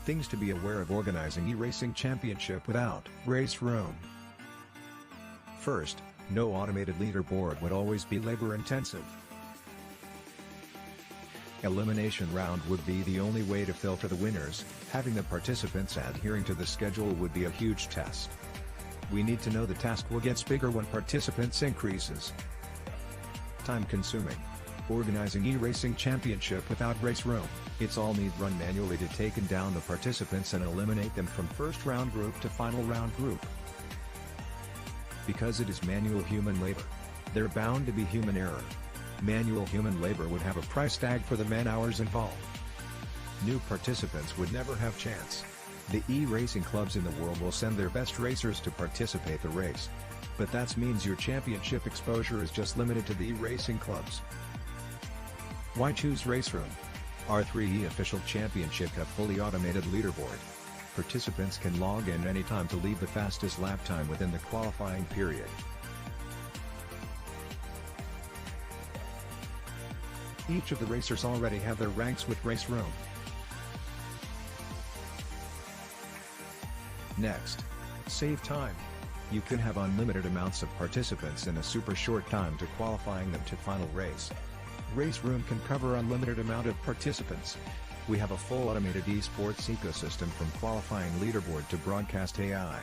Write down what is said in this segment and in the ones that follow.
Things to be aware of organizing eRacing Championship without race room. First, no automated leaderboard would always be labor-intensive. Elimination round would be the only way to filter the winners. Having the participants adhering to the schedule would be a huge test. We need to know the task will get bigger when participants increases. Time-consuming. Organizing eRacing Championship without race room, it's all need run manually to take down the participants and eliminate them from first round group to final round group. Because it is manual human labor, there bound to be human error. Manual human labor would have a price tag for the man-hours involved. New participants would never have chance. The e-racing clubs in the world will send their best racers to participate the race. But that means your championship exposure is just limited to the e-racing clubs. Why choose race room? Our 3E official championship have fully automated leaderboard. Participants can log in anytime to leave the fastest lap time within the qualifying period. Each of the racers already have their ranks with race room. Next, save time. You can have unlimited amounts of participants in a super short time to qualifying them to final race. Race room can cover unlimited amount of participants. We have a full automated esports ecosystem from qualifying leaderboard to broadcast AI.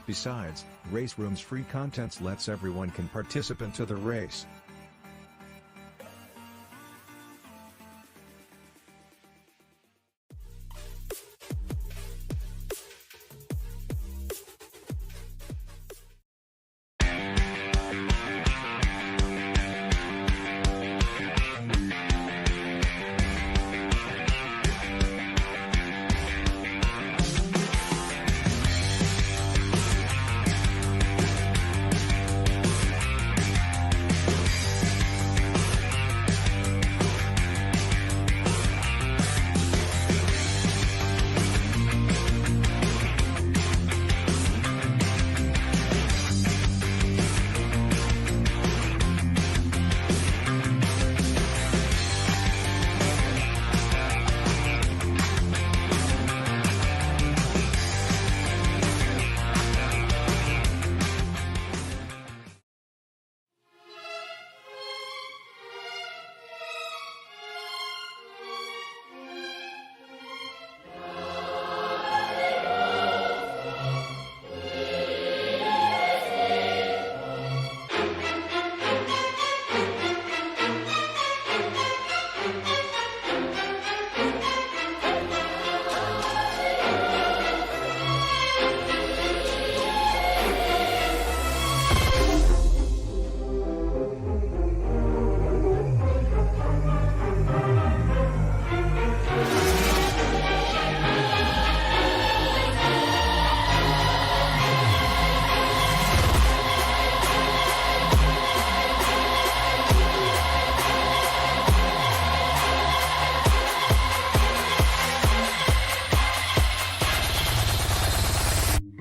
Besides, race room's free contents lets everyone can participate to the race.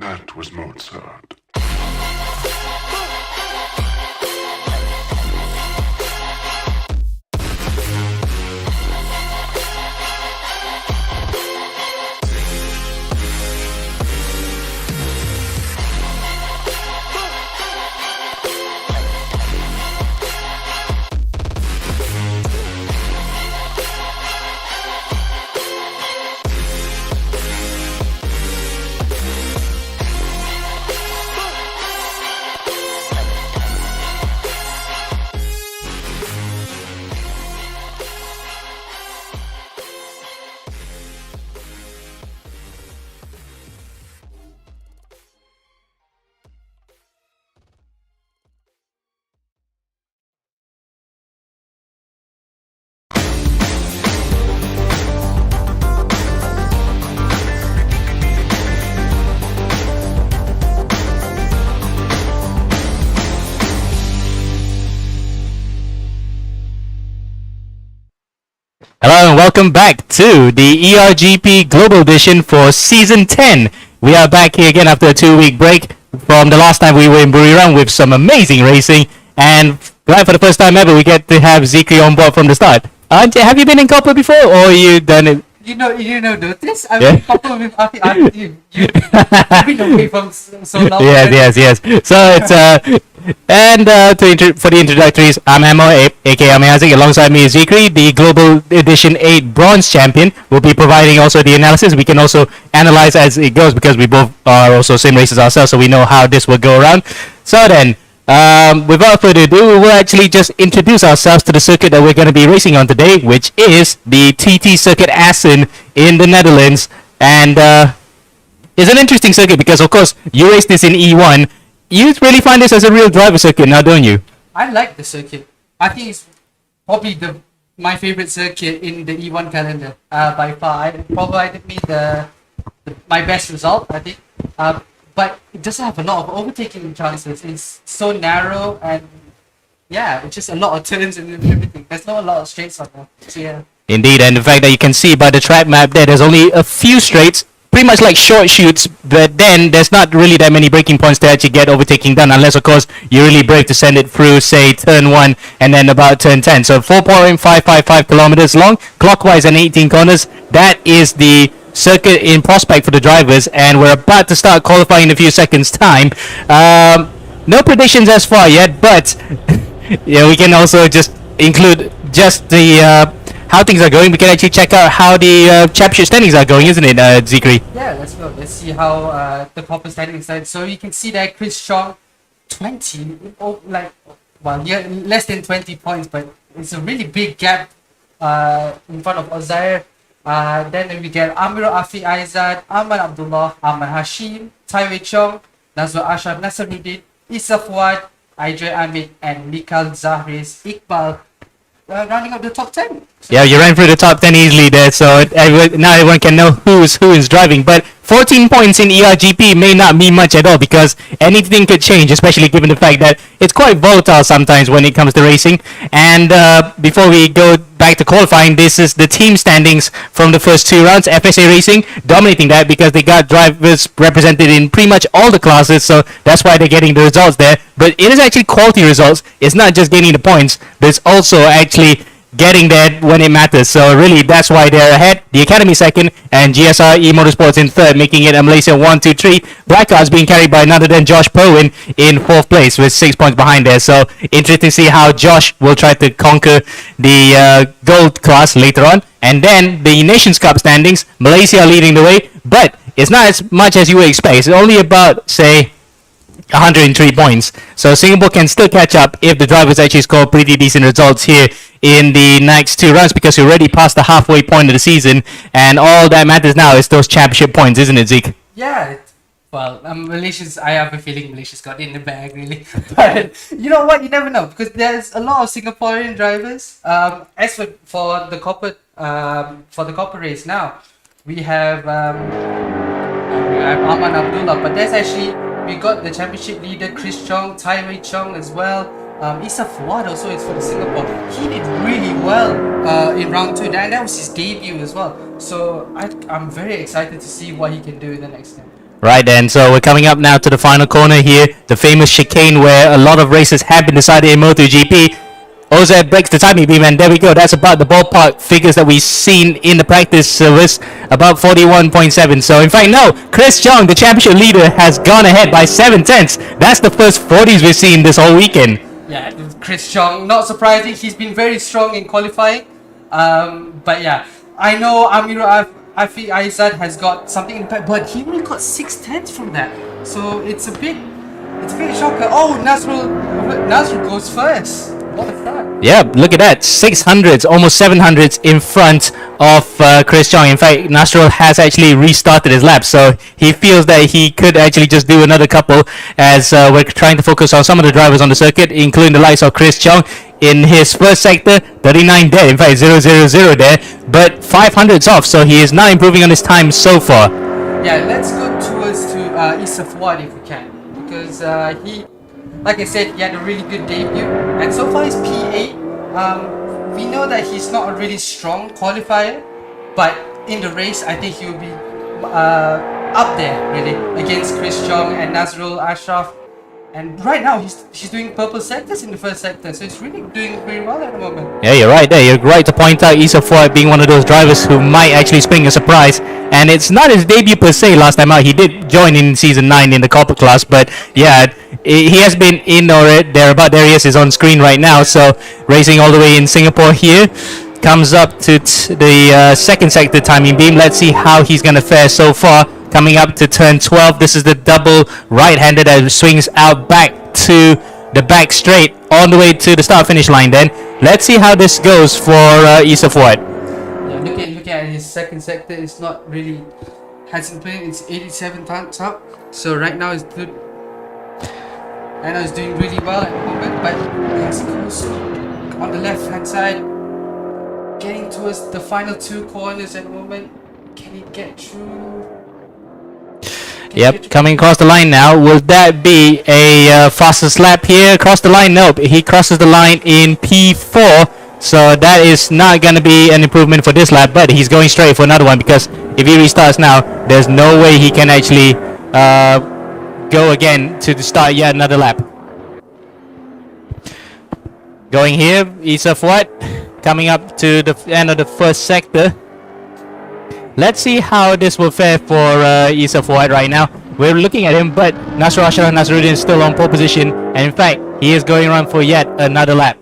That was Mozart. Hello and welcome back to the ERGP Global Edition for Season 10. We are back here again after a 2-week break from the last time we were in Buriram with some amazing racing, and right for the first time ever we get to have Zikri on board from the start. Have you been in Copper before, or you done it you know this. I Yeah. mean, couple with you've been away from so long. Yes. So it's for the introductories, I'm Amo, aka Amazing. Alongside me is Zikri, the Global Edition 8 Bronze Champion. We'll be providing also the analysis. We can also analyze as it goes because we both are also sim racers ourselves, so we know how this will go around. So then, without further ado, we will actually just introduce ourselves to the circuit that we're going to be racing on today, which is the TT Circuit Assen in the Netherlands. And it's an interesting circuit because, of course, you raced this in E1. You really find this as a real driver circuit now, don't you? I like the circuit. I think it's probably my favorite circuit in the E1 calendar by far. It provided me my best result, I think. But it doesn't have a lot of overtaking chances. It's so narrow and yeah, it's just a lot of turns and everything. There's not a lot of straights on there. So yeah. Indeed, and the fact that you can see by the track map there's only a few straights, pretty much like short shoots, but then there's not really that many braking points to actually get overtaking done, unless of course you really brake to send it through, say, turn 1 and then about turn 10. So 4.555 kilometers long, clockwise and 18 corners. That is the circuit in prospect for the drivers, and we're about to start qualifying in a few seconds time. No predictions as far yet, but yeah, we can also just include just the how things are going. We can actually check out how the championship standings are going, isn't it, Zikri? Yeah, let's go. Let's see how the proper standings are. So you can see that Chris Chong, 20, less than 20 points, but it's a really big gap in front of Ozair. Then we get Amirul Afi Aizad, Ahmad Abdullah, Ahmad Hashim, Taiwei Chong, Nazwa Ashraf Nasaruddin, Issa Fuad, Aidre Amit, and Mikal Zahriz Iqbal. Rounding up the top 10. So Yeah, you ran through the top 10 easily there, so now everyone can know who is driving. But 14 points in eRGP may not mean much at all because anything could change, especially given the fact that it's quite volatile sometimes when it comes to racing. And before we go back to qualifying, this is the team standings from the first 2 rounds. FSA Racing dominating that because they got drivers represented in pretty much all the classes, so that's why they're getting the results there. But it is actually quality results. It's not just gaining the points, but it's also actually getting there when it matters. So really, that's why they're ahead. The Academy second, and GSR Motorsports in third, making it a Malaysia 1, 2, 3. Blackouts being carried by none other than Josh Powen in fourth place with 6 points behind there. So interesting to see how Josh will try to conquer the gold class later on. And then the Nations Cup standings, Malaysia leading the way, but it's not as much as you would expect. It's only about, say, 103 points. So Singapore can still catch up if the drivers actually score pretty decent results here in the next 2 rounds, because we're already past the halfway point of the season, and all that matters now is those championship points, isn't it, Zeke? yeah, well, I have a feeling Malaysia's got it in the bag, really. But you know what? You never know, because there's a lot of Singaporean drivers. As for the copper race now, we have Ahmad Abdullah, but there's actually we got the championship leader Chris Chong, Taiwei Chong as well. Issa Fuad also is from Singapore. He did really well in round 2, and that was his debut as well. So I'm very excited to see what he can do in the next game. Right then, so we're coming up now to the final corner here, the famous chicane where a lot of races have been decided in MotoGP. OZ breaks the timing beam, and there we go. That's about the ballpark figures that we've seen in the practice service, about 41.7. So in fact, no, Chris Chong, the championship leader, has gone ahead by 7/10. That's the first 40s we've seen this whole weekend. Yeah, Chris Chong, not surprising. He's been very strong in qualifying. But yeah, I know Amirul Afi Aizad has got something in the back, but he only got 6/10 from that. So it's a bit shocker. Oh, Nazrul goes first. What the fuck? Yeah, look at that. 600s, almost 700s in front of Chris Chong. In fact, Nasrul has actually restarted his lap, so he feels that he could actually just do another couple, as we're trying to focus on some of the drivers on the circuit, including the likes of Chris Chong. In his first sector, 39 there, in fact 000 there, but 500s off, so he is not improving on his time so far. Yeah, let's go towards to Issa Fuad if we can, because he, like I said, he had a really good debut, and so far he's P8. We know that he's not a really strong qualifier, but in the race, I think he will be up there really against Chris Chong and Nazrul Ashraf. And right now, she's doing purple sectors in the first sector, so it's really doing very well at the moment. Yeah, you're right there. You're right to point out Issa Foy being one of those drivers who might actually spring a surprise. And it's not his debut per se last time out. He did join in season 9 in the copper class, but yeah, he has been in or thereabout. There he is on screen right now. So racing all the way in Singapore here. Comes up to the second sector timing beam. Let's see how he's going to fare so far. Coming up to turn 12. This is the double right-hander that swings out back to the back straight on the way to the start finish line. Then let's see how this goes for Issa Foy. Yeah, looking at his second sector, it's not really hasn't been. It's 87 tons up. So right now it's good. Right now it's doing really well at the moment, but it's also on the left hand side, getting towards the final 2 corners at the moment. Can he get through? Yep, coming across the line now. Will that be a fastest lap here? Across the line? Nope. He crosses the line in P4. So that is not going to be an improvement for this lap, but he's going straight for another one because if he restarts now, there's no way he can actually go again to start yet another lap. Going here, Issa Foy coming up to the end of the first sector. Let's see how this will fare for Issa Foy right now. We're looking at him, but Nasr Ashraf Nasruddin is still on pole position, and in fact, he is going around for yet another lap.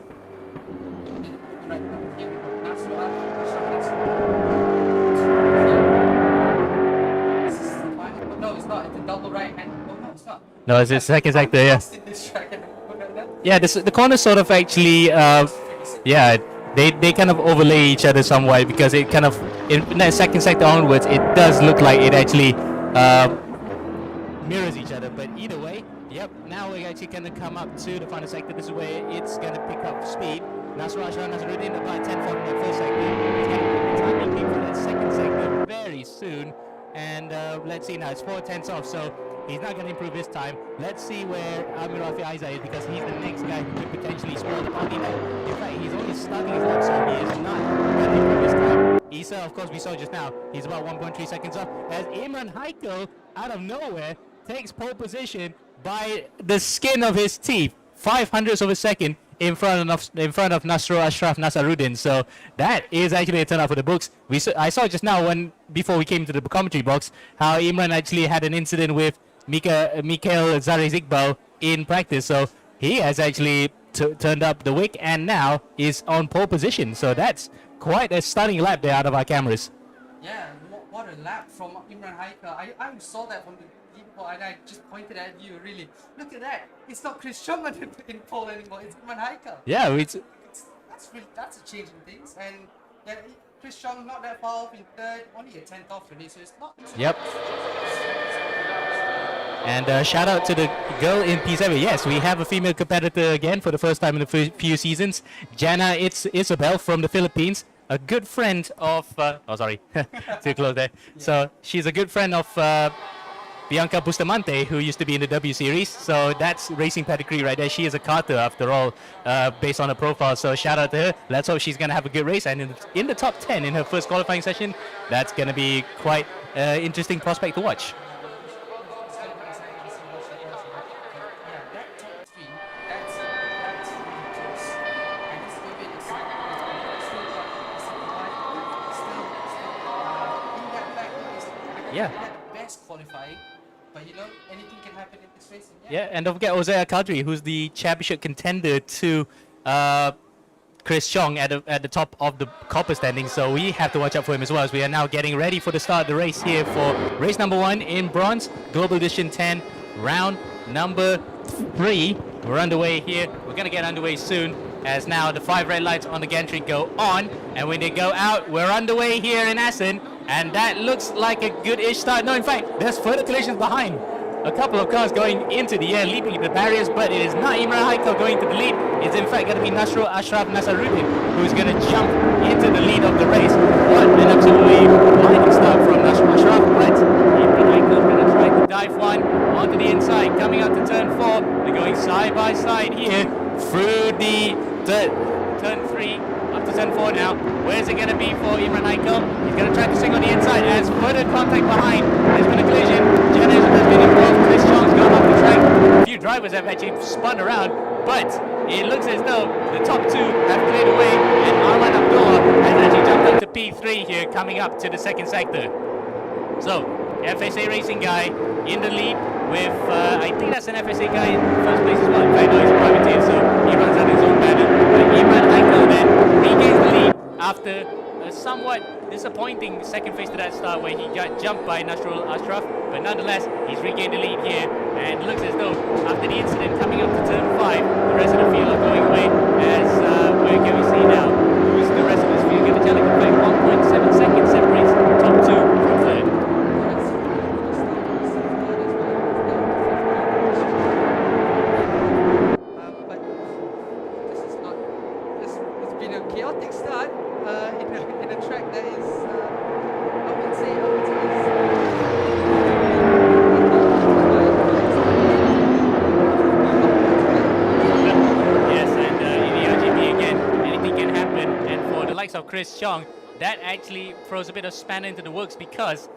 No, it's not. It's a double right hand. No, it's not. No, it's the second sector, yeah. Yeah, the corners sort of actually, yeah, they kind of overlay each other somewhat because it kind of, in that second sector onwards, it does look like it actually mirrors each other. But either way, yep, now we're actually going to come up to the final sector. This is where it's going to pick up speed. Nasr Ashraf Nasruddin about 10 from that first sector. He's going to put the timing for that second sector very soon. And let's see now, it's 4 tenths off, so he's not going to improve his time. Let's see where Amir Rafi Aiza is because he's the next guy who could potentially spoil the party now. In fact, he's only starting his lap, so he is not going to improve his time. Issa, of course, we saw just now, he's about 1.3 seconds off as Imran Haikal, out of nowhere, takes pole position by the skin of his teeth, 0.05 of a second in front of Nasr Ashraf Nasruddin. So that is actually a turnout for the books. I saw just now before we came to the commentary box how Imran actually had an incident with Mikhail Zariz-Iqbal in practice. So he has actually turned up the wick and now is on pole position. So that's quite a stunning lap there out of our cameras. Yeah, what a lap from Imran Haikal. I saw that from the leaderboard and I just pointed at you, really. Look at that. It's not Chris Chung in pole anymore. It's Imran Haikal. Yeah, that's a change in things. And yeah, Chris Chung not that far off in third, only a 10th off really, so it's not. Yep. And shout out to the girl in P7. Yes, we have a female competitor again for the first time in a few seasons. Jana, it's Isabel from the Philippines. A good friend of... oh, sorry. Too close there. Yeah. So she's a good friend of Bianca Bustamante, who used to be in the W Series. So that's racing pedigree right there. She is a karter after all, based on her profile. So shout out to her. Let's hope she's going to have a good race. And in the top 10 in her first qualifying session, that's going to be quite interesting prospect to watch. Yeah. Best qualifying, but you know, anything can happen in this race. Yeah, and don't forget Ozaya Kadri, who's the championship contender to Chris Chong at the top of the copper standing. So we have to watch out for him as well, as we are now getting ready for the start of the race here for race number 1 in bronze, Global Edition 10, round number 3. We're underway here. We're going to get underway soon, as now the 5 red lights on the gantry go on, and when they go out, we're underway here in Assen. And that looks like a good-ish start. No, in fact, there's further collisions behind. A couple of cars going into the air, leaping the barriers, but it is not Imran Haikal going to the lead. It's in fact going to be Nasr Ashraf Nasruddin who's going to jump into the lead of the race. What an absolutely blinding start from Nasr Ashraf. But Imran Haikal is going to try to dive one onto the inside, coming out to turn 4. They're going side by side here through the turn 3. Up to turn 4 now. Where is it going to be for Imran Haikal? He's going to try to swing on the inside as further contact behind. There's been a collision. Jenna has been involved. Chris Chong's gone off the track. A few drivers have actually spun around, but it looks as though the top two have cleared away, and Arman Abdullah has actually jumped up to P3 here, coming up to the second sector. So, FSA Racing guy in the lead with, I think that's an FSA guy in first place as well. In fact, no, he's a privateer, so he runs out his own banner. But Imran Heikel then regains the lead after a somewhat disappointing second phase to that start where he got jumped by Nasrul Ashraf, but nonetheless, he's regained the lead here, and it looks as though after the incident coming up to turn 5, the rest of the field are going away as, where can we see now? Who's the rest of this field going to challenge? In fact, 1.7 seconds separates top 2 from third. But this is not. It's been a chaotic start in a track that is, I would say, Yes, and in the RGB again, anything can happen. And for the likes of Chris Chong, that actually throws a bit of spanner into the works because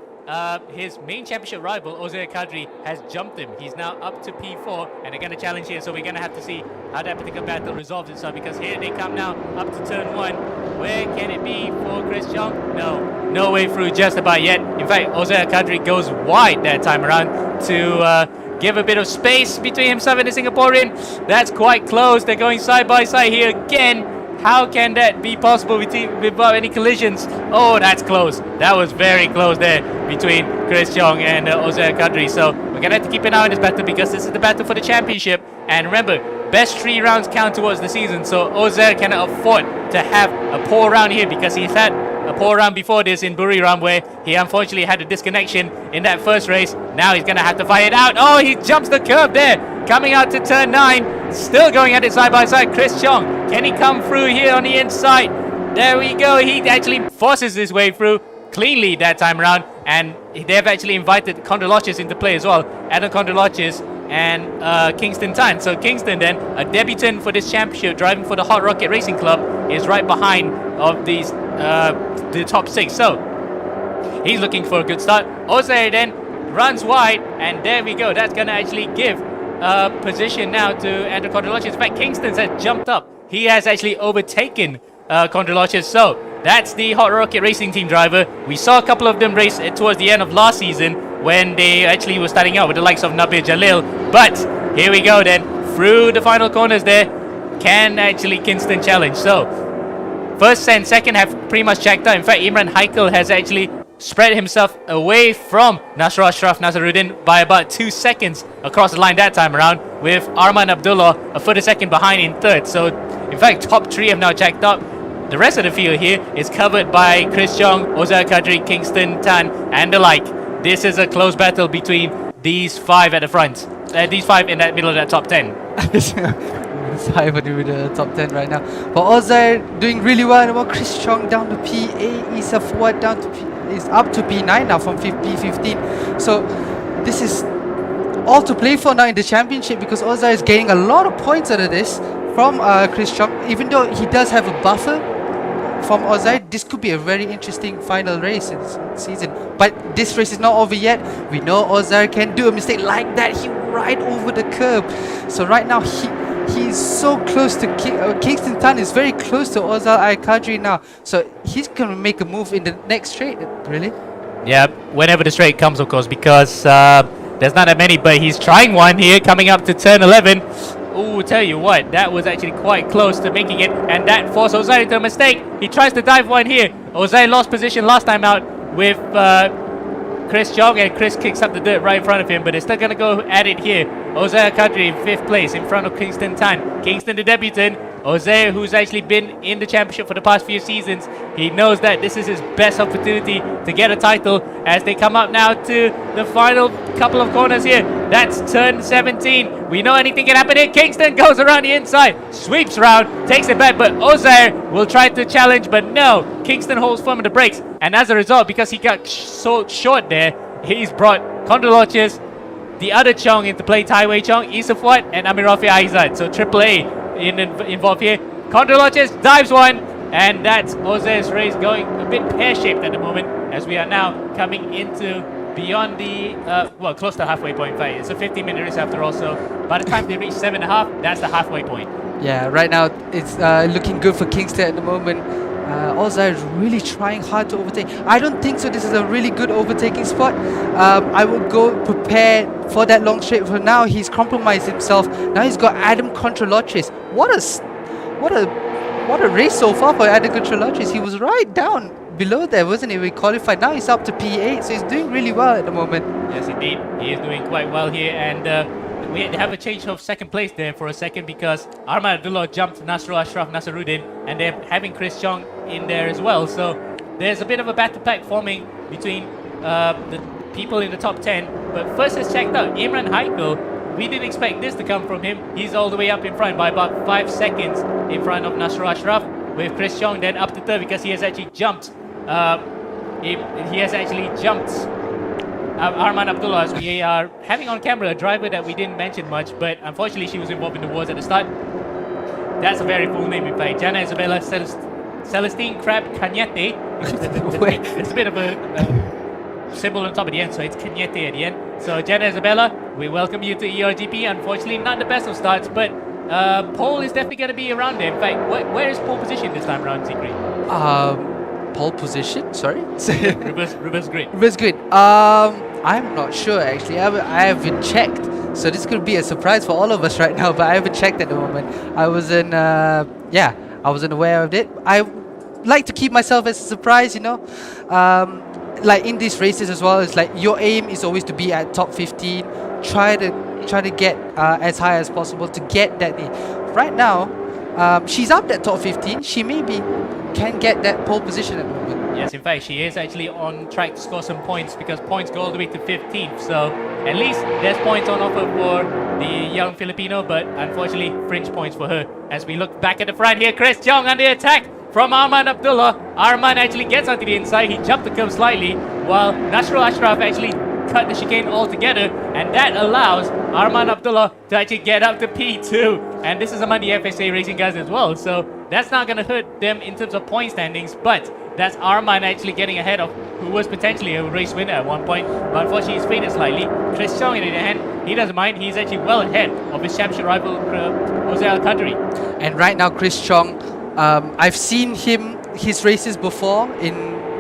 his main championship rival, Ozair Kadri, has jumped him. He's now up to P4, and they're going to challenge here. So we're going to have to see how that particular battle resolves itself, because here they come now up to turn 1. Where can it be for Chris Chong? No way through just about yet. In fact, Ozair Kadri goes wide that time around to give a bit of space between himself and the Singaporean. That's quite close. They're going side by side here again. How can that be possible without any collisions? Oh, that's close. That was very close there between Chris Chong and Ozair Kadri. So we're going to have to keep an eye on this battle because this is the battle for the championship. And remember, best 3 rounds count towards the season. So Ozair cannot afford to have a poor round here because he's had a poor round before this in Buriram where he unfortunately had a disconnection in that first race. Now he's going to have to fight it out. Oh, he jumps the curb there. Coming out to turn 9. Still going at it side by side. Chris Chong. Can he come through here on the inside? There we go. He actually forces his way through cleanly that time around. And they've actually invited Condoloches into play as well. Adam Condoloches and Kingston Tan. So Kingston then, a debutant for this championship, driving for the Hot Rocket Racing Club, is right behind of these the top 6. So he's looking for a good start. Ozair then runs wide, and there we go. That's going to actually give position now to Andrew Condoloches. In fact, Kingston has jumped up. He has actually overtaken Condoloches. So that's the Hot Rocket Racing Team driver. We saw a couple of them race towards the end of last season when they actually were starting out with the likes of Nabir Jalil. But here we go then. Through the final corners there. Can actually Kingston challenge? So first and second have pretty much checked out. In fact, Imran Heikel has actually spread himself away from Nasr Ashraf Nazaruddin by about 2 seconds across the line that time around, with Arman Abdullah a further second behind in third. So in fact, top 3 have now checked out. The rest of the field here is covered by Chris Chong, Ozair Kadri, Kingston Tan and the like. This is a close battle between these 5 at the front. These 5 in that middle of that top 10. It's high for the top 10 right now. But Ozair doing really well. About Chris Chong down to P8, Isa Fuad down to is up to P9 now from P15. So this is all to play for now in the championship, because Ozair is gaining a lot of points out of this from Chris Chong. Even though he does have a buffer from Ozair, this could be a very interesting final race in this season. But this race is not over yet. We know Ozair can do a mistake like that. He right over the curb. So right now he's so close to Kingston Tan is very close to Ozair Kadri now. So he's going to make a move in the next straight, really. Yeah, whenever the straight comes, of course, because there's not that many, but he's trying one here, coming up to turn 11. Ooh, tell you what, that was actually quite close to making it, and that forced Ozair into a mistake. He tries to dive one here. Ozair lost position last time out with Chris Chong, and Chris kicks up the dirt right in front of him, but they're still going to go at it here. Ozair Kadri in 5th place in front of Kingston Tan. Kingston the debutant. Ozair, who's actually been in the championship for the past few seasons, he knows that this is his best opportunity to get a title as they come up now to the final couple of corners here. That's turn 17. We know anything can happen here. Kingston goes around the inside, sweeps around, takes it back, but Ozair will try to challenge, but no. Kingston holds firm on the brakes, and as a result, because he got so short there, he's brought Condoloches, the other Chong into play, Tai Wei Chong, Isa Fuad, and Amir Rafi Aizad. So AAA involved here. Condoloches dives one, and that's Ozair's race going a bit pear-shaped at the moment as we are now coming into beyond the, well, close to halfway point fight. It's a 15-minute race after all, so by the time they reach 7.5, that's the halfway point. Yeah, right now it's looking good for Kingston at the moment. Ozar is really trying hard to overtake. I don't think so. This is a really good overtaking spot. I will go prepared for that long straight. For now, he's compromised himself. Now he's got Adam Controlotris. What a race so far for Adam Controlotris. He was right down below there, wasn't he? We qualified. Now he's up to P8, so he's doing really well at the moment. Yes, indeed. He is doing quite well here, and we have a change of second place there for a second because Arman Abdullah jumped Nasrul Ashraf Nasaruddin, and they're having Chris Chong in there as well. So there's a bit of a battle pack forming between the people in the top 10. But first, let's check out Imran Haikal. We didn't expect this to come from him. He's all the way up in front by about 5 seconds in front of Nasrul Ashraf, with Chris Chong then up to third because he has actually jumped. Arman Abdullah, as we are having on camera a driver that we didn't mention much, but unfortunately she was involved in the wars at the start. That's a very full name in fact. Jana Isabella Celestine Crab Cañete. It's a bit of a symbol on top of the end, so it's Cañete at the end. So Jana Isabella, we welcome you to eRGP. Unfortunately, not the best of starts, but pole is definitely going to be around there. In fact, where is pole position this time around, Zikri? Pole position? Sorry? reverse grid. Reverse grid. I'm not sure actually. I haven't checked. So this could be a surprise for all of us right now, but I haven't checked at the moment. I wasn't aware of it. I like to keep myself as a surprise, you know. Like in these races as well, it's like your aim is always to be at top 15. Try to get as high as possible to get that. Right now, she's up at top 15. She maybe can get that pole position at the moment. Yes, in fact, she is actually on track to score some points because points go all the way to 15th. So at least there's points on offer for the young Filipino, but unfortunately, fringe points for her. As we look back at the front here, Chris Chong under attack from Arman Abdullah. Arman actually gets onto the inside. He jumped the curve slightly, while Nasrul Ashraf actually cut the chicane altogether, and that allows Arman Abdullah to actually get up to P2. And this is among the FSA racing guys as well, so that's not going to hurt them in terms of point standings, but that's Arman actually getting ahead of who was potentially a race winner at one point, but unfortunately he's faded slightly. Chris Chong, in the hand, he doesn't mind. He's actually well ahead of his championship rival, Jose Al-Qadri. And right now, Chris Chong, I've seen his races before in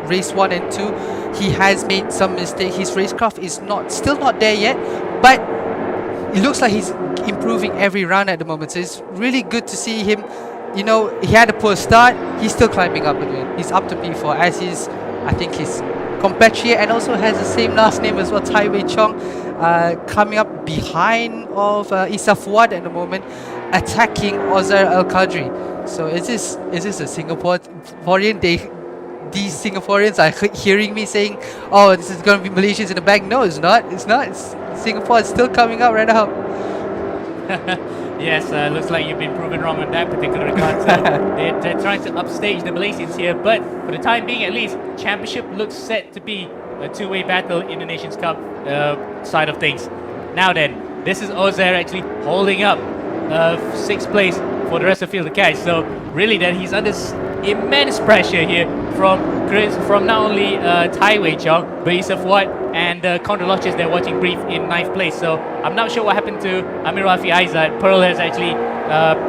race 1 and 2. He has made some mistakes. His racecraft is still not there yet, but it looks like he's improving every round at the moment. So it's really good to see him. You know, he had a poor start. He's still climbing up again. He's up to P4 as I think his compatriot, and also has the same last name as well, Tai Wei Chong, coming up behind of Isa Fuad at the moment, attacking Ozar Al-Qadri. So is this a Singaporean? These Singaporeans are hearing me saying, oh, this is going to be Malaysians in the back. No, it's not. It's not. Singapore is still coming up right now. Yes, looks like you've been proven wrong in that particular regard. So they're trying to upstage the Malaysians here, but for the time being at least, championship looks set to be a two-way battle in the Nations Cup side of things. Now then, this is Ozair actually holding up 6th place for the rest of the field to catch. So really then he's under immense pressure here from not only Tai Wei Chong, but Isa Fuad and Condor Lodges they're watching brief in 9th place. So I'm not sure what happened to Amir Rafi Aizat. Pearl has actually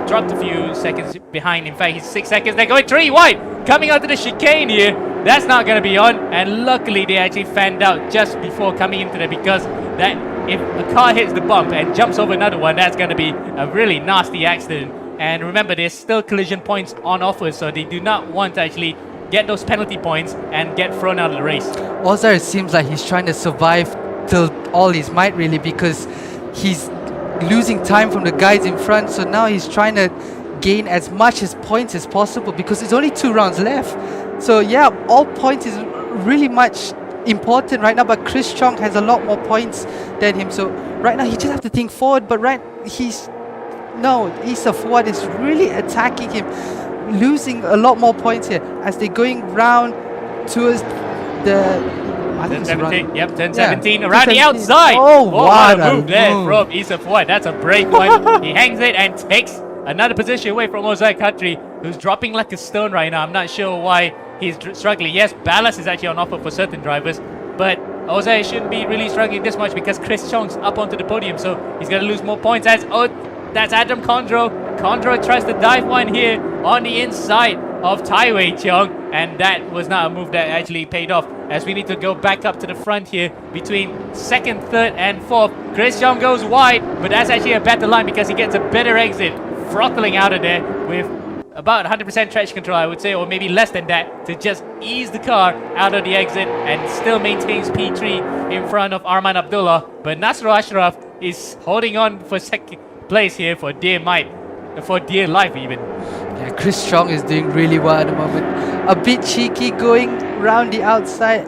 dropped a few seconds behind. In fact, he's 6 seconds. They're going 3 wide, coming out to the chicane here. That's not going to be on, and luckily they actually fanned out just before coming into there, because that if a car hits the bump and jumps over another one, that's going to be a really nasty accident. And remember, there's still collision points on offer, so they do not want to actually get those penalty points and get thrown out of the race. Ozar, it seems like he's trying to survive till all his might, really, because he's losing time from the guys in front. So now he's trying to gain as much as points as possible, because there's only 2 rounds left. So yeah, all points is really much important right now, but Chris Chong has a lot more points than him. So right now he just have to think forward, but Isa Fuad is really attacking him, losing a lot more points here as they're going round towards the... Turn 17, yep, turn 17, around the outside! Oh, what a move there from Isa Fuad. That's a brave one. He hangs it and takes another position away from Ozai Khatri, who's dropping like a stone right now. I'm not sure why he's struggling. Yes, ballast is actually on offer for certain drivers, but Jose shouldn't be really struggling this much because Chris Chong's up onto the podium, so he's going to lose more points. That's Adam Condro. Condro tries to dive one here on the inside of Tai Wei Cheong, and that was not a move that actually paid off, as we need to go back up to the front here between second, third, and fourth. Chris Chong goes wide, but that's actually a better line because he gets a better exit, throttling out of there with about 100% traction control, I would say, or maybe less than that, to just ease the car out of the exit and still maintains P3 in front of Arman Abdullah. But Nasro Ashraf is holding on for second place here for dear life even. Yeah, Chris Chong is doing really well at the moment. A bit cheeky going round the outside,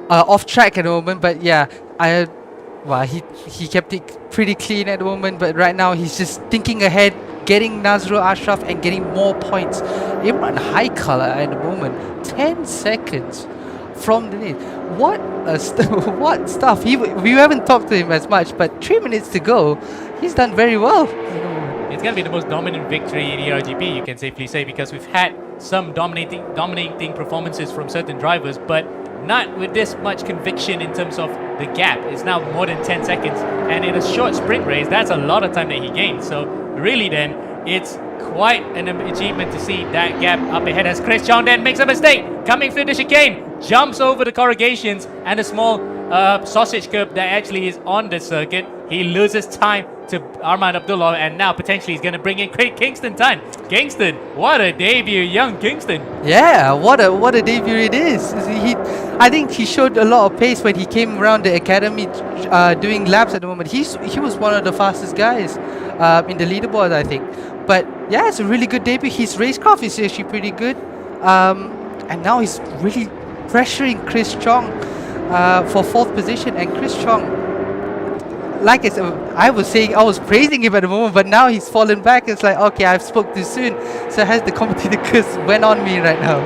off track at the moment, but yeah, he kept it pretty clean at the moment, but right now he's just thinking ahead, getting Nazrul Ashraf and getting more points. Imran Haikal at the moment, 10 seconds from the lead. What stuff. We haven't talked to him as much, but 3 minutes to go. He's done very well. It's going to be the most dominant victory in eRGP, you can safely say, because we've had some dominating performances from certain drivers, but not with this much conviction in terms of the gap. It's now more than 10 seconds, and in a short sprint race, that's a lot of time that he gained. So really then, it's quite an achievement to see that gap up ahead as Chris Chong then makes a mistake, coming through the chicane, jumps over the corrugations and a small sausage curb that actually is on the circuit. He loses time to Arman Abdullah, and now potentially he's going to bring in Kingston time. Kingston, what a debut, young Kingston. Yeah, what a debut it is. I think he showed a lot of pace when he came around the academy doing laps at the moment. He was one of the fastest guys in the leaderboard, I think. But yeah, it's a really good debut. His racecraft is actually pretty good. And now he's really pressuring Chris Chong for 4th position. And Chris Chong, like I said, I was praising him at the moment, but now he's fallen back. It's like, okay, I've spoke too soon. So has the competitor curse went on me right now.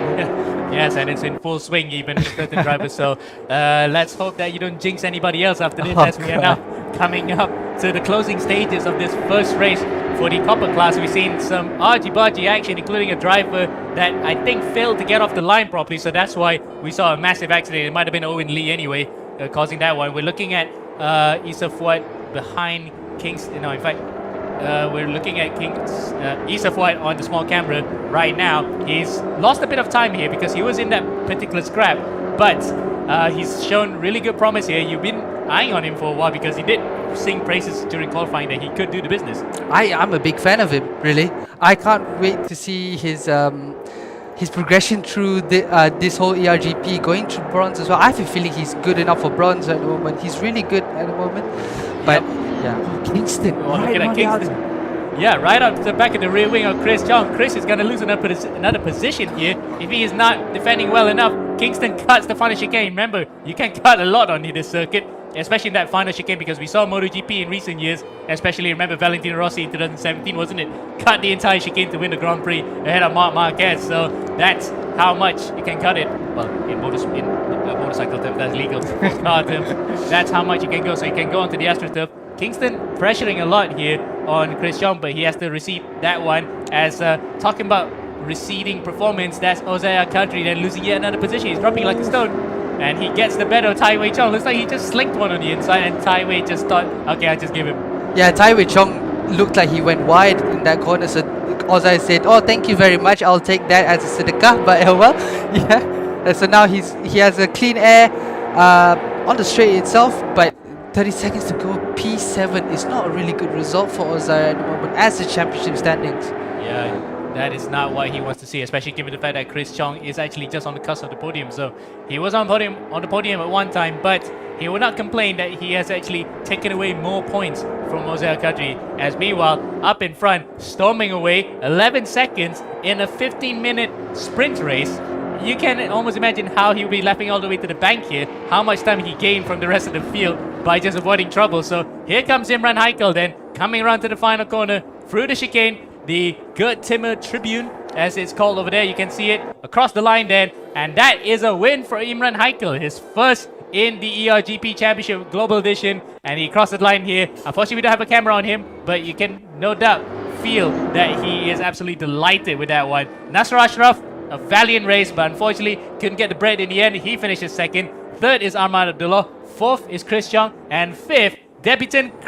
Yes, and it's in full swing even with certain drivers. So let's hope that you don't jinx anybody else after this, as we are now coming up to the closing stages of this first race for the copper class. We've seen some argy-bargy action, including a driver that I think failed to get off the line properly. So that's why we saw a massive accident. It might have been Owen Lee anyway, causing that one. We're looking at Issa Fuad behind Kingston. No, in fact, we're looking at Issa Fuad on the small camera right now. He's lost a bit of time here because he was in that particular scrap, but he's shown really good promise here. You've been eyeing on him for a while because he did sing praises during qualifying that he could do the business. I'm a big fan of him, really. I can't wait to see his progression through this whole eRGP, going through bronze as well. I have a feeling he's good enough for bronze at the moment. He's really good at the moment. But yeah, Kingston. Oh, look at Kingston. Yeah, right up the back of the rear wing of Chris Chong. Chris is going to lose another position here if he is not defending well enough. Kingston cuts the final chicane. Remember, you can cut a lot on this circuit, especially in that final chicane, because we saw MotoGP in recent years, especially remember Valentino Rossi in 2017, wasn't it? Cut the entire chicane to win the Grand Prix ahead of Marc Marquez. So that's how much you can cut it. Well, in motorcycle terms, that's legal. Car terms, that's how much you can go. So you can go onto the AstroTurf. Kingston pressuring a lot here on Chris Chong, but he has to recede that one. As talking about receding performance, that's Jose Alcantara then losing yet another position. He's dropping like a stone, and he gets the better of Tai Wei Chong. Looks like he just slinked one on the inside, and Tai Wei just thought, okay, I'll just give him. Yeah, Tai Wei Chong looked like he went wide in that corner, so Ozai said, oh, thank you very much, I'll take that as a sedekah. But well, yeah, so now he has a clean air on the straight itself, but 30 seconds to go. P7 is not a really good result for Ozai at the moment as the championship standings. Yeah, that is not what he wants to see, especially given the fact that Chris Chong is actually just on the cusp of the podium. So he was on the podium at one time, but he will not complain that he has actually taken away more points from Jose Alcantara. As meanwhile, up in front, storming away 11 seconds in a 15-minute sprint race. You can almost imagine how he'll be lapping all the way to the bank here, how much time he gained from the rest of the field by just avoiding trouble. So here comes Imran Haikal then, coming around to the final corner, through the chicane, the Gert Timmer Tribune, as it's called over there. You can see it across the line then, and that is a win for Imran Haikal, his first in the eRGP Championship Global Edition, and he crossed the line here. Unfortunately, we don't have a camera on him, but you can no doubt feel that he is absolutely delighted with that one. Nasr Ashraf, a valiant race, but unfortunately couldn't get the bread in the end. He finishes second. Third is Armand Abdullah. Fourth is Chris Chong. And fifth, debutant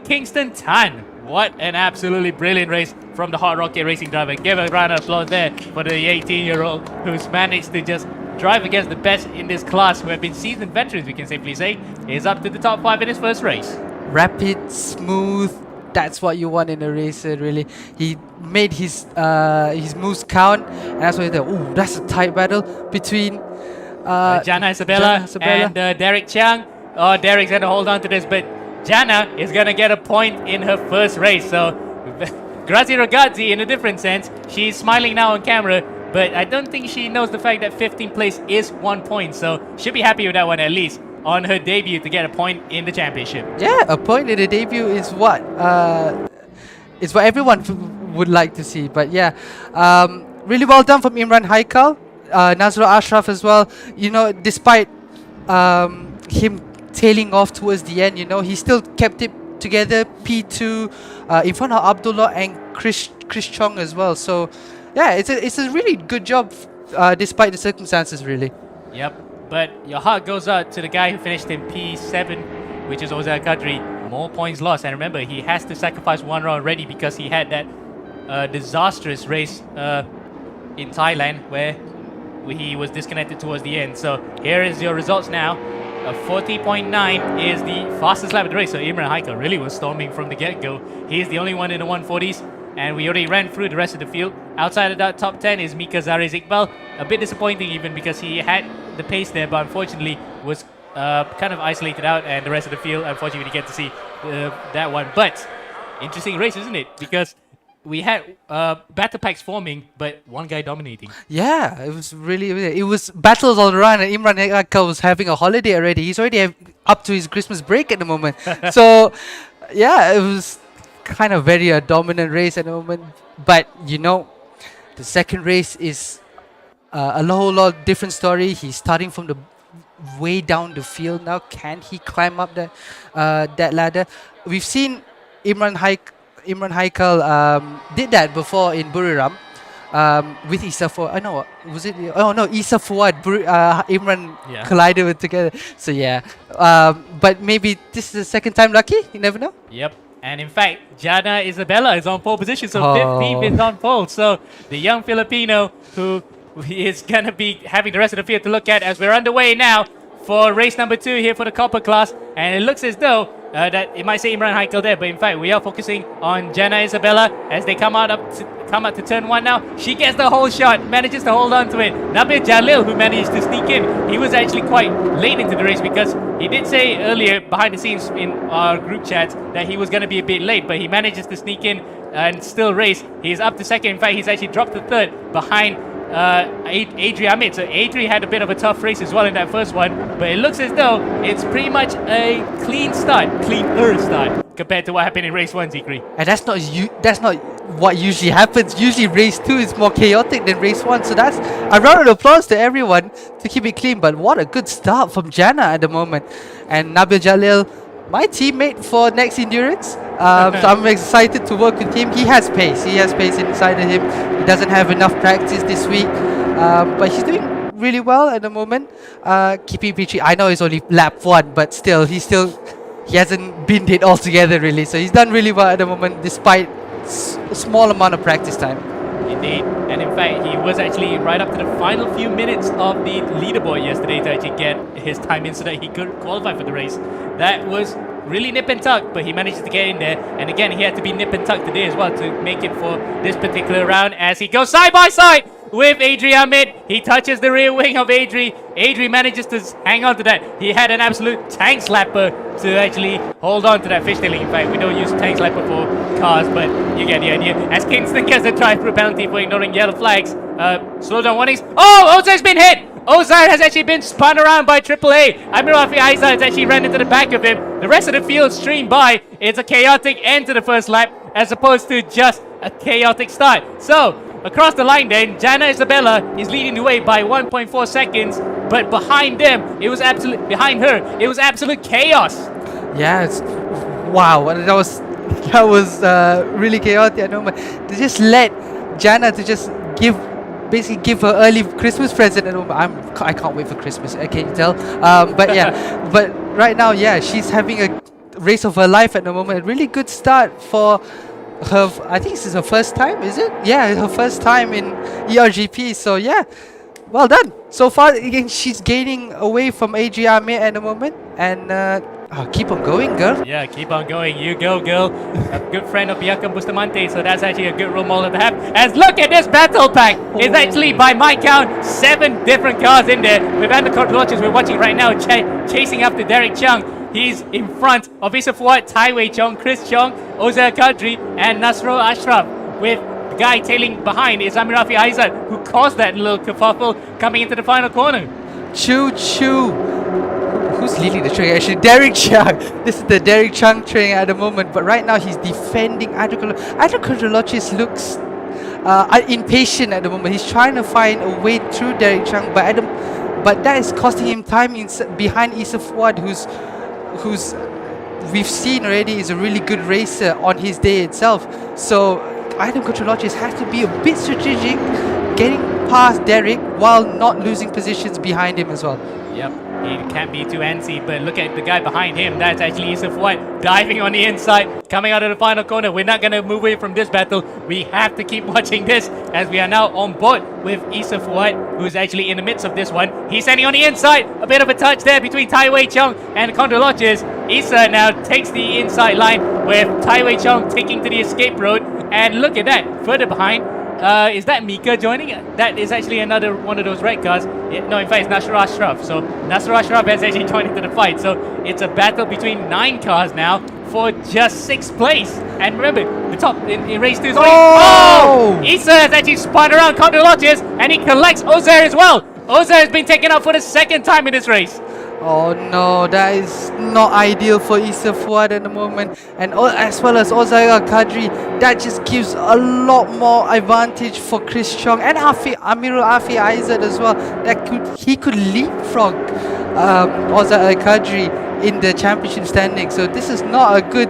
Kingston Tan. What an absolutely brilliant race from the Hot Rocket Racing driver. Give a round of applause there for the 18-year-old who's managed to just drive against the best in this class, who have been seasoned veterans, we can safely say, is up to the top 5 in his first race. Rapid, smooth. That's what you want in a racer, really. He made his moves count, and that's why he thought, ooh, that's a tight battle between Jana Isabella and Derek Chiang. Oh, Derek's going to hold on to this, but Jana is going to get a point in her first race. So, grazie ragazzi in a different sense. She's smiling now on camera, but I don't think she knows the fact that 15th place is 1 point. So, she'll be happy with that one at least on her debut to get a point in the championship. Yeah, a point in the debut is what everyone would like to see. But yeah, really well done from Imran Haikal, Nazrul Ashraf as well. You know, despite him tailing off towards the end, you know, he still kept it together. P2 in front of Abdullah and Chris Chong as well. So yeah, it's a really good job despite the circumstances, really. Yep. But your heart goes out to the guy who finished in P7, which is Ozar Kadri. More points lost. And remember, he has to sacrifice one round already because he had that disastrous race in Thailand where he was disconnected towards the end. So here is your results now. 40.9 is the fastest lap of the race. So Imran Haikal really was storming from the get-go. He's the only one in the 140s. And we already ran through the rest of the field. Outside of that top 10 is Mika Zares Iqbal. A bit disappointing even because he had the pace there, but unfortunately was kind of isolated out, and the rest of the field, unfortunately, we didn't get to see that one. But interesting race, isn't it? Because we had battle packs forming, but one guy dominating. Yeah, it was really, it was battles all around, and Imran Haikal was having a holiday already. He's already up to his Christmas break at the moment. So yeah, it was kind of very dominant race at the moment. But you know, the second race is a whole lot different story. He's starting from the way down the field now. Can he climb up that ladder? We've seen Imran Haikal did that before in Buriram with Isa Fuad. No, was it? Oh no, Isa Fuad, Imran collided with together. So yeah, but maybe this is the second time lucky. You never know. Yep. And in fact, Jana Isabella is on pole position, so 15th is on pole. So the young Filipino who is going to be having the rest of the field to look at as we're underway now for race number 2 here for the copper class. And it looks as though that it might say Imran Haikal there, but in fact we are focusing on Jana Isabella as they come out to turn 1 now. She gets the whole shot, manages to hold on to it. Nabil Jalil, who managed to sneak in, he was actually quite late into the race because he did say earlier behind the scenes in our group chat that he was going to be a bit late, but he manages to sneak in and still race. He's up to second. In fact, he's actually dropped to third behind Adri Ahmed. So Adri had a bit of a tough race as well in that first one, but it looks as though it's pretty much a cleaner start compared to what happened in race 1, Zikri. And that's not what usually happens. Usually race 2 is more chaotic than race 1. So that's a round of applause to everyone to keep it clean. But what a good start from Jana at the moment. And Nabil Jalil, my teammate for next endurance. So I'm excited to work with him. He has pace. He has pace inside of him. He doesn't have enough practice this week, but he's doing really well at the moment. Keeping Petri, I know it's only lap 1, but still, he hasn't binned it altogether really. So he's done really well at the moment, despite a small amount of practice time. Indeed, and in fact, he was actually right up to the final few minutes of the leaderboard yesterday to actually get his time in so that he could qualify for the race. That was really nip and tuck, but he managed to get in there. And again, he had to be nip and tuck today as well to make it for this particular round as he goes side by side with Adri Ahmed. He touches the rear wing of Adri. Adri manages to hang on to that. He had an absolute tank slapper to actually hold on to that fishtailing. In fact, we don't use tank slapper for cars, but you get the idea. As Kingston gets the drive-through penalty for ignoring yellow flags. Slow down warnings. Oh, Ozar's been hit! Ozar has actually been spun around by AAA. Amir Rafi Aiza has actually ran into the back of him. The rest of the field streamed by. It's a chaotic end to the first lap as opposed to just a chaotic start. So, across the line then, Jana Isabella is leading the way by 1.4 seconds. But behind her, it was absolute chaos. Yeah, wow. That was really chaotic. I know, but they just let Jana to just give basically give her early Christmas present at the moment. I can't wait for Christmas. Can you tell? But yeah, but right now, yeah, she's having a race of her life at the moment. A really good start for her. I think this is her first time, is it? Yeah, her first time in eRGP. So yeah, well done. So far, again, she's gaining away from Adrian at the moment, and keep on going, girl. Yeah, keep on going. You go, girl. A good friend of Bianca Bustamante, so that's actually a good role model to have. As look at this battle pack. It's actually, by my count, 7 different cars in there. With undercut launches we're watching right now, chasing after Derek Chung. He's in front of Issa Fuad, Tai Wei Chong, Chris Chong, Ozair Kadri, and Nasro Ashraf. With the guy tailing behind is Amir Rafi Aizad, who caused that little kerfuffle coming into the final corner. Choo choo. Who's leading the train? Actually, Derek Chung. This is the Derek Chung train at the moment. But right now, he's defending Adrian Kondrolochis looks impatient at the moment. He's trying to find a way through Derek Chung, but that is costing him time behind Issa Fuad, who's we've seen already is a really good racer on his day itself. So Adam Kondrolochis has to be a bit strategic, getting past Derek while not losing positions behind him as well. Yep, he can't be too antsy, but look at the guy behind him. That's actually Issa Fuad diving on the inside, coming out of the final corner. We're not going to move away from this battle. We have to keep watching this as we are now on board with Issa Fuad, who's actually in the midst of this one. He's standing on the inside. A bit of a touch there between Tai Wei Chong and Kondrolochis. Issa now takes the inside line with Tai Wei Chong taking to the escape road. And look at that, further behind. Is that Mika joining? That is actually another one of those red cars. No, in fact, it's Nasr Ashraf. So Nasr Ashraf has actually joined into the fight. So it's a battle between 9 cars now for just 6th place. And remember, the top in race 2 is Issa has actually spun around Kondrolochis, and he collects Ozair as well. Ozair has been taken out for the 2nd time in this race. Oh no, that is not ideal for Issa Fuad at the moment, and as well as Ozair Kadri. That just gives a lot more advantage for Chris Chong and Amirul Afi Aizad as well. He could leapfrog Ozair Kadri in the championship standing. So this is not a good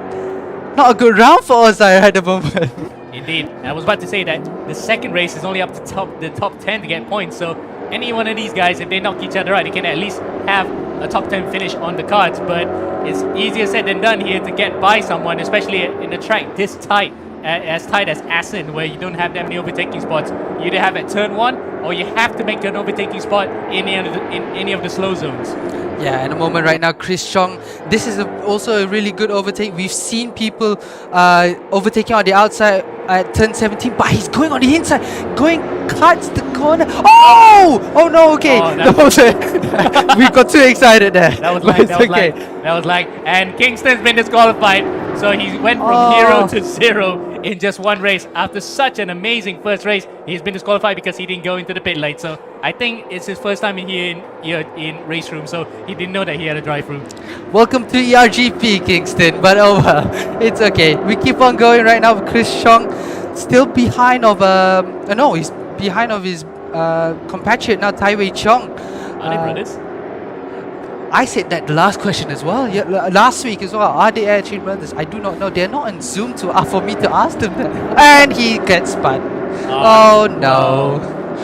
round for Ozair at the moment. Indeed, I was about to say that the 2nd race is only up to the top 10 to get points. So any one of these guys, if they knock each other out, they can at least have a top 10 finish on the cards. But it's easier said than done here to get by someone, especially in a track this tight, as tight as Assen, where you don't have that many overtaking spots. You either have at turn 1, or you have to make an overtaking spot in any of the slow zones. Yeah, at the moment right now, Chris Chong, this is also a really good overtake. We've seen people overtaking on the outside at turn 17, but he's going on the inside, cuts the corner. Oh no, okay. We got too excited there. That was like, and Kingston's been disqualified. So he went from 0 to 0 in just one race. After such an amazing first race, he's been disqualified because he didn't go into the pit lane. So I think it's his first time here in race room, so he didn't know that he had a drive room. Welcome to eRGP, Kingston, but oh well, it's okay. We keep on going right now with Chris Chong, still behind of he's behind of his compatriot now, Tai Wei Chong. Are they brothers? I said that the last question as well. Yeah, last week as well. Are they actually brothers? I do not know. They're not on Zoom for me to ask them that. And he gets spun. Oh no.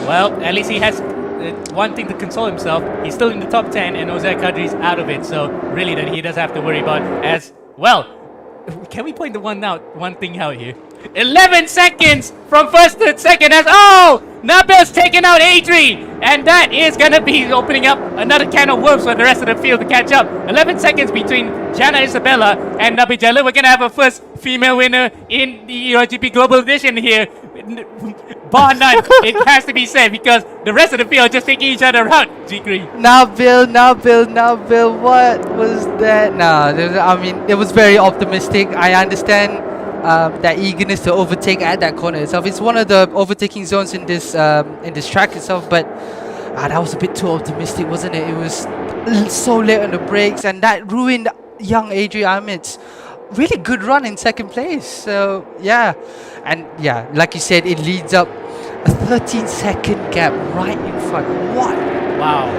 Well, at least he has one thing to console himself. He's still in the top 10, and Ozair Kadri is out of it. So really, then he doesn't have to worry about as well. Can we point the one thing out here? 11 seconds from first to second as Nabil's taken out Adri, and that is going to be opening up another can of worms for the rest of the field to catch up. 11 seconds between Jana Isabella and Nabi Jalil. We're going to have a first female winner in the eRGP Global Edition here. Bar none, it has to be said, because the rest of the field are just taking each other out. G-Green. Nabil, what was that? It was very optimistic. I understand that eagerness to overtake at that corner itself. It's one of the overtaking zones in this track itself, but that was a bit too optimistic, wasn't it? It was so late on the brakes, and that ruined young Adrian Ahmed's really good run in 2nd place. So yeah, and yeah, like you said, it leads up a 13-second gap right in front. What? Wow.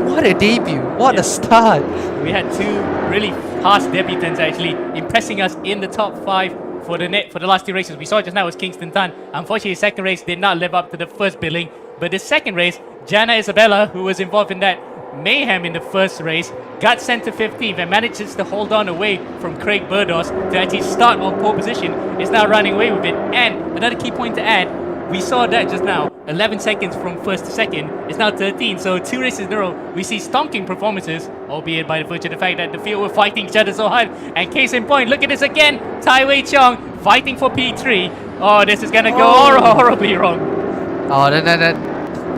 What a debut. What a start. We had 2 really fast debutants actually impressing us in the top 5 for the last 2 races. We saw just now was Kingston Tan. Unfortunately, his 2nd race did not live up to the first billing. But the second race, Jana Isabella, who was involved in that mayhem in the first race, got sent to 15th and manages to hold on away from Craig Burdos to actually start on pole position, is now running away with it. And another key point to add, we saw that just now, 11 seconds from first to second, is now 13, so 2 races in a row, we see stonking performances, albeit by the virtue of the fact that the field were fighting each other so hard. And case in point, look at this again, Tai Wei Chong fighting for P3. Oh, this is gonna go horribly wrong. Oh,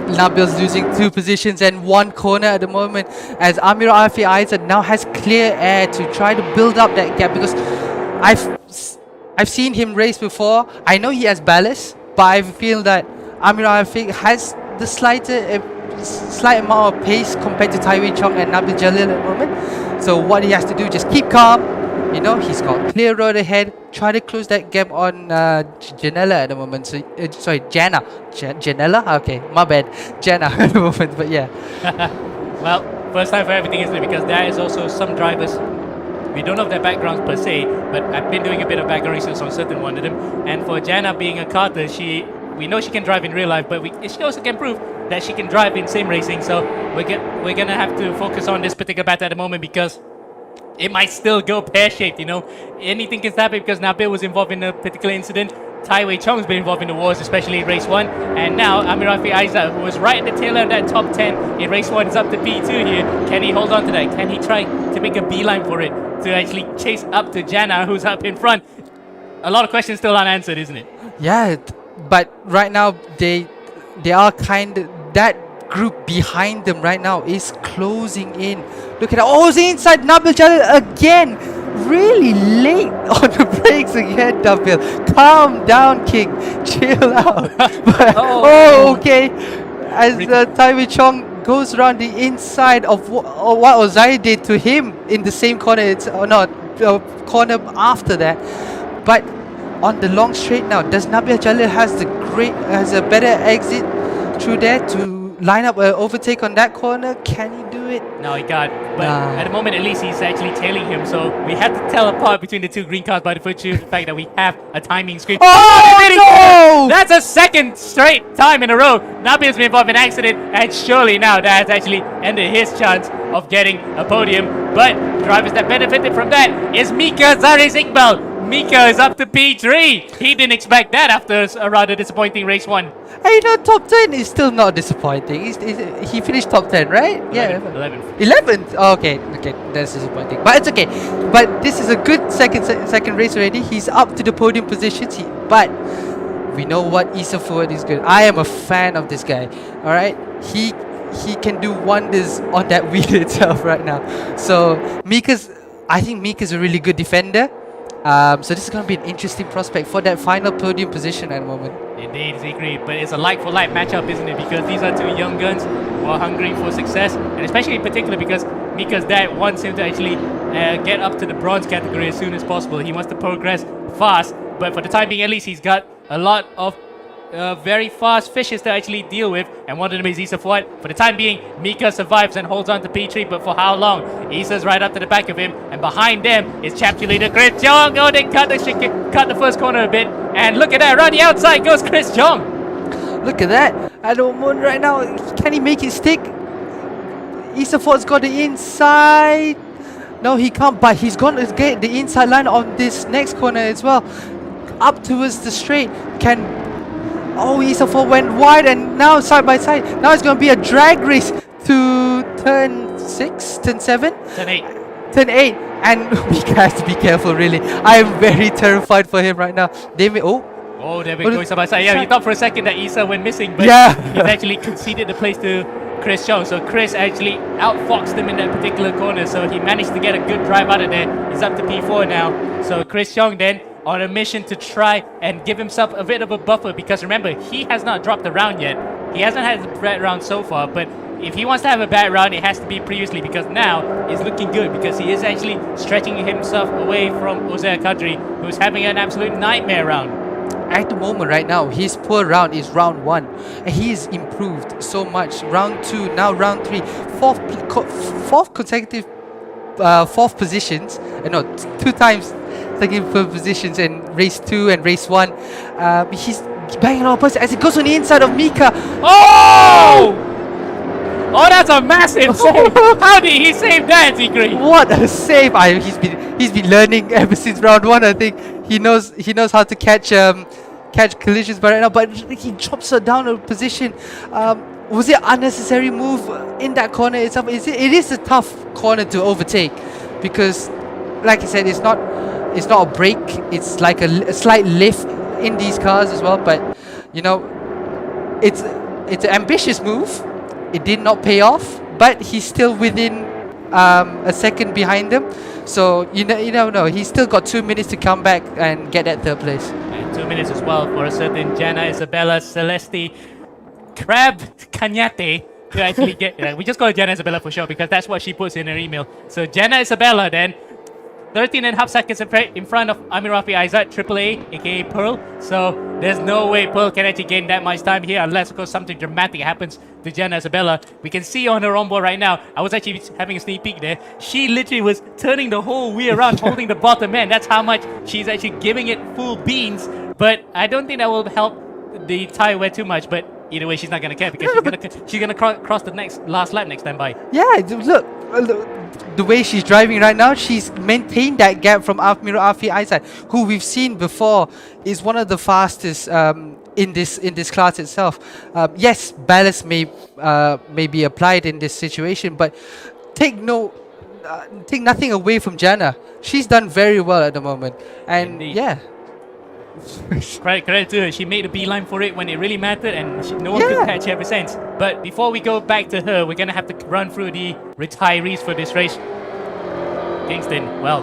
Nabil's losing 2 positions and 1 corner at the moment, as Amir Alfi Aiza now has clear air to try to build up that gap, because I've seen him race before. I know he has ballast, but I feel that Amir Alfi has the slight amount of pace compared to Tai Wei Chong and Nabil Jalil at the moment. So what he has to do, just keep calm. You know, he's got clear road ahead. Try to close that gap on Janella at the moment. So, sorry, Jana. Janella? Okay, my bad. Jana at the moment, but yeah. Well, first time for everything, isn't it? Because there is also some drivers, we don't know their backgrounds per se, but I've been doing a bit of background research on certain one of them. And for Jana being a karter, we know she can drive in real life, but she also can prove that she can drive in sim racing. So we're gonna have to focus on this particular battle at the moment, because it might still go pear-shaped, you know. Anything can happen, because Nabil was involved in a particular incident. Tai Wei Chong's been involved in the wars, especially in race 1. And now Amir Rafi Aiza, who was right at the tail end of that top 10 in race 1, is up to P2 here. Can he hold on to that? Can he try to make a beeline for it, to actually chase up to Jana, who's up in front? A lot of questions still unanswered, isn't it? Yeah, but right now they are that group behind them right now is closing in. Look at that. Oh, it's inside. Nabil Jalil again. Really late on the brakes again, Nabil. Calm down, King. Chill out. Okay. As Tai Wei Chong goes around the inside of what Ozai did to him in the same corner. It's not corner after that. But on the long straight now, does Nabil Jalil has a better exit through there to line up an overtake on that corner? Can he do it? No, he can't. But at the moment, at least, he's actually tailing him. So we have to tell apart between the 2 green cars by the virtue of the fact that we have a timing screen. Oh, no! That's a second straight time in a row. Nabil's been involved in an accident, and surely now that has actually ended his chance of getting a podium. But drivers that benefited from that is Mika Zaris Iqbal. Mika is up to P3. He didn't expect that after a rather disappointing race 1. Hey, you know, top 10 is still not disappointing. He finished top 10, right? 11th. 11th? Oh, okay, that's disappointing. But it's okay. But this is a good second race already. He's up to the podium positions. But we know what Issa Ford is good. I am a fan of this guy. Alright? He can do wonders on that wheel itself right now. So I think Mika's a really good defender. So this is going to be an interesting prospect for that final podium position at the moment. Indeed, Zikri, but it's a like-for-like matchup, isn't it? Because these are 2 young guns who are hungry for success, and especially in particular because Mika's dad wants him to actually get up to the bronze category as soon as possible. He wants to progress fast, but for the time being, at least, he's got a lot of very fast fishes to actually deal with, and one of them is Issa Fuad. For the time being, Mika survives and holds on to P3, but for how long? Issa's right up to the back of him, and behind them is chapter leader Chris Jong. Oh, they cut the first corner a bit, and look at that, around the outside goes Chris Jong. Look at that. I don't want right now. Can he make it stick? Issa Fuad's got the inside. No, he can't, but he's going to get the inside line on this next corner as well. Up towards the straight. Oh, Issa Fuad went wide, and now side by side. Now it's going to be a drag race to turn 6, turn 7? Turn 8. Turn 8. And Mika has to be careful, really. I am very terrified for him right now. They may... Oh, there we go, side by side. Yeah, we thought for a second that Issa went missing, but he's actually conceded the place to Chris Chong. So Chris actually outfoxed him in that particular corner, so he managed to get a good drive out of there. He's up to P4 now. So Chris Chong then on a mission to try and give himself a bit of a buffer, because remember, he has not dropped a round yet. He hasn't had a bad round so far, but if he wants to have a bad round, it has to be previously, because now it's looking good, because he is actually stretching himself away from Ozair Kadri, who's having an absolute nightmare round. At the moment right now, his poor round is round 1, and he's improved so much. Round 2, now round 3, fourth consecutive fourth positions. No, 2 times taking positions in race 2 and race 1. He's banging on opposite as it goes on the inside of Mika. Oh! Oh, that's a massive save. How did he save that, Zikri? What a save! He's been learning ever since round 1. I think he knows how to catch collisions by right now. But he drops her down a position. Was it unnecessary move in that corner itself? It is a tough corner to overtake because, like I said, it's not a break. It's like a slight lift in these cars as well. But you know, it's an ambitious move. It did not pay off, but he's still within a second behind them. So you never know. He's still got 2 minutes to come back and get that third place. And 2 minutes as well for a certain Jana Isabella Celeste Crab Cañate to actually get. We just call her Jana Isabella for short because that's what she puts in her email. So Jana Isabella then 13.5 seconds in front of Amir Rafi Aizat, AAA, aka Pearl. So there's no way Pearl can actually gain that much time here unless, of course, something dramatic happens to Jana Isabella. We can see on her onboard right now. I was actually having a sneak peek there. She literally was turning the whole wheel around, holding the bottom end. That's how much she's actually giving it full beans. But I don't think that will help the tire wear too much. But either way, she's not gonna care because she's gonna cross the last lap next time by. Yeah, look, the way she's driving right now, she's maintained that gap from Amir Rafi Aizat, who we've seen before is one of the fastest in this class itself. Yes, ballast may be applied in this situation, but take nothing away from Jana. She's done very well at the moment, and Indeed. yeah. Credit to her. She made a beeline for it when it really mattered, and no one could catch her ever since. But before we go back to her, we're gonna have to run through the retirees for this race. Kingston, well,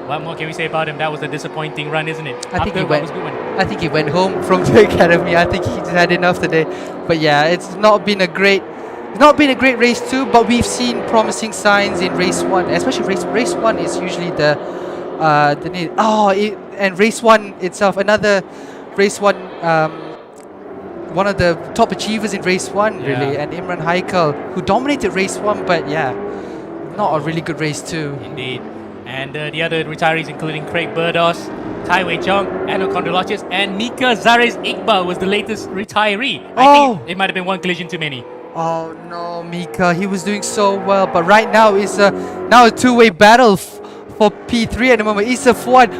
what more can we say about him? That was a disappointing run, isn't it? I think was good one. he went home from the academy. I think he just had enough today. But yeah, it's not been a great race too. But we've seen promising signs in race 1, especially race 1 is usually the need. And race 1 itself, another race 1, one of the top achievers in race 1 really, and Imran Haikal, who dominated race 1, but yeah, not a really good race 2. Indeed. And the other retirees including Craig Burdos, Tai Wei Chong, Anno Kondrolocious, and Mika Zares Iqbal was the latest retiree. I think it might have been one collision too many. Oh no, Mika, he was doing so well, but right now it's now a two-way battle for P3 at the moment. Issa Fuad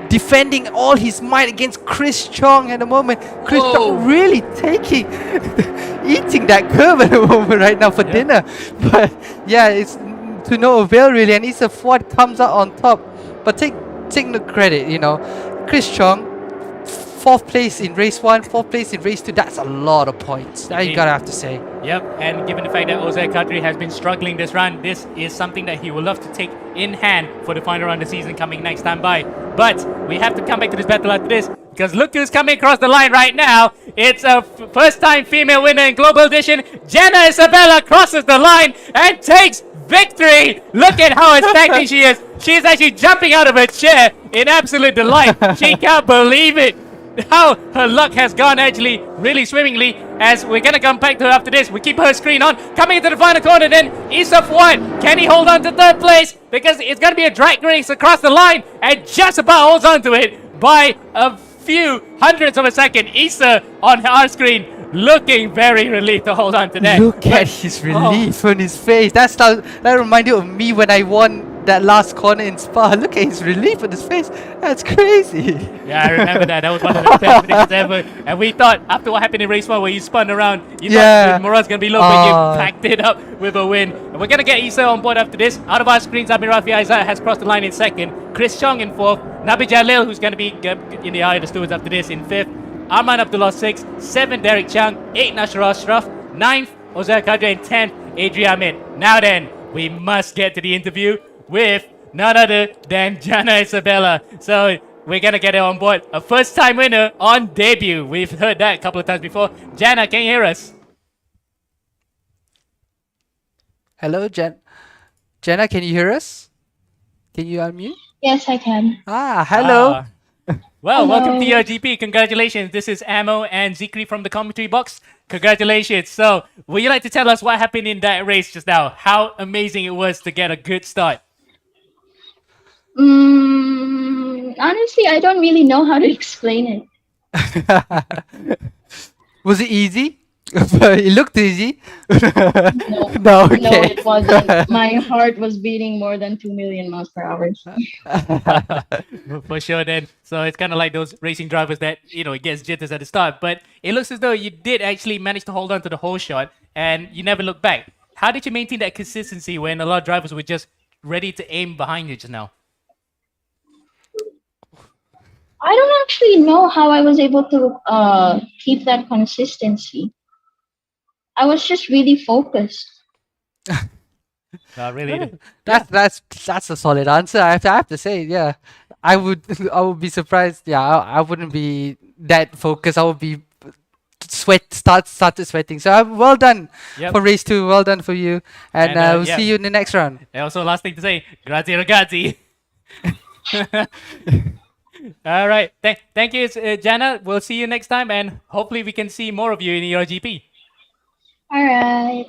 defending all his might against Chris Chong at the moment. Chris Chong really eating that curve at the moment right now for dinner. But yeah, it's to no avail really, and Issa Fuad comes out on top. But take no credit, Chris Chong, 4th place in race 1, 4th place in race 2. That's a lot of points. That you gotta have to say. Yep, and given the fact that Ozair Kadri has been struggling this run, this is something that he will love to take in hand for the final round of the season coming next time by. But we have to come back to this battle after this, because look who's coming across the line right now. It's a first-time female winner in Global Edition. Jana Isabella crosses the line and takes victory! Look at how ecstatic she is. She's actually jumping out of her chair in absolute delight. She can't believe it. How her luck has gone actually really swimmingly, as we're gonna come back to her after this. We keep her screen on. Coming into the final corner then, Issa Fuad. Can he hold on to 3rd place? Because it's gonna be a drag race across the line, and just about holds on to it by a few hundredths of a second. Issa on our screen looking very relieved to hold on to that. Look at his relief on his face. That reminded of me when I won that last corner in Spa. Look at his relief on his face. That's crazy. Yeah, I remember that. That was one of the best things ever. And we thought, after what happened in race 1 where you spun around, you thought the morale's going to be low, but you packed it up with a win. And we're going to get Issa on board after this. Out of our screens, Amir Rafi Aizat has crossed the line in 2nd. Chris Chong in 4th. Nabi Jalil, who's going to be in the eye of the stewards after this, in 5th. Arman Abdullah 6th. 7th, Derek Chang. 8th, Nashr Ashraf. 9th, Ozair Kadri. And 10th, Adrian Ahmed. Now then, we must get to the interview with none other than Jana Isabella. So we're gonna get her on board. A first-time winner on debut. We've heard that a couple of times before. Jana, can you hear us? Hello, Jana, can you hear us? Can you unmute? Yes, I can. Hello. Well, Hello. welcome to your GP. Congratulations. This is Ammo and Zikri from the commentary box. Congratulations. So, would you like to tell us what happened in that race just now? How amazing it was to get a good start? Honestly, I don't really know how to explain it. Was it easy? It looked easy. No, No, no, okay. it wasn't. My heart was beating more than 2 million miles per hour. For sure then. So it's kind of like those racing drivers that, it gets jitters at the start. But it looks as though you did actually manage to hold on to the whole shot and you never look back. How did you maintain that consistency when a lot of drivers were just ready to aim behind you just now? I don't actually know how I was able to keep that consistency. I was just really focused. Not really. That's a solid answer. I have to say, yeah. I would I would be surprised. Yeah, I wouldn't be that focused. I would be started sweating. So well done Yep. for race 2. Well done for you, and, And, we'll yeah. see you in the next round. And also, last thing to say, grazie ragazzi. All right. Thank you, Jana. We'll see you next time, and hopefully we can see more of you in ERGP. All right.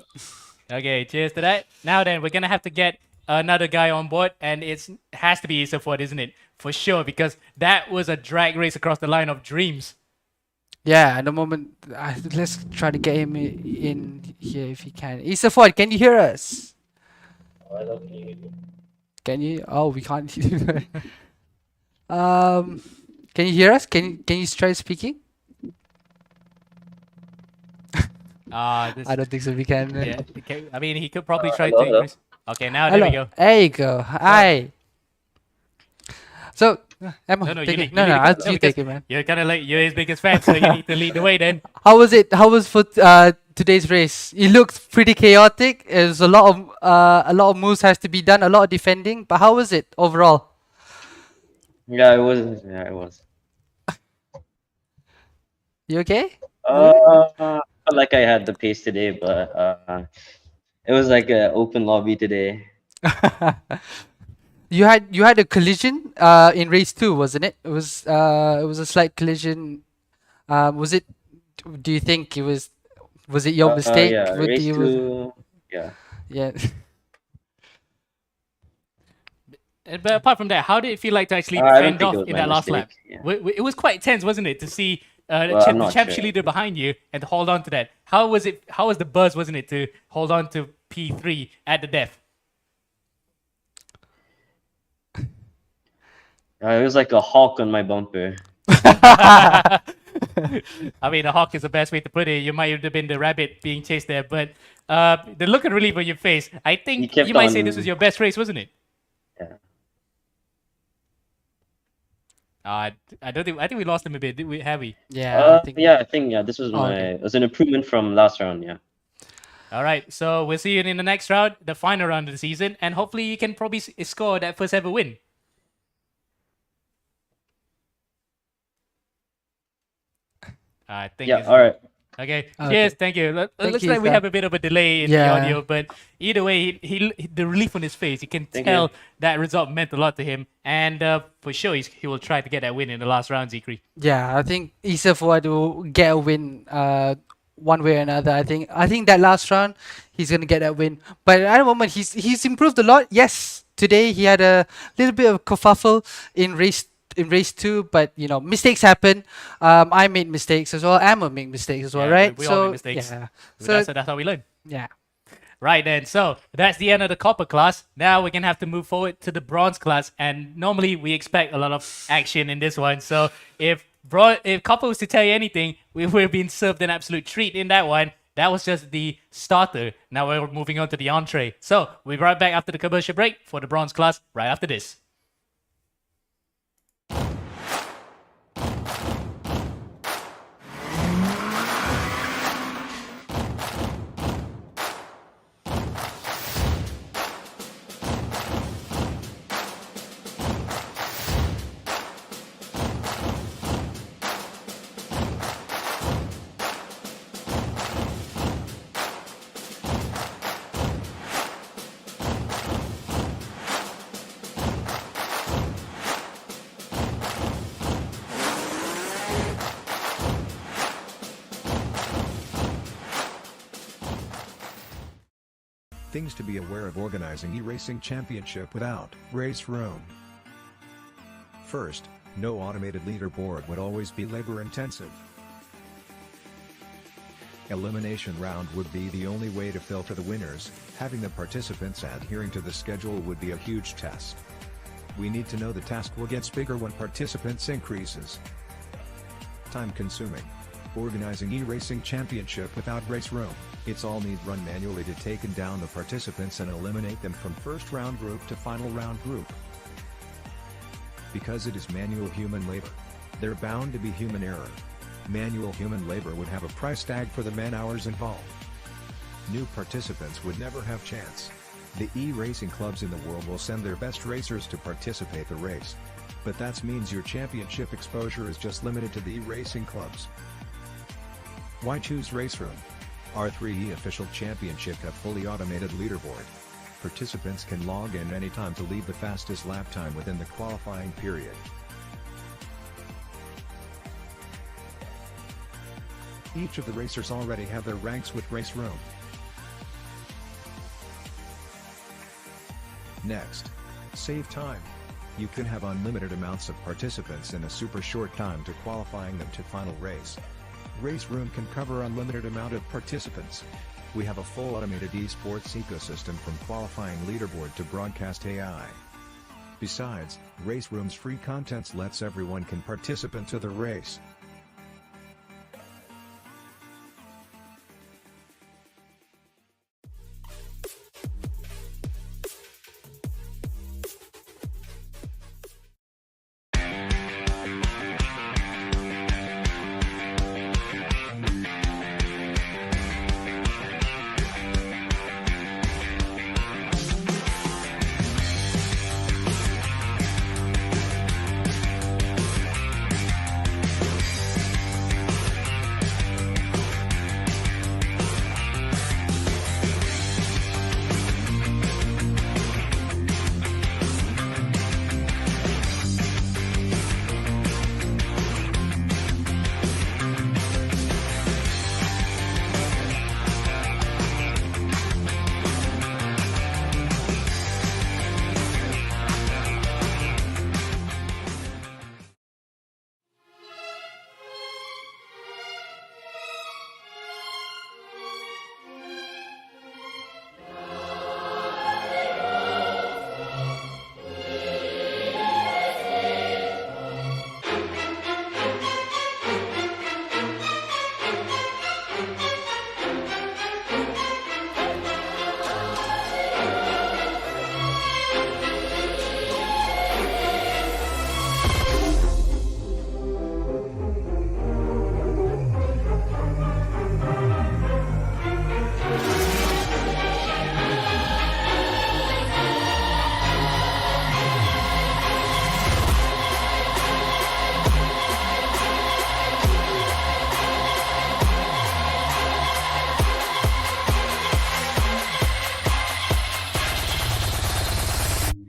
Okay, cheers to that. Now then, we're gonna have to get another guy on board, and it has to be Isaford, isn't it? For sure, because that was a drag race across the line of dreams. Yeah, at the moment, let's try to get him in here if he can. Isaford, can you hear us? Can you? Oh, we can't hear you. Can you hear us? Can you try speaking? This, I don't think so. We can. yeah, okay, I mean, he could probably try hello, to hello. increase. Okay, now there we go. There you go. Hi. So, Emma, No, no, take you it. need- No, you no, need to I'll go, you because take it, man. You're kind of like you're his biggest fan, so you need to lead the way then. How was it? How was for today's race? It looked pretty chaotic. There's a lot of moves has to be done, a lot of defending. But how was it overall? Yeah, it was. Yeah, it was. You okay? I felt like I had the pace today, but it was like an open lobby today. You had a collision in race 2, wasn't it? It was a slight collision. Was it? Do you think it was? Was it your mistake? Yeah, What do race you- 2. Yeah. Yeah. But apart from that, how did it feel like to actually I don't fend think off it was in my that last lap? mistake, yeah. It was quite tense, wasn't it, to see I'm the not championship sure. leader behind you and to hold on to that? How was it? How was the buzz, wasn't it, to hold on to P3 at the death? It was like a hawk on my bumper. I mean, a hawk is the best way to put it. You might have been the rabbit being chased there, but the look of relief on your face, I He think kept you might say on- this was your best race, wasn't it? Yeah. I don't think. I think we lost him a bit. Did we? Have we? Yeah. I think. Yeah, I think this was okay. it was an improvement from last round. Yeah. All right. So we'll see you in the next round, the final round of the season, and hopefully you can probably score that first ever win. Thank Yeah. you. All right. Okay. Okay. Cheers. Thank you. Looks you, like we Sam. have a bit of a delay in Yeah. the audio, but either way, he the relief on his face, you can Thank tell you. that result meant a lot to him, and for sure he will try to get that win in the last round, Zikri. Yeah, I think Isaford will get a win one way or another. I think that last round he's gonna get that win. But at the moment he's improved a lot. Yes, today he had a little bit of kerfuffle in race 2, but mistakes happen. I made mistakes as well. Emma made mistakes as well, Yeah, right? we all make mistakes. Yeah. So So that's how we learn. yeah. Right then, so that's the end of the copper class. Now we're gonna have to move forward to the bronze class, and normally we expect a lot of action in this one. So if copper was to tell you anything, we're being served an absolute treat in that one. That was just the starter. Now we're moving on to the entree. So we'll be right back after the commercial break for the bronze class. Right after this. Things to be aware of organizing eRacing Championship without race room. First, No automated leaderboard would always be labor-intensive. Elimination round would be the only way to filter the winners. Having the participants adhering to the schedule would be a huge test. We need to know the task will get bigger when participants increases. Time consuming. Organizing eRacing championship without race room, it's all need run manually to take down the participants and eliminate them from first round group to final round group. Because it is manual human labor, there bound to be human error. Manual human labor would have a price tag for the man-hours involved. New participants would never have chance. The eRacing clubs in the world will send their best racers to participate the race. But that means your championship exposure is just limited to the eRacing clubs. Why choose race room? Our 3E official championship have fully automated leaderboard. Participants can log in anytime to leave the fastest lap time within the qualifying period. Each of the racers already have their ranks with race room. Next, save time. You can have unlimited amounts of participants in a super short time to qualifying them to final race. Race room can cover unlimited amount of participants. We have a full automated esports ecosystem from qualifying leaderboard to broadcast AI. Besides, race room's free contents lets everyone can participate to the race.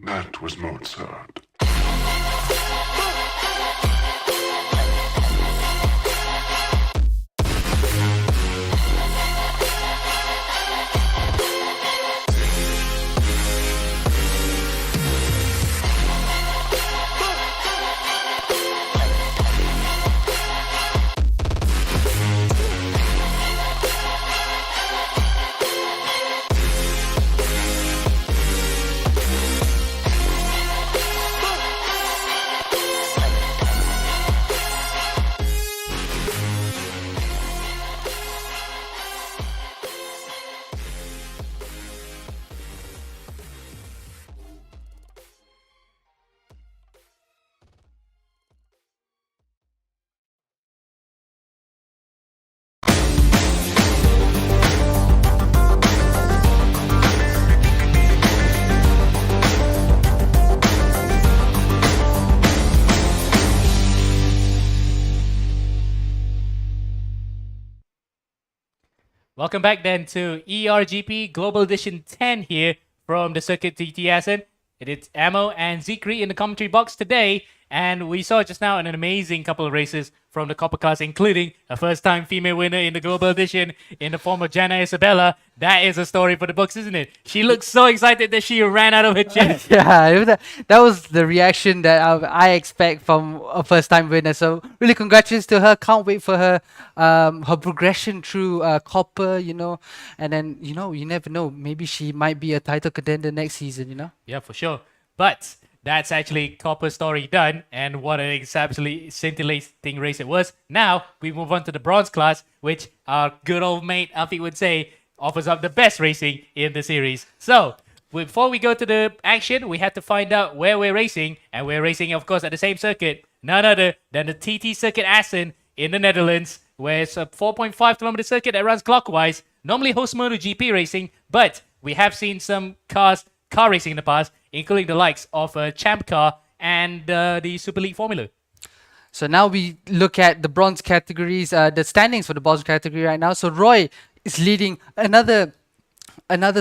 That was Mozart. Welcome back then to eRGP Global Edition 10 here from the Circuit TT Assen. It is Ammo and Zikri in the commentary box today. And we saw just now an amazing couple of races from the Copper Cars, including a first-time female winner in the Global Edition in the form of Jana Isabella. That is a story for the books, isn't it? She looked so excited that she ran out of her chair. Yeah, that was the reaction that I expect from a first-time winner. So really, congratulations to her. Can't wait for her her progression through Copper, and then you never know. Maybe she might be a title contender next season. Yeah, for sure. But that's actually Copper's story done, and what an absolutely scintillating race it was. Now we move on to the bronze class, which our good old mate Afi would say offers up the best racing in the series. So before we go to the action, we have to find out where we're racing, and we're racing, of course, at the same circuit, none other than the TT Circuit Assen in the Netherlands, where it's a 4.5 kilometer circuit that runs clockwise. Normally hosts MotoGP racing, but we have seen some car racing in the past, including the likes of Champ Car and the Super League Formula. So now we look at the bronze categories, the standings for the bronze category right now. So Roy is leading another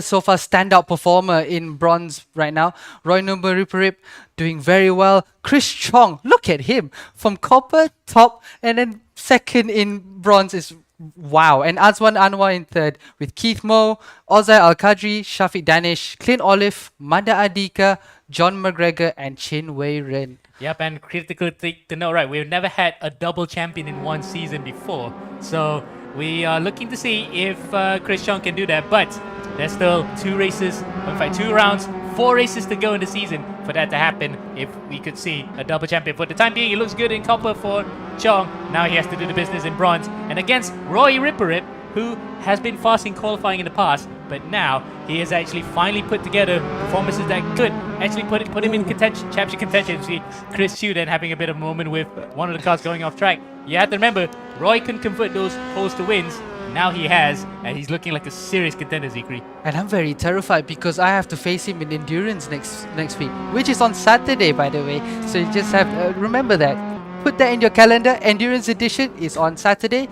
so far standout performer in bronze right now. Roy Numberipperip doing very well. Chris Chong, look at him, from copper top and then second in bronze is wow. And Azwan Anwar in third with Keith Moe, Ozai Al-Qadri, Shafiq Danish, Clint Olive, Manda Adika, John McGregor and Chin Wei Ren. Yep, and critical thing to know, right, we've never had a double champion in one season before. So we are looking to see if Chris Chong can do that, but there's still 2 races, in fact 2 rounds, 4 races to go in the season for that to happen if we could see a double champion. For the time being, it looks good in copper for Chong. Now he has to do the business in bronze. And against Roy Ripperip, who has been fast in qualifying in the past, but now he has actually finally put together performances that could actually put him in championship contention. See Chris Chu then having a bit of a moment with one of the cars going off track. You have to remember, Roy couldn't convert those holes to wins. Now he has, and he's looking like a serious contender, Zikri. And I'm very terrified because I have to face him in endurance next week, which is on Saturday, by the way. So you just have to remember that. Put that in your calendar. Endurance edition is on Saturday.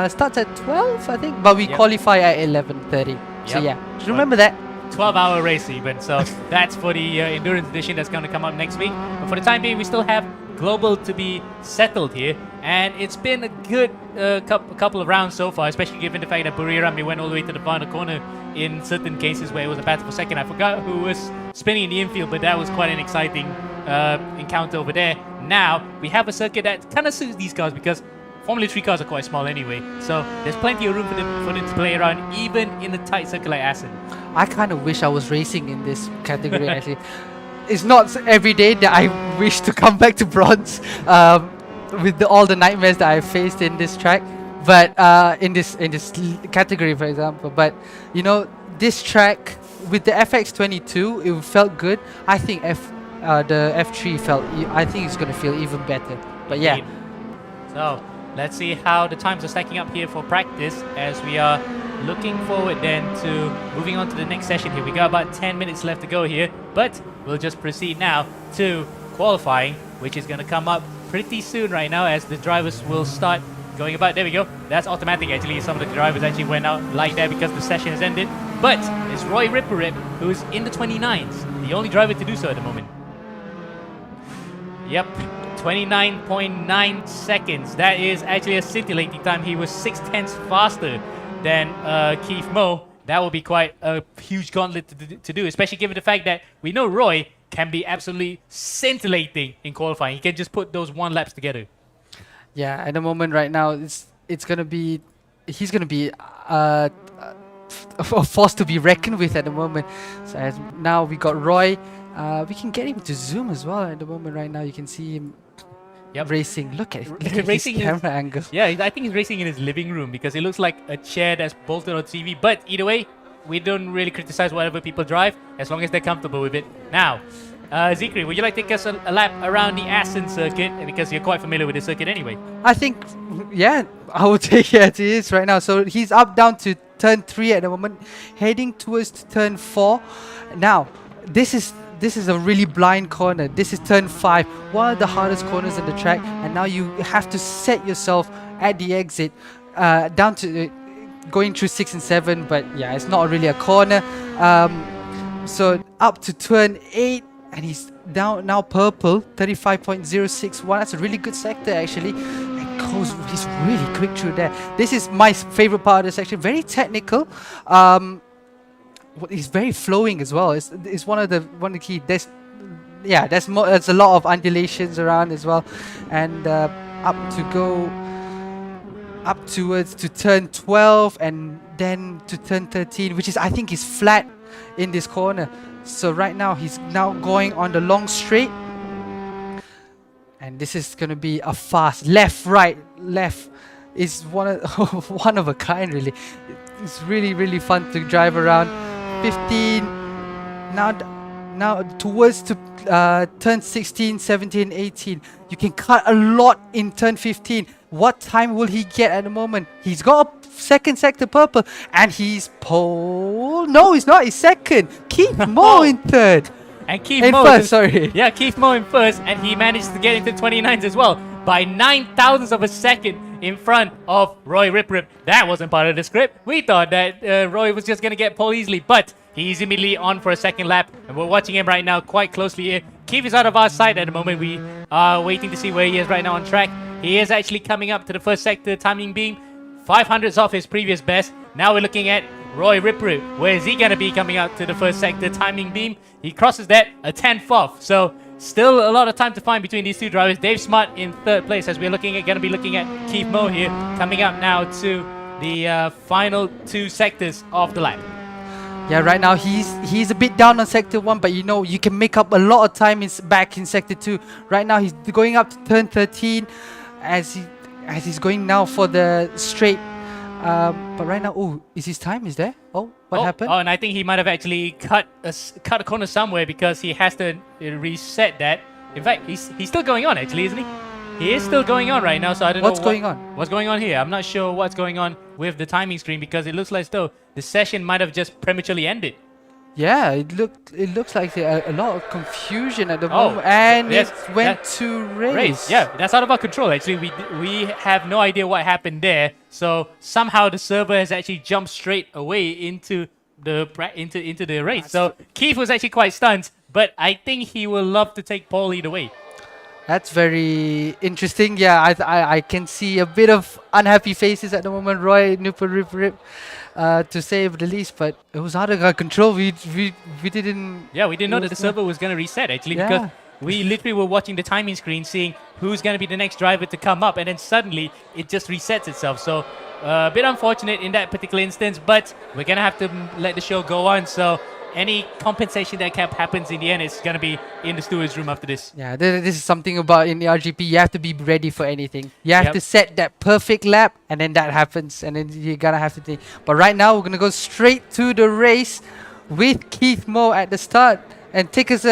Starts at 12, I think, but we qualify at 11:30. So yeah, just remember that. 12-hour race even. So that's for the endurance edition that's going to come up next week. But for the time being, we still have global to be settled here, and it's been a good couple of rounds so far, especially given the fact that Buriram went all the way to the final corner in certain cases where it was a battle for second. I forgot who was spinning in the infield, but that was quite an exciting encounter over there. Now we have a circuit that kind of suits these cars because Formula 3 cars are quite small anyway, so there's plenty of room for them to play around, even in a tight circuit like Assen. I kind of wish I was racing in this category actually. It's not every day that I wish to come back to bronze with all the nightmares that I faced in this track, but in this category, for example. But this track with the FX22, it felt good. I think the F3 felt. I think it's gonna feel even better. But yeah. So let's see how the times are stacking up here for practice as we are looking forward then to moving on to the next session here. We got about 10 minutes left to go here, but we'll just proceed now to qualifying, which is going to come up pretty soon right now as the drivers will start going about. There we go. That's automatic actually. Some of the drivers actually went out like that because the session has ended. But it's Roy Ripperip who's in the 29s, the only driver to do so at the moment. Yep. 29.9 seconds. That is actually a scintillating time. He was 6/10 faster than Keith Moe. That will be quite a huge gauntlet to do, especially given the fact that we know Roy can be absolutely scintillating in qualifying. He can just put those 1 laps together. Yeah, at the moment right now, he's gonna be a force to be reckoned with at the moment. So as now we got Roy. We can get him to zoom as well at the moment right now. You can see him racing. Look at his camera angle. Yeah, I think he's racing in his living room because it looks like a chair that's bolted on TV. But either way, we don't really criticize whatever people drive as long as they're comfortable with it. Now, Zikri, would you like to take us a lap around the Assen circuit? Because you're quite familiar with the circuit anyway. I think, yeah, I would take it is right now. So he's up down to turn 3 at the moment, heading towards turn 4. Now, this is a really blind corner. This is turn 5, one of the hardest corners in the track, and now you have to set yourself at the exit down to going through 6 and 7, but yeah, it's not really a corner. So up to turn 8, and he's now purple, 35.061. That's a really good sector actually. And he's really quick through there. This is my favorite part of the section. Very technical. It's very flowing as well. It's one of the key. There's a lot of undulations around as well, and up towards to turn 12 and then to turn 13, which I think is flat in this corner. So right now he's now going on the long straight, and this is going to be a fast left, right, left. Is one of a kind really. It's really fun to drive around. 15 now towards to turn 16, 17, 18. You can cut a lot in turn 15. What time will he get at the moment? He's got a second sector purple, and he's pole. No, he's not. He's second. Keith Moore in third. And Keith In Moore first, sorry. Yeah, Keith Moore in first, and he managed to get into 29s as well by 9,000ths of a second in front of Roy Rip Rip. That wasn't part of the script. We thought that Roy was just going to get pole easily, but he's immediately on for a second lap, and we're watching him right now quite closely here. Keith is out of our sight at the moment. We are waiting to see where he is right now on track. He is actually coming up to the first sector timing beam, 500ths off his previous best. Now we're looking at Roy Rip Rip. Where is he going to be coming out to the first sector timing beam? He crosses that a 10th off. So still a lot of time to find between these two drivers. Dave Smart in third place as we're going to be looking at Keith Moore here, coming up now to the final two sectors of the lap. Yeah, right now he's a bit down on sector 1, but you can make up a lot of time back in sector 2. Right now he's going up to turn 13 as he's going now for the straight. But right now, is his time is there? What happened? Oh, and I think he might have actually cut a corner somewhere because he has to reset that. In fact, he's still going on actually, isn't he? He is still going on right now, so I don't know what's going on here. I'm not sure what's going on with the timing screen because it looks like though the session might have just prematurely ended. Yeah, it looks like a lot of confusion at the moment, and yes, it went to race. Yeah, that's out of our control. Actually, we have no idea what happened there. So somehow the server has actually jumped straight away into the race. So Keith was actually quite stunned, but I think he will love to take pole either way. That's very interesting. Yeah, I can see a bit of unhappy faces at the moment. Roy Nupper Rip, to say the least, but it was out of our control. We didn't. Yeah, we didn't know that the server was going to reset actually because we literally were watching the timing screen, seeing who's going to be the next driver to come up, and then suddenly it just resets itself. So a bit unfortunate in that particular instance, but we're going to have to let the show go on. So any compensation that happens in the end is going to be in the steward's room after this. Yeah, this is something about in the RGP. You have to be ready for anything. You have to set that perfect lap, and then that happens, and then you're going to have to think. But right now, we're going to go straight to the race with Keith Moore at the start. And take us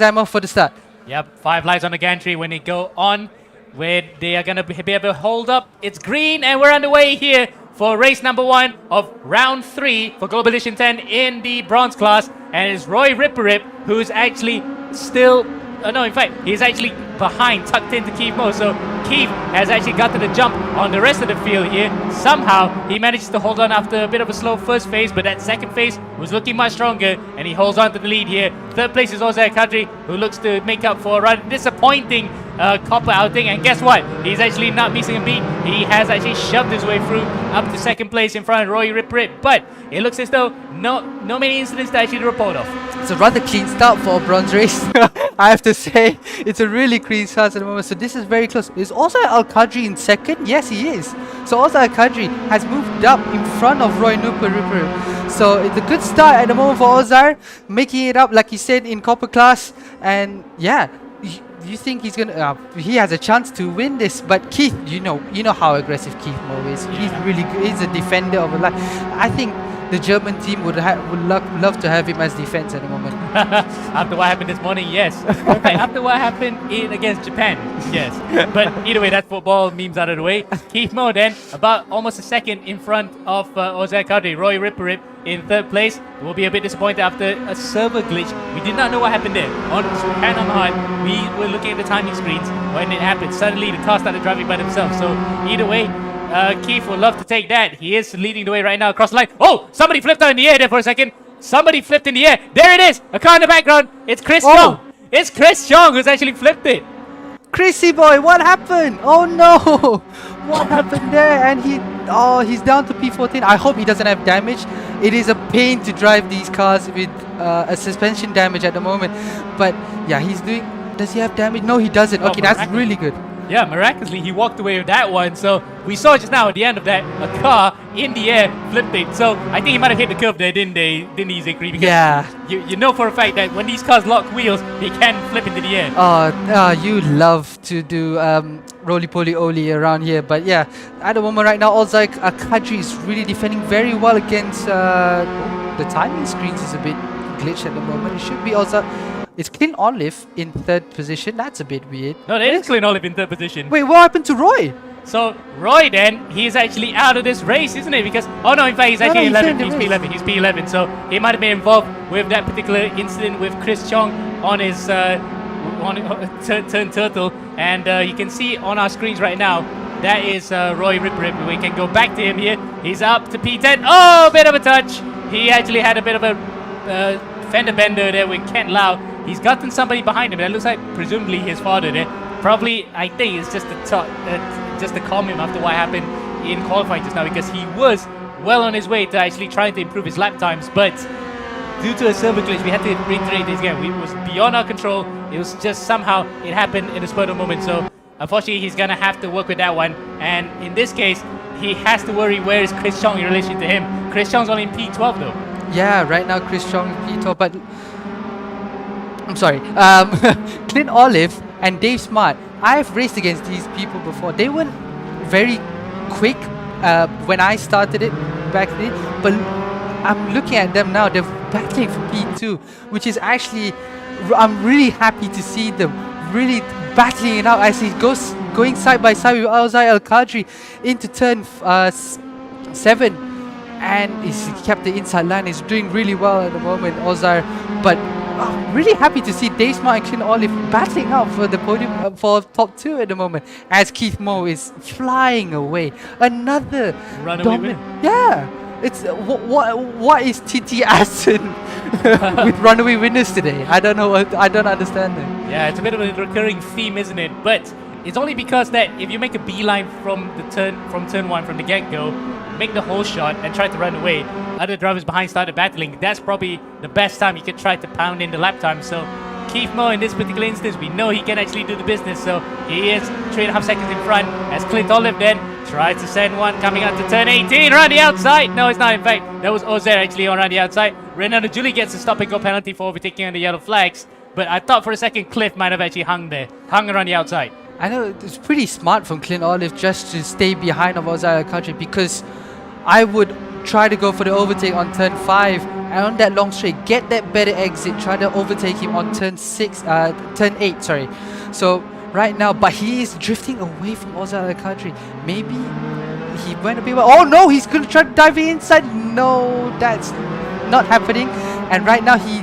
ammo for the start. Yep, 5 lights on the gantry when they go on, where they are going to be able to hold up. It's green, and we're underway here for race number 1 of round 3 for Global Edition 10 in the bronze class. And it's Roy Ripperip who's actually still... no, in fact, he's actually behind, tucked into Keith Moore. So Keith has actually gotten the jump on the rest of the field here. Somehow, he manages to hold on after a bit of a slow first phase, but that second phase was looking much stronger, and he holds on to the lead here. Third place is Ozai Kadri, who looks to make up for a rather disappointing copper outing. And guess what? He's actually not missing a beat. He has actually shoved his way through up to second place in front of Roy Rip. But it looks as though no many incidents to actually report of. It's a rather clean start for a bronze race. I have to say, it's a really clean start at the moment. So this is very close. Is also Al-Qadri in second? Yes, he is. So also Al-Qadri has moved up in front of Roy Nupper Ripper. So it's a good start at the moment for Ozar, making it up like he said in copper class. And yeah, you think he's gonna? He has a chance to win this. But Keith, you know how aggressive Keith Moore is. He's really good. He's a defender of a lot. I think the German team would love to have him as defense at the moment. After what happened this morning, yes. Okay, after what happened against Japan, yes. But either way, that's football, memes out of the way. Keith Moore then, about almost a second in front of Ozai Kadri. Roy Ripperip in third place. We'll be a bit disappointed after a server glitch. We did not know what happened there. Hand on heart, we were looking at the timing screens when it happened. Suddenly, the car started driving by themselves. So either way, Keith would love to take that. He is leading the way right now across the line. Oh, somebody flipped out in the air there for a second. Somebody flipped in the air. There it is. A car in the background. It's Chris Young. It's Chris Chong who's actually flipped it. Chrissy boy, what happened? Oh no! What happened there? And he's down to P14. I hope he doesn't have damage. It is a pain to drive these cars with a suspension damage at the moment. But yeah, he's doing. Does he have damage? No, he doesn't. Oh, Okay, that's really good. Yeah, miraculously he walked away with that one. So we saw just now at the end of that, a car in the air flipped it. So I think he might have hit the curb there, didn't he, Zikri? Because Yeah. you know for a fact that when these cars lock wheels, they can flip into the air. You love to do roly-poly-oly around here. But yeah, at the moment right now, Ozai Kadri is really defending very well against the timing screens is a bit glitched at the moment. It should be Ozai. It's Clint Olive in third position. That's a bit weird. No, there is Clint Olive in third position. Wait, what happened to Roy? So Roy then, he's actually out of this race, isn't it? Because, oh no, in fact he's actually 11. He's P11. He's P11. So he might have been involved with that particular incident with Chris Chong on his turn turtle. And you can see on our screens right now, that is Roy Rip. We can go back to him here. He's up to P10. Oh, bit of a touch. He actually had a bit of a fender bender there with Kent Lau. He's gotten somebody behind him. That looks like presumably his father there. Probably, I think it's just to calm him after what happened in qualifying just now, because he was well on his way to actually trying to improve his lap times, but due to a server glitch, we had to reiterate this again. It was beyond our control. It was just somehow it happened in a spur of the moment. So unfortunately, he's gonna have to work with that one. And in this case, he has to worry where is Chris Chong in relation to him. Chris Chong's only in P12 though. Yeah, right now Chris Chong P12, but I'm sorry. Clint Olive and Dave Smart. I've raced against these people before. They weren't very quick when I started it back then, but I'm looking at them now. They're battling for P2, which is actually, I'm really happy to see them really battling it out as he goes going side by side with Ozai Al Kadri into turn 7. And he's kept the inside line. He's doing really well at the moment, Ozar. But really happy to see Dave Smart and Clint Olive battling out for the podium for top 2 at the moment. As Keith Moe is flying away. Another runaway win. Yeah, it's what is TT Assen with runaway winners today? I don't know. I don't understand it. Yeah, it's a bit of a recurring theme, isn't it? But it's only because that if you make a beeline from turn 1 from the get-go, make the whole shot and try to run away, other drivers behind started battling, that's probably the best time you can try to pound in the lap time. So Keith Moe in this particular instance, we know he can actually do the business, so he is 3.5 seconds in front as Clint Olive then tries to send one coming out to turn 18 around the outside. No, it's not. In fact, that was Ozer actually around the outside. Renato Julie gets a stop and go penalty for overtaking on the yellow flags, but I thought for a second Cliff might have actually hung around the outside. I know it's pretty smart from Clint Olive just to stay behind of Ozai Al Kadri, because I would try to go for the overtake on turn 5 and on that long straight, get that better exit, try to overtake him on turn 8, sorry. So right now, but he is drifting away from Ozai Al Kadri. Maybe he went a bit well. Oh no, he's going to try to dive inside. No, that's not happening. And right now he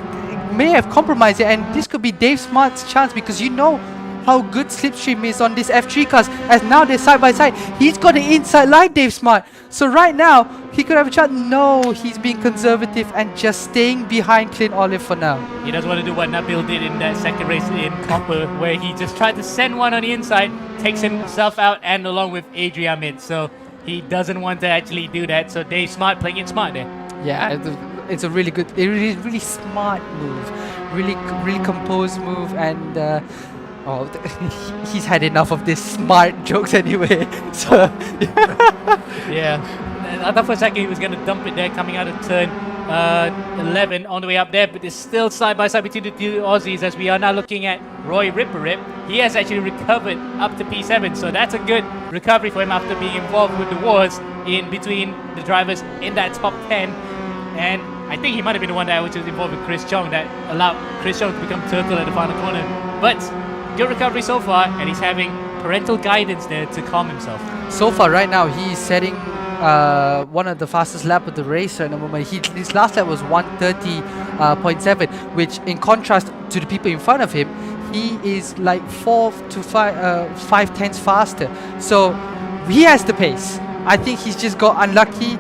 may have compromised it, and this could be Dave Smart's chance, because you know how good Slipstream is on this F3 cars, as now they're side by side. He's got the inside line, Dave Smart. So right now, he could have a chance. No, he's being conservative and just staying behind Clint Olive for now. He doesn't want to do what Nabil did in that second race in Copper, where he just tried to send one on the inside, takes himself out and along with Adrian Mid. So he doesn't want to actually do that. So Dave Smart playing it smart there. Yeah, it's a really good, really smart move. Really composed move, and oh, he's had enough of this smart jokes anyway. So yeah, I thought for a second he was going to dump it there coming out of turn 11 on the way up there, but it's still side by side between the two Aussies, as we are now looking at Roy Ripperip. He has actually recovered up to P7, so that's a good recovery for him after being involved with the wars in between the drivers in that top 10. And I think he might have been the one that was involved with Chris Chong that allowed Chris Chong to become turtle at the final corner. But good recovery so far, and he's having parental guidance there to calm himself. So far right now, he's setting one of the fastest lap of the race at the moment. His last lap was 130.7, which in contrast to the people in front of him, he is like 4 to 5 tenths faster. So he has the pace. I think he's just got unlucky.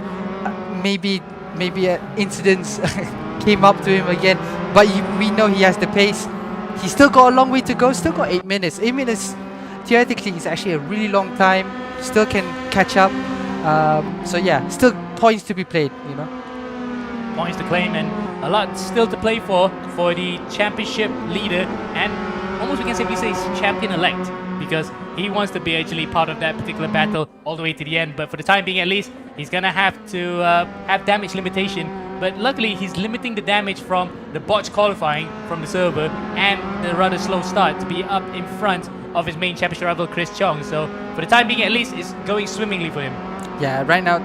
Maybe incidents came up to him again, but we know he has the pace. He's still got a long way to go. Still got 8 minutes. 8 minutes theoretically is actually a really long time. Still can catch up. So yeah, still points to be played, you know. Points to claim and a lot still to play for the championship leader, and almost we can safely say champion-elect, because he wants to be actually part of that particular battle all the way to the end. But for the time being, at least, he's gonna have to have damage limitation. But luckily, he's limiting the damage from the botch qualifying from the server and the rather slow start to be up in front of his main championship rival, Chris Chong. So for the time being, at least, it's going swimmingly for him. Yeah, right now,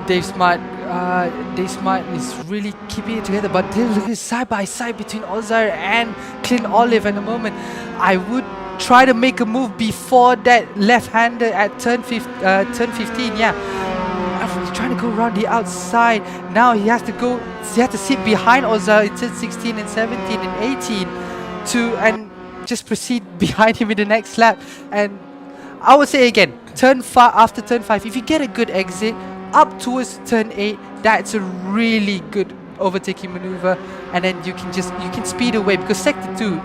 Dave Smart is really keeping it together. But look at side by side between Ozar and Clint Olive at the moment. I would try to make a move before that left-hander at turn 15. Yeah, he's trying to go around the outside. Now he has to sit behind Ozar in turn 16 and 17 and 18 and just proceed behind him in the next lap. And I would say again, after turn 5, if you get a good exit up towards turn 8, that's a really good overtaking maneuver, and then you can speed away, because sector 2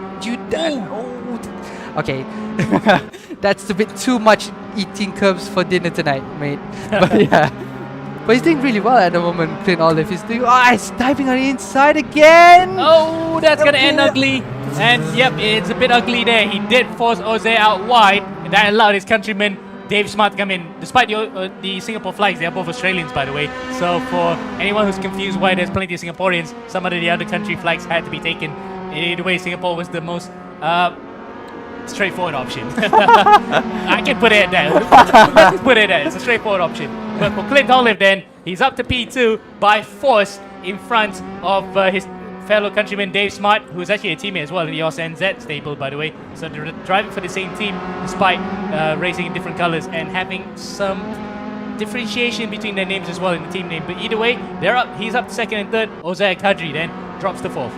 okay. That's a bit too much eating curbs for dinner tonight, mate. But yeah, but he's doing really well at the moment. Clint Olive is doing, he's diving on the inside again. Oh, that's gonna end ugly. And yep, it's a bit ugly there. He did force Jose out wide, and that allowed his countryman Dave Smart to come in. Despite the Singapore flags, they are both Australians, by the way. So for anyone who's confused why there's plenty of Singaporeans, some of the other country flags had to be taken. Either way, Singapore was the most straightforward option. I can put it at that. Let's put it at that. It's a straightforward option. But for Clint Olive, then, he's up to P2 by force in front of his fellow countryman Dave Smart, who's actually a teammate as well in the Assen stable, by the way. So they're driving for the same team despite racing in different colors and having some differentiation between their names as well in the team name. But either way, they're up. He's up to second and third. Ozai Kadri then drops to fourth.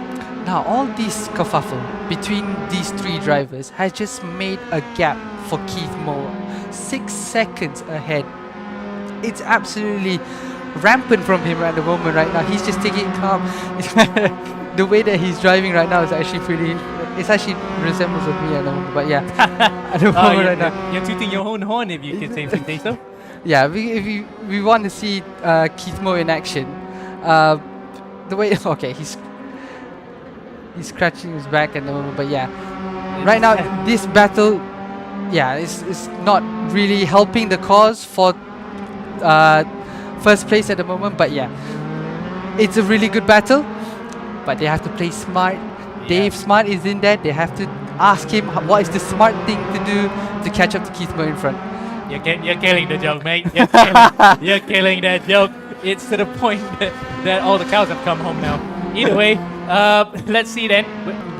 Now all this kerfuffle between these three drivers has just made a gap for Keith Moore. 6 seconds ahead. It's absolutely rampant from him at the moment right now. He's just taking it calm. The way that he's driving right now is actually it's actually resembles of me at the moment. But yeah, at the moment right now. You're tooting your own horn, if you can say so. Yeah, if we want to see Keith Moore in action. The way, okay, he's scratching his back at the moment, but yeah. Right now, this battle, yeah, is not really helping the cause for first place at the moment, but yeah, it's a really good battle, but they have to play smart. Yeah. Dave Smart is in there. They have to ask him what is the smart thing to do to catch up to Keith Moore in front. You're killing the joke, mate. You're killing that joke. It's to the point that all the cows have come home now. Either way, let's see then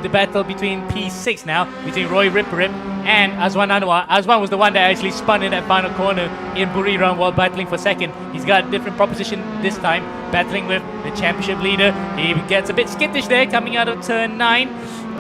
the battle between P6 now, between Roy Ripperip and Azwan Anwar. Azwan was the one that actually spun in that final corner in Buriram while battling for second. He's got a different proposition this time, battling with the championship leader. He gets a bit skittish there coming out of turn 9.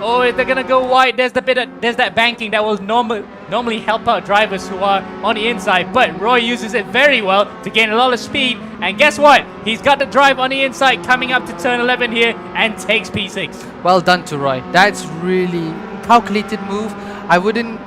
Oh, they're gonna go wide. There's that banking that will normally help out drivers who are on the inside, but Roy uses it very well to gain a lot of speed. And guess what? He's got the drive on the inside coming up to turn 11 here and takes P6. Well done to Roy. That's really calculated move. I wouldn't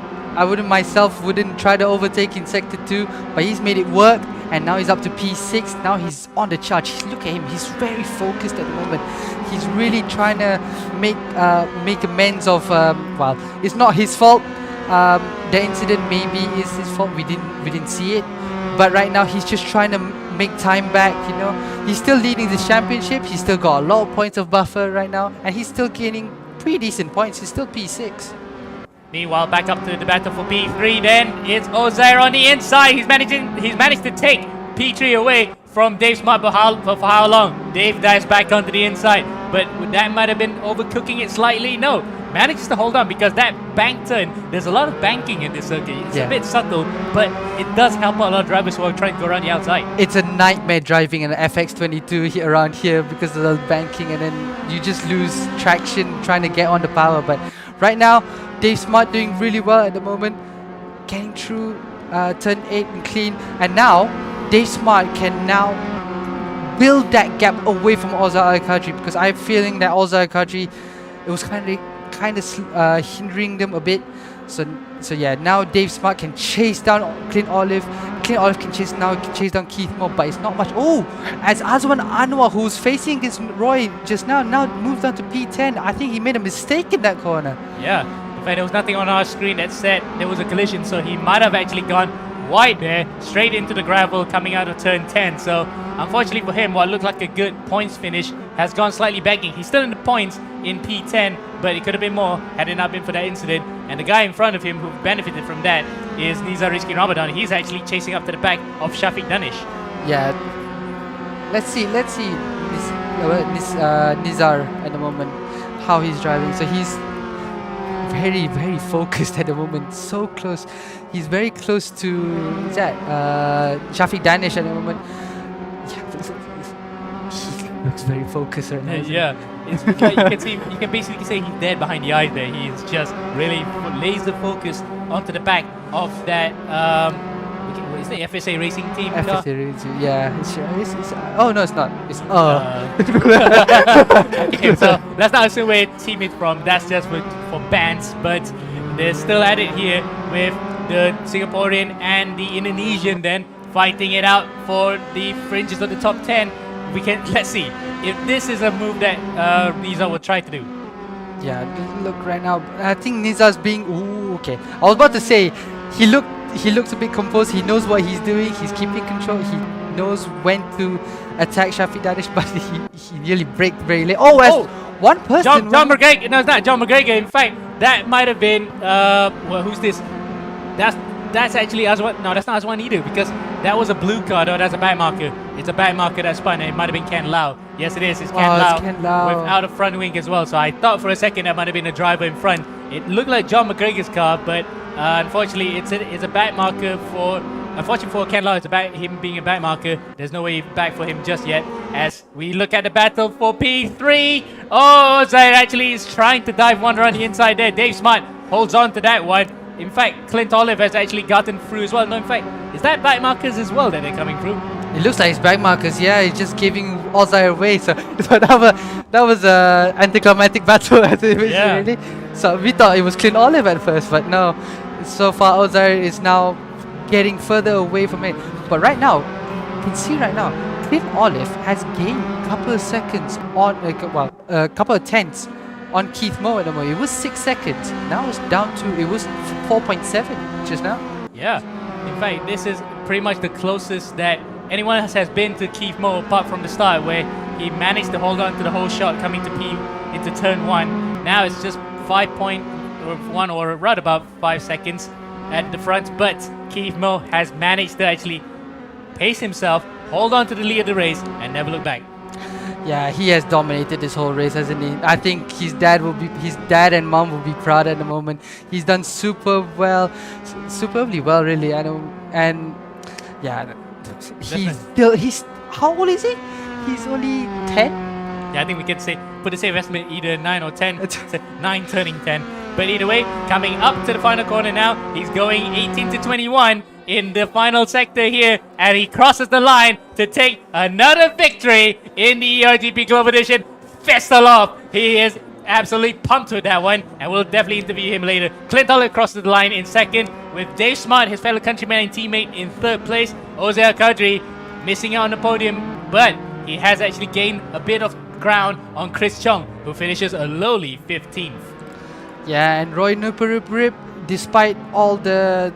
myself try to overtake in sector 2, but he's made it work, and now he's up to P6. Now he's on the charge. Look at him. He's very focused at the moment. He's really trying to make amends of well, it's not his fault. The incident maybe is his fault. We didn't see it, but right now he's just trying to make time back. You know, he's still leading the championship. He's still got a lot of points of buffer right now, and he's still gaining pretty decent points. He's still P6. Meanwhile, back up to the battle for P3 then. It's Ozair on the inside. He's managed to take P3 away from Dave Smart for how long? Dave dives back onto the inside. But that might have been overcooking it slightly. No, manages to hold on because that bank turn, there's a lot of banking in this circuit. It's a bit subtle, but it does help out a lot of drivers who are trying to go around the outside. It's a nightmare driving an FX22 around here because of the banking, and then you just lose traction trying to get on the power. But right now, Dave Smart doing really well at the moment, getting through turn 8 and clean, and now Dave Smart can now build that gap away from Ozar Al-Qadri, because I'm feeling that Ozar Al-Qadri, it was kind kind of hindering them a bit. So yeah, now Dave Smart can chase down Clint Olive. Clint Olive can chase down Keith Moore, but it's not much. Oh, as Azwan Anwar, who's facing against Roy just now moves down to P10. I think he made a mistake in that corner. Yeah, in fact, there was nothing on our screen that said there was a collision, so he might have actually gone wide there, straight into the gravel coming out of turn 10. So unfortunately for him, what looked like a good points finish has gone slightly begging. He's still in the points in P10, but it could have been more had it not been for that incident. And the guy in front of him who benefited from that is Nizar Rizki Ramadan. He's actually chasing up to the back of Shafiq Danish. Yeah. Let's see Nizar at the moment, how he's driving. So he's very, very focused at the moment. So close. He's very close to Shafiq Danish at the moment. He looks very focused right now. Yeah, it's like you can see, you can basically say he's dead behind the eyes there. He is just really laser focused onto the back of that. What is the FSA Racing team car? FSA Racing, yeah. Oh no, it's not. It's okay, so let's not assume where team it's from. That's just for bands, but they're still at it here with the Singaporean and the Indonesian then fighting it out for the fringes of the top 10. Let's see if this is a move that Niza will try to do. Yeah, look right now. I think Niza's being. Ooh, okay. I was about to say he looks a bit composed. He knows what he's doing. He's keeping control. He knows when to attack Shafiq Danish, but he nearly braked very late. Oh, one person. John McGregor. No, it's not John McGregor. In fact, that might have been. Well, who's this? That's actually Azwan. No, that's not Azwan either, because that was a blue card. Oh, that's a back marker. It's a back marker that spun. It might have been Ken Lau. Yes, it is. It's Ken Lau, without a front wing as well. So I thought for a second that might have been a driver in front. It looked like John McGregor's car, but unfortunately, it's a back marker for. Unfortunately for Ken Lau, it's about him being a back marker. There's no way back for him just yet. As we look at the battle for P3. Oh, Zaid actually is trying to dive one around the inside there. Dave Smart holds on to that one. In fact, Clint Olive has actually gotten through as well. No, in fact, is that back markers as well that they're coming through? It looks like it's back markers. Yeah, he's just giving Ozai away. So that was a anticlimactic battle, really. So we thought it was Clint Olive at first, but no. So far, Ozai is now getting further away from it. But right now, you can see right now, Clint Olive has gained a couple of seconds on, a couple of tenths on Keith Moore at the moment. It was 6 seconds. Now it's down to, it was 4.7 just now. Yeah. In fact, this is pretty much the closest that anyone has been to Keith Moore apart from the start, where he managed to hold on to the whole shot coming to into turn 1. Now it's just 5.1 or right about 5 seconds at the front, but Keith Moore has managed to actually pace himself, hold on to the lead of the race, and never look back. Yeah, he has dominated this whole race, hasn't he? I think his dad and mom will be proud at the moment. He's done superbly well, really. I know, and yeah, he's how old is he? He's only 10. Yeah, I think we could say put the same estimate either 9 or 10. 9 turning 10. But either way, coming up to the final corner now, he's going 18 to 21 in the final sector here, and he crosses the line to take another victory in the eRGP Global Edition. Festalov, he is absolutely pumped with that one, and we'll definitely interview him later. Clint Olive crosses the line in second, with Dave Smart, his fellow countryman and teammate, in third place. Jose Al-Qadri missing out on the podium, but he has actually gained a bit of ground on Chris Chong, who finishes a lowly 15th. Yeah, and Roy Nuparip, despite all the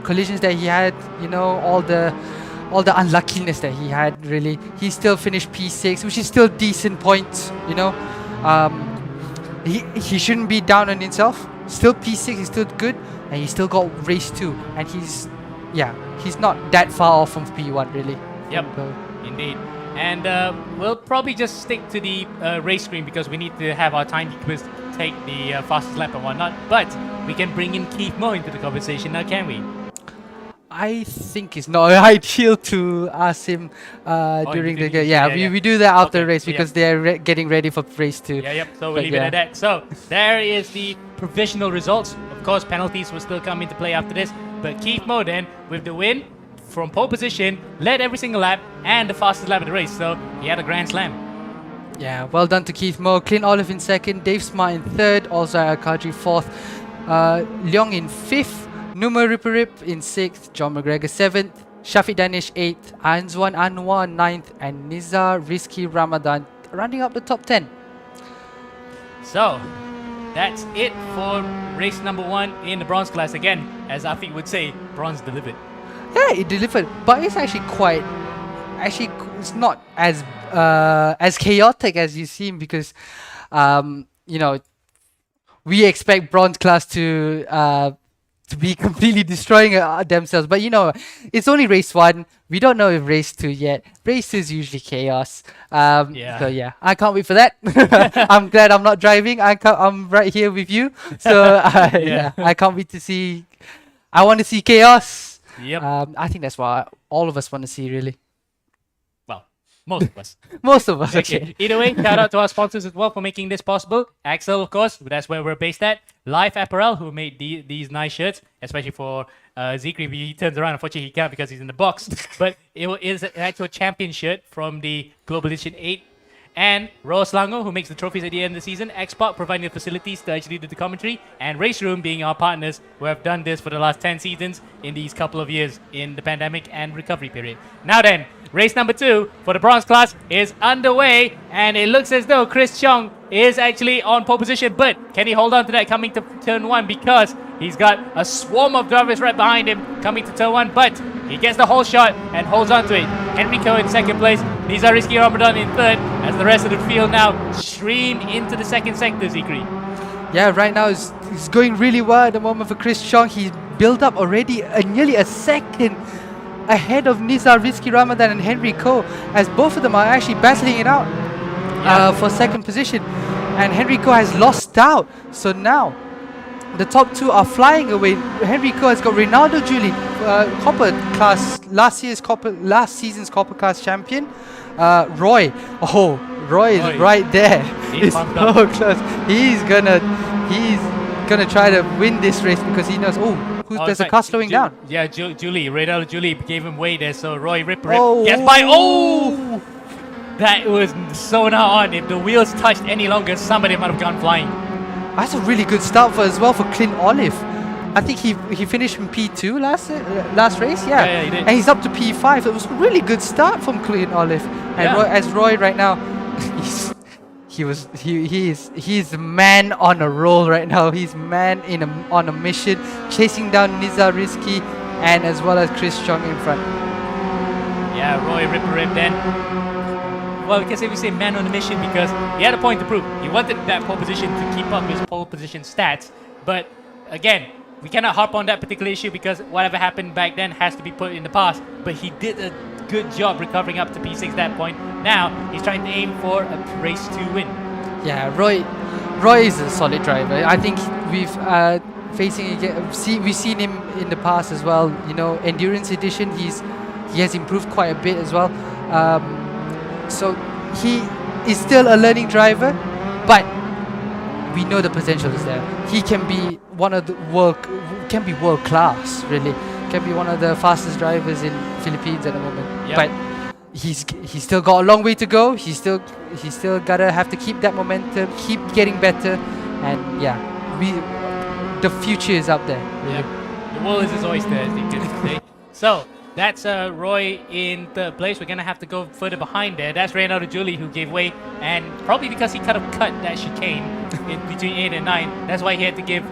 collisions that he had, you know, all the unluckiness that he had, really, he still finished P6, which is still decent points, you know. He shouldn't be down on himself. Still P6, he's still good, and he still got race 2, and he's not that far off from P1, really. Yep, indeed. And we'll probably just stick to the race screen, because we need to have our timekeepers take the fastest lap and whatnot. But we can bring in Keith Moore into the conversation now, can we? I think it's not ideal to ask him during the game. Yeah, we do that after the race, because they're getting ready for race 2. Yep. So we'll leave it at that. So there is the provisional results. Of course, penalties will still come into play after this. But Keith Moore then, with the win from pole position, led every single lap and the fastest lap of the race. So he had a grand slam. Yeah, well done to Keith Moore. Clint Olive in second, Dave Smart in third, Ozai Akadri fourth, Leong in fifth, Numa Ripperip in sixth, John McGregor seventh, Shafiq Danish eighth, Anzwan Anwar ninth, and Nizar Rizki Ramadan rounding up the top 10. So, that's it for race number 1 in the bronze class. Again, as Afiq would say, bronze delivered. Yeah, it delivered, but it's actually it's not as chaotic as you seem, because you know, we expect bronze class to be completely destroying themselves, but you know, it's only race 1. We don't know if race 2 yet. Race 2 is usually chaos. So yeah, I can't wait for that. I'm glad I'm not driving. I'm right here with you. So yeah, I can't wait to see. I want to see chaos. Yep. I think that's what all of us want to see, really. Well, most of us. Most of us. Okay. Either way, shout out to our sponsors as well for making this possible. Axel, of course, that's where we're based at. Life Apparel, who made these nice shirts, especially for Zikri. He turns around. Unfortunately, he can't because he's in the box. But it is an actual champion shirt from the Global Edition 8. And Rose Lango, who makes the trophies at the end of the season. Xbox providing the facilities to actually do the commentary. And Race Room being our partners who have done this for the last 10 seasons in these couple of years in the pandemic and recovery period. Now then, race number 2 for the bronze class is underway. And it looks as though Chris Chong is actually on pole position. But can he hold on to that coming to turn 1? Because he's got a swarm of drivers right behind him coming to turn 1. But he gets the whole shot and holds on to it. Enrico in second place. Nizar Rizki Ramadan in third. As the rest of the field now stream into the second sector, Zikri. Yeah, right now it's going really well at the moment for Chris Chong. He's built up already nearly a second ahead of Nizar Rizki Ramadan and Henry Ko, as both of them are actually battling it out for second position. And Henry Ko has lost out. So now the top 2 are flying away. Henry Ko has got Ronaldo Julie, Copper class, last season's Copper class champion. Roy. Oh, Roy is right there. He's so close. He's gonna try to win this race because he knows. There's a car slowing down. Yeah, Julie, Ronaldo Julie gave him way there. So Roy Rip gets by. Oh, that was so not on. If the wheels touched any longer, somebody might have gone flying. That's a really good start for Clint Olive. I think he finished in P2 last race. Yeah, he did. And he's up to P5. It was a really good start from Clint Olive. And Roy right now, he's the man on a roll right now. He's man on a mission, chasing down Nizar Rizki and as well as Chris Chong in front. Yeah, Roy Rip then. Well, we can say man on a mission because he had a point to prove. He wanted that pole position to keep up his pole position stats. But again, we cannot harp on that particular issue because whatever happened back then has to be put in the past. But he did a good job recovering up to P6 at that point. Now he's trying to aim for a race 2 win. Yeah, Roy is a solid driver. I think we've seen him in the past as well. You know, Endurance Edition, he has improved quite a bit as well. So he is still a learning driver, but we know the potential is there. He can be world class, really. Can be one of the fastest drivers in Philippines at the moment. Yep. But he's still got a long way to go. He's still gotta have to keep that momentum, keep getting better, and yeah, the future is up there. Really. Yep. The world is his oyster, as they could say. So that's Roy in third place. We're going to have to go further behind there. That's Reynaldo Julie who gave way. And probably because he kind of cut that chicane in between 8 and 9. That's why he had to give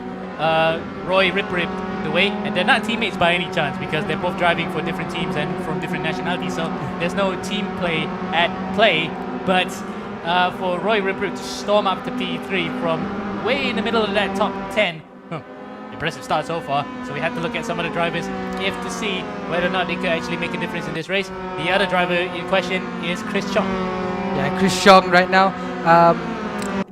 Roy Rip the way. And they're not teammates by any chance because they're both driving for different teams and from different nationalities. So there's no team play at play. But for Roy Rip to storm up to P3 from way in the middle of that top 10, impressive start so far. So we had to look at some of the drivers to see whether or not they could actually make a difference in this race. The other driver in question is Chris Chong. Yeah, Chris Chong right now.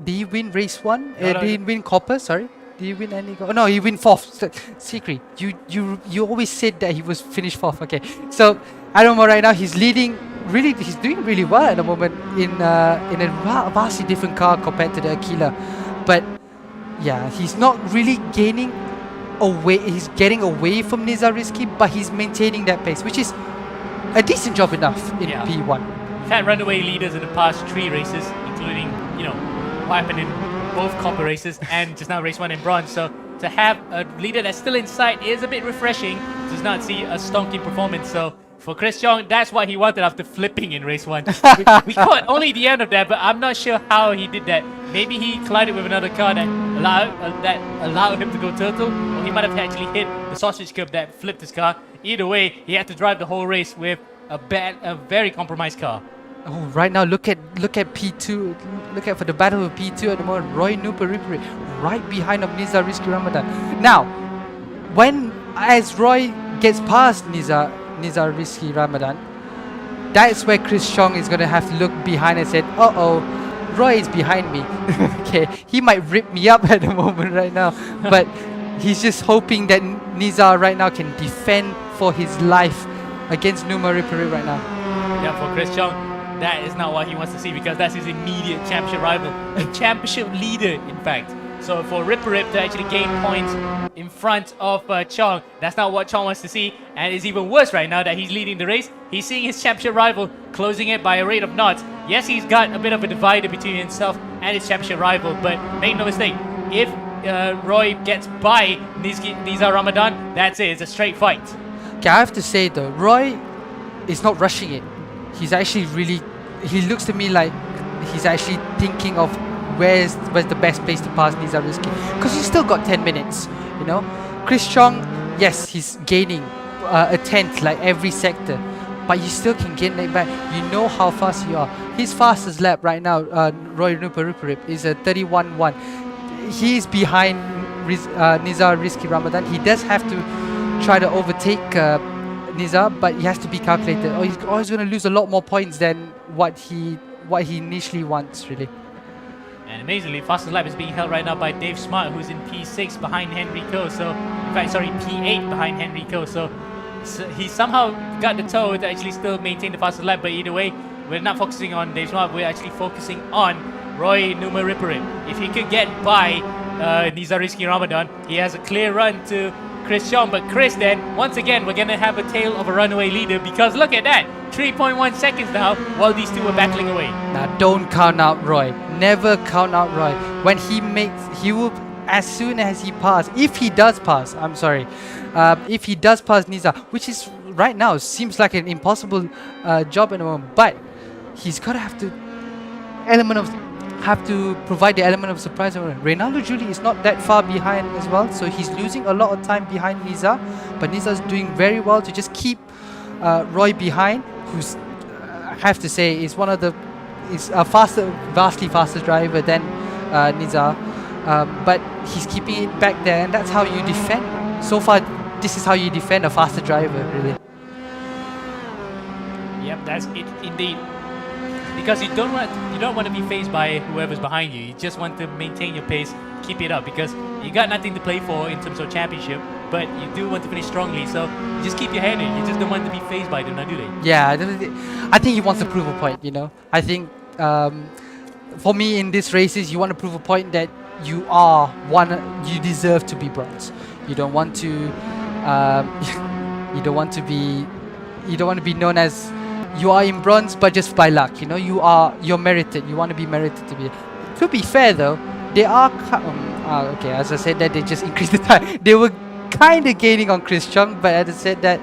Did he win race 1? Did he win Copper? Sorry. Did he win any? No, he win 4th. Secret. You always said that he was finished 4th. Okay. So I don't know right now. He's leading. Really, he's doing really well at the moment in a vastly different car compared to the Aquila. But yeah, he's not really gaining away. He's getting away from Nizar Rizki, but he's maintaining that pace, which is a decent job enough in P1. We've had runaway leaders in the past 3 races, including, you know, what happened in both copper races and just now race 1 in bronze. So to have a leader that's still in sight is a bit refreshing. Does not see a stonking performance. So for Chris Chong, that's what he wanted after flipping in race 1. We caught only the end of that, but I'm not sure how he did that. Maybe he collided with another car that allowed him to go turtle, or he might have actually hit the sausage curb that flipped his car. Either way, he had to drive the whole race with a very compromised car. Oh, right now look at P2. Look at for the battle of P2 at the moment. Roy Nuparipuri right behind of Nizar Rizky Ramadan. Now, as Roy gets past Nizar Rizky Ramadan, that's where Chris Chong is gonna have to look behind and say, "Uh-oh, Roy is behind me." Okay, he might rip me up at the moment right now, but he's just hoping that Nizar right now can defend for his life against Numaripuri right now. Yeah, for Chris Chong, that is not what he wants to see because that's his immediate championship rival, a championship leader, in fact. So for Ripperip to actually gain points in front of Chong, that's not what Chong wants to see. And it's even worse right now that he's leading the race. He's seeing his championship rival closing it by a rate of knots. Yes, he's got a bit of a divider between himself and his championship rival, but make no mistake, if Roy gets by Nizar Ramadan, that's it. It's a straight fight. Okay, I have to say though, Roy is not rushing it. He's actually he looks to me like he's actually thinking of where's the best place to pass Nizar Rizky, because he's still got 10 minutes, you know. Chris Chong, yes, he's gaining a tenth like every sector, but you still can gain it back. You know how fast you are. His fastest lap right now, Roy Nuparipurip, is a 31.1. He's behind Nizar Rizky Ramadan. He does have to try to overtake Nizar, but he has to be calculated, or he's always going to lose a lot more points than what he initially wants, really. And amazingly, fastest lap is being held right now by Dave Smart, who's in P6 behind Henry Ko. So, in fact, sorry, P8 behind Henry Ko. So he somehow got the toe to actually still maintain the fastest lap. But either way, we're not focusing on Dave Smart. We're actually focusing on Roy Numaripuri. If he could get by Nizar Rizky Ramadan, he has a clear run to Chris Chong. But Chris, then, once again, we're going to have a tale of a runaway leader, because look at that. 3.1 seconds now while these two are battling away. Now, don't count out Roy. Never count out Roy. When he will, as soon as he passes, if he does pass, if he does pass Nizar, which is right now seems like an impossible job at the moment, but he's got to have to provide the element of surprise. Reynaldo Julie is not that far behind as well, so he's losing a lot of time behind Nizar, but Nizar's doing very well to just keep Roy behind, who's I have to say is a vastly faster driver than Nizar, but he's keeping it back there, and that's how you defend. So far, this is how you defend a faster driver, really. Yep, that's it indeed. Because you don't want to be faced by whoever's behind you. You just want to maintain your pace, keep it up, because you got nothing to play for in terms of championship, but you do want to finish strongly. So you just keep your head in. You just don't want to be faced by them, now do they? Yeah, I think he wants to prove a point. You know, I think for me in these races, you want to prove a point that you deserve to be bronze. You don't want to you don't want to be known as you are in bronze but just by luck. You know, you're merited. You want to be merited to be. To be fair though, they are okay, as I said that they just increased the time. They were kind of gaining on Chris Chong, but as I said that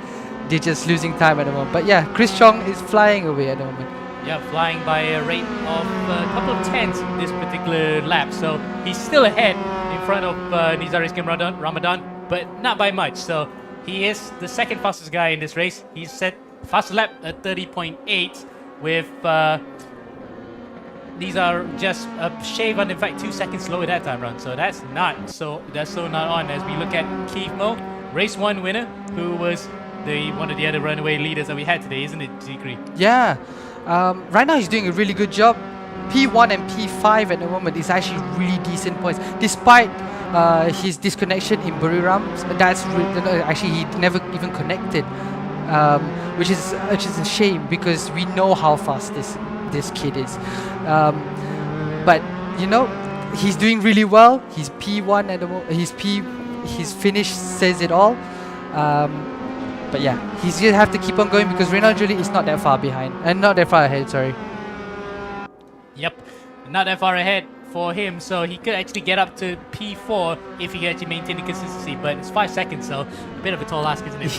they're just losing time at the moment. But yeah, Chris Chong is flying away at the moment. Yeah, flying by a rate of a couple of tenths this particular lap. So he's still ahead in front of Nizar Rizky Ramadan, but not by much. So he is the second fastest guy in this race. He's set fastest lap at 30.8 with Nizar just a shave on, in fact 2 seconds slower that time round. So that's so not on as we look at Keith Mo, race 1 winner, who was one of the other runaway leaders that we had today, isn't it, Zikri? Yeah. Right now he's doing a really good job. P1 and P5 at the moment is actually really decent points, despite his disconnection in Buriram. That's actually he never even connected, which is a shame because we know how fast this kid is. But you know, he's doing really well. He's P1 at the moment. His finish says it all. But yeah, he's gonna have to keep on going because Reynald Julie is not that far behind and not that far ahead. Sorry. Yep. not that far ahead for him, so he could actually get up to P4 if he actually maintained the consistency, but it's 5 seconds, so a bit of a tall ask, isn't it?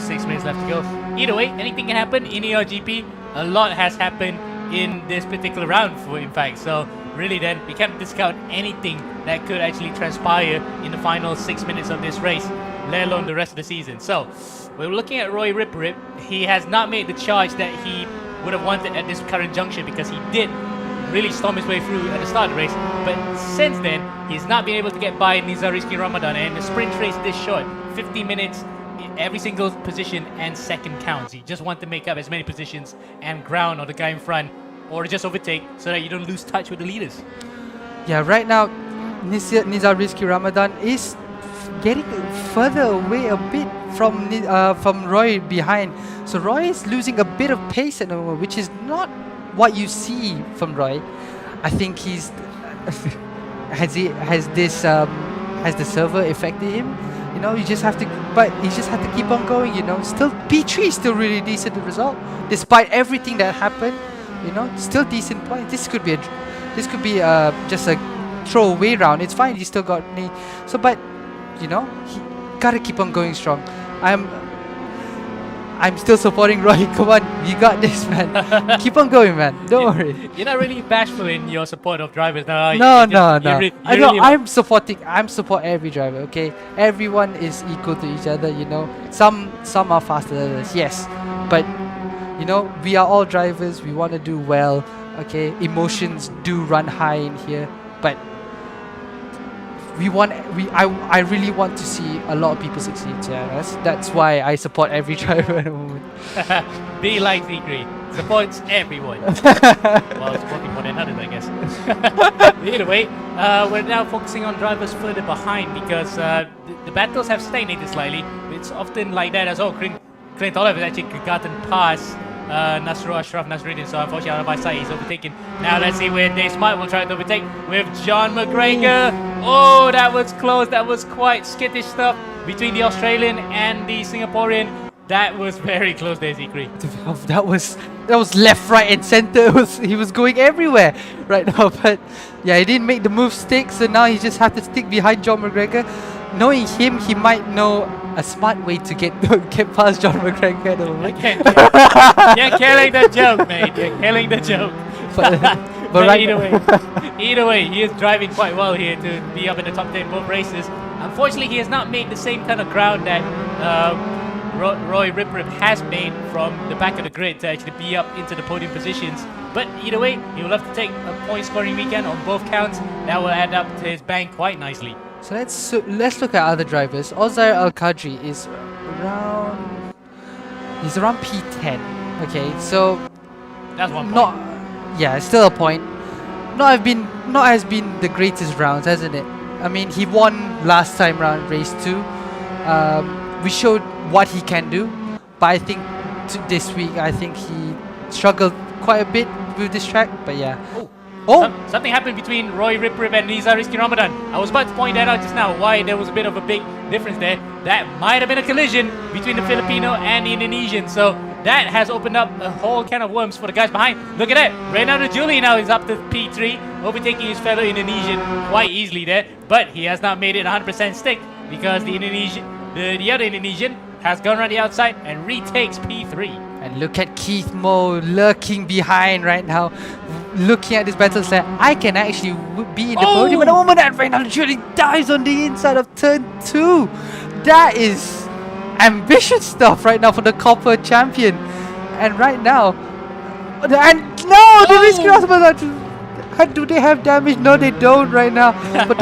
6 minutes left to go. Either way, anything can happen in eRGP. A lot has happened in this particular round, in fact, so really then, we can't discount anything that could actually transpire in the final 6 minutes of this race, let alone the rest of the season. So, we're looking at Roy Rip Rip. He has not made the charge that he would have wanted at this current juncture, because he did really storm his way through at the start of the race, but since then he's not been able to get by Nizar Rizky Ramadan, and the sprint race this short, 15 minutes, every single position and second counts. You just want to make up as many positions and ground on the guy in front, or just overtake, so that you don't lose touch with the leaders. Yeah, right now Nizar Rizky Ramadan is getting further away a bit from Roy behind, so Roy is losing a bit of pace at the moment, which is not what you see from Roy. I think he's has the server affected him? You know, you just have to, but he just had to keep on going. You know, still P3 is still really decent result despite everything that happened. You know, still decent point. This could be just a throwaway round. It's fine. He still got me. So, but you know, he gotta keep on going strong. I'm still supporting Roy. Come on, you got this, man. Keep on going, man. Don't worry. You're not really bashful in your support of drivers now. No. I'm supporting every driver. Okay, everyone is equal to each other. You know, some are faster than others. Yes, but you know, we are all drivers. We want to do well. Okay, emotions do run high in here, but I really want to see a lot of people succeed. Yeah, that's why I support every driver at the moment. Be like Z3, supports everyone. Well, supporting more than others, I guess. Either way, we're now focusing on drivers further behind, because the battles have stagnated slightly. It's often like that as well. Clint Olive has actually gotten past Ashraf Nasruddin, so unfortunately out of my sight, he's overtaken. Now let's see where Dave Smart will try to overtake with John McGregor. Oh, that was close. That was quite skittish stuff between the Australian and the Singaporean. That was very close there, Zikri. That was left, right, and center. He was going everywhere right now, but yeah, he didn't make the move stick, so now he just had to stick behind John McGregor. Knowing him, he might know a smart way to get past John McGregor at the moment. You're killing the joke, mate. You're killing the joke. But right either way, he is driving quite well here to be up in the top 10 both races. Unfortunately, he has not made the same kind of ground that Roy Rip Rip has made from the back of the grid to actually be up into the podium positions. But either way, he will have to take a point scoring weekend on both counts. That will add up to his bank quite nicely. So let's look at other drivers. Ozar Al Qadri is around P10. Okay, so that's 1 point. Yeah, still a point. Not has been the greatest rounds, hasn't it? I mean, he won last time round race 2. We showed what he can do, but I think this week I think he struggled quite a bit with this track. But yeah. Something happened between Roy Rip Rip and Nizar Rizky Ramadan. I was about to point that out just now, why there was a bit of a big difference there. That might have been a collision between the Filipino and the Indonesian. So that has opened up a whole can of worms for the guys behind. Look at that. Reynaldo Julie now is up to P3, overtaking his fellow Indonesian quite easily there. But he has not made it 100% stick, because the other Indonesian has gone around the outside and retakes P3. And look at Keith Moe lurking behind right now. Looking at this battle set, I can actually be in the podium at the moment, and Reynaldo Julie dives on the inside of turn 2. That is ambitious stuff right now for the copper champion. And right now, the Rizky Ramadan, do they have damage? No, they don't right now. But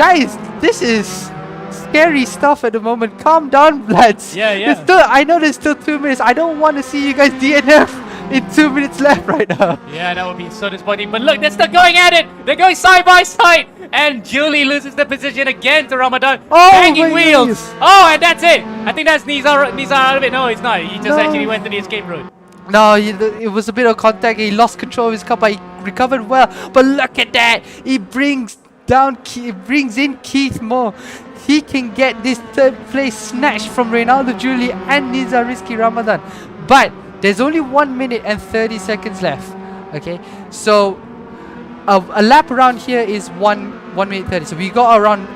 this is scary stuff at the moment. Calm down, lads. Yeah. I know there's still 2 minutes. I don't want to see you guys DNF in 2 minutes left right now. Yeah, that would be so disappointing. But look, they're still going at it. They're going side by side. And Julie loses the position again to Ramadan. Banging wheels. Goodness. Oh, and that's it. I think that's Nizar out of it. No, it's not. He just actually went to the escape route. No, it was a bit of contact. He lost control of his car, but he recovered well. But look at that. He brings in Keith Moe. He can get this third place snatched from Reynaldo Julie and Nizar Rizky Ramadan. But there's only 1 minute and 30 seconds left. Okay, so a lap around here is 1 minute 30. So we got around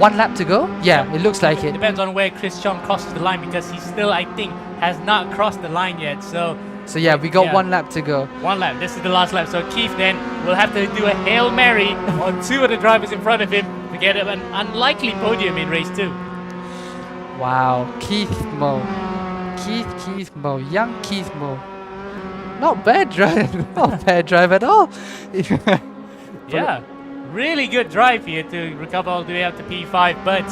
1 lap to go. Yeah, it looks like it. Depends on where Chris Chong crosses the line because he still, I think, has not crossed the line yet. So yeah, we got 1 lap to go. 1 lap. This is the last lap. So Keith then will have to do a Hail Mary on 2 of the drivers in front of him to get an unlikely podium in race 2. Wow, Keith Mo. Keith Mo. Young Keith Mo. Not bad drive. Not bad drive at all. Yeah, really good drive here to recover all the way up to P5, but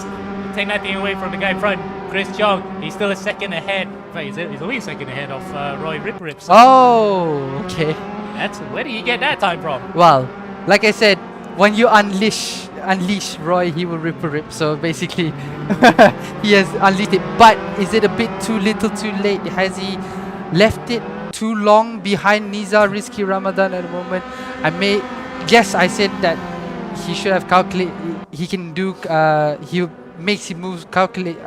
take nothing away from the guy in front, Chris Chong. He's still a second ahead. In fact, he's only a second ahead of Roy Ripperip. So Oh, okay. where do you get that time from? Well, like I said, when you unleash Roy, he will rip. So basically, he has unleashed it. But is it a bit too little, too late? Has he left it too long behind Nizar Rizky Ramadan at the moment? Yes, I said that he should have calculate. He can do. He makes his moves. Calculate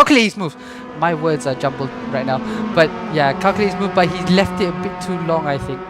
his moves. My words are jumbled right now. But yeah, calculate his move. But he left it a bit too long, I think.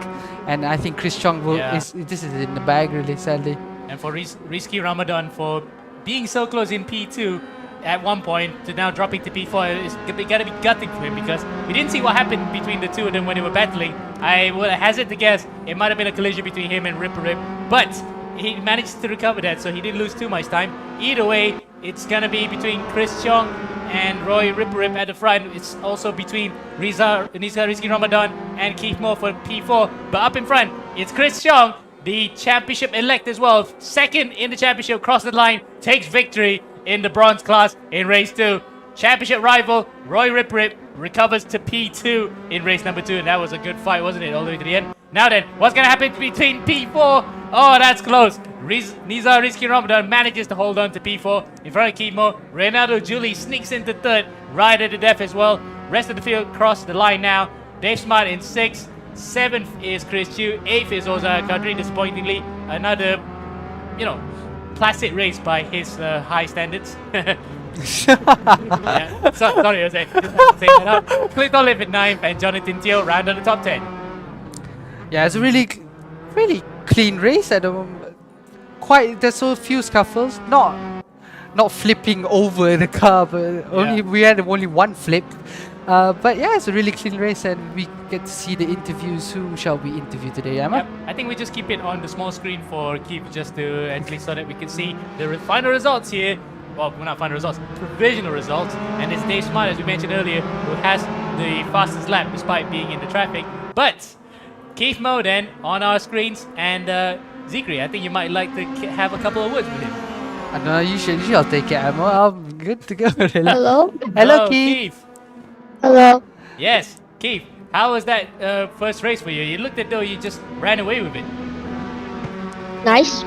And I think Chris Chong will. Yeah. This is in the bag, really, sadly. And for Rizky Ramadan for being so close in P2 at one point to now dropping to P4 is gotta be gutting for him because we didn't see what happened between the two of them when they were battling. I would hazard to guess it might have been a collision between him and Ripperip, but he managed to recover that, so he didn't lose too much time. Either way, it's gonna be between Chris Chong and Roy Ripperip at the front. It's also between Nizar Rizky Ramadan and Keith Moore for P4, but up in front, it's Chris Chong, the championship elect as well, second in the championship, crosses the line, takes victory in the bronze class in race 2. Championship rival Roy Ripperip recovers to P2 in race number 2, and that was a good fight, wasn't it, all the way to the end? Now then, what's going to happen between P4? Oh, that's close. Nizar Rizky Ramadan manages to hold on to P4 in front of Kimo. Renato Julie sneaks into 3rd, right at the death as well. Rest of the field cross the line now. Dave Smart in 6th. 7th is Chris Chu. 8th is Ozar Kadri, disappointingly. Another, placid race by his high standards. Yeah. Sorry, I was saying that up. Clint Olive at 9th and Jonathan Teo round on the top 10. Yeah, it's a really clean race at the moment. There's so few scuffles. Not flipping over the car, but we had only 1 flip. But yeah, it's a really clean race, and we get to see the interviews. Who shall we interview today, Emma? Yep. I think we just keep it on the small screen for Keith, just to actually so that we can see the final results here. Well, not final results, provisional results. And it's Dave Smart, as we mentioned earlier, who has the fastest lap despite being in the traffic. But Keith Mo then on our screens, and Zikri, I think you might like to have a couple of words with him. No, you should. I'll take it, Emma. I'm good to go. Hello? Hello, Keith. Hello. Yes, Keith. How was that first race for you? You looked as though you just ran away with it. Nice.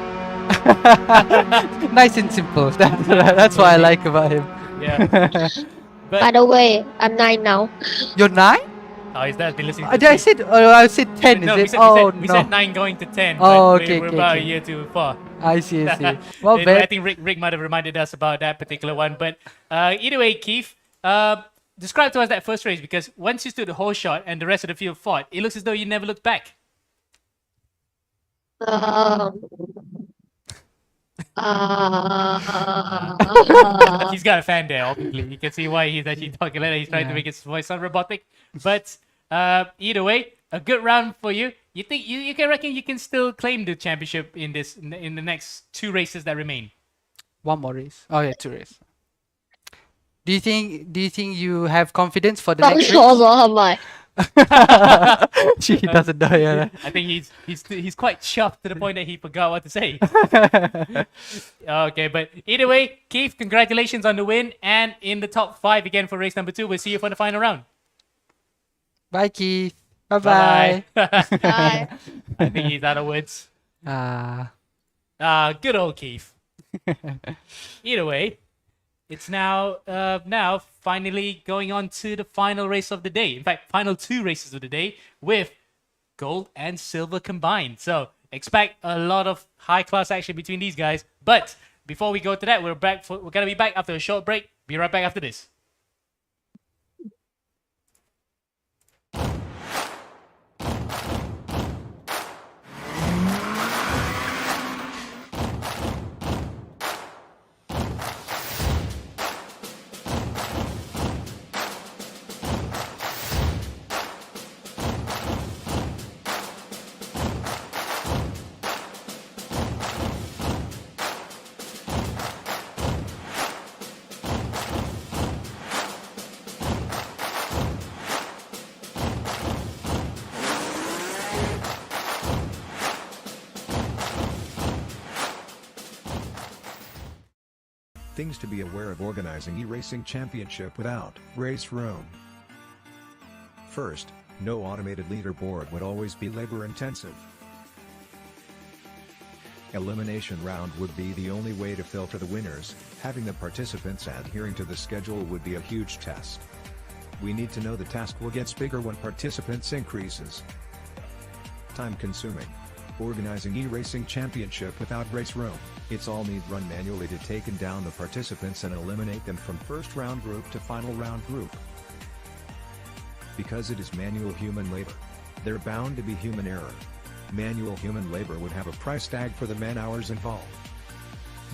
Nice and simple. That's what I like about him. Yeah. By But the way, I'm 9 now. You're 9? oh, his dad's been listening. I said 10. No, Is it? we said 9 going to 10. Oh, but okay, we're okay, about okay. a year too far. I see. Well, I bad. think Rick might have reminded us about that particular one. But either way, Keith, describe to us that first race, because once you stood the whole shot and the rest of the field fought, it looks as though you never looked back. He's got a fan there, obviously. You can see why he's actually talking like that. He's trying to make his voice sound robotic. But either way, a good round for you. You think you can reckon you can still claim the championship in the next 2 races that remain? 1 more race. Oh yeah, 2 races. Do you think you have confidence for the next race? She doesn't know. Yeah. I think he's quite chuffed to the point that he forgot what to say. Okay, but either way, Keith, congratulations on the win and in the top 5 again for race number 2. We'll see you for the final round. Bye, Keith. Bye. Bye. I think he's out of words. Good old Keith. Either way, it's now finally going on to the final race of the day. In fact, final 2 races of the day with gold and silver combined. So expect a lot of high class action between these guys. But before we go to that, we're gonna be back after a short break. Be right back after this. Things to be aware of organizing eRacing Championship without race room. First, no automated leaderboard would always be labor intensive. Elimination round would be the only way to filter the winners. Having the participants adhering to the schedule would be a huge test. We need to know the task will get bigger when participants increases. Time consuming. Organizing eRacing Championship without race room, it's all need run manually to take down the participants and eliminate them from first round group to final round group. Because it is manual human labor, there bound to be human error. Manual human labor would have a price tag for the man-hours involved.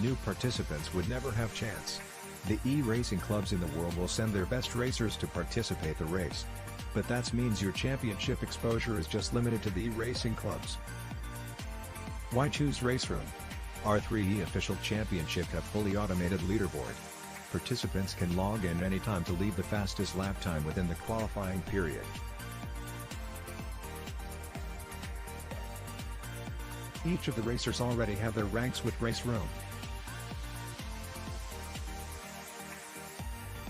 New participants would never have chance. The e-racing clubs in the world will send their best racers to participate the race. But that means your championship exposure is just limited to the e-racing clubs. Why choose race room? Our 3E official championship have fully automated leaderboard. Participants can log in anytime to leave the fastest lap time within the qualifying period. Each of the racers already have their ranks with race room.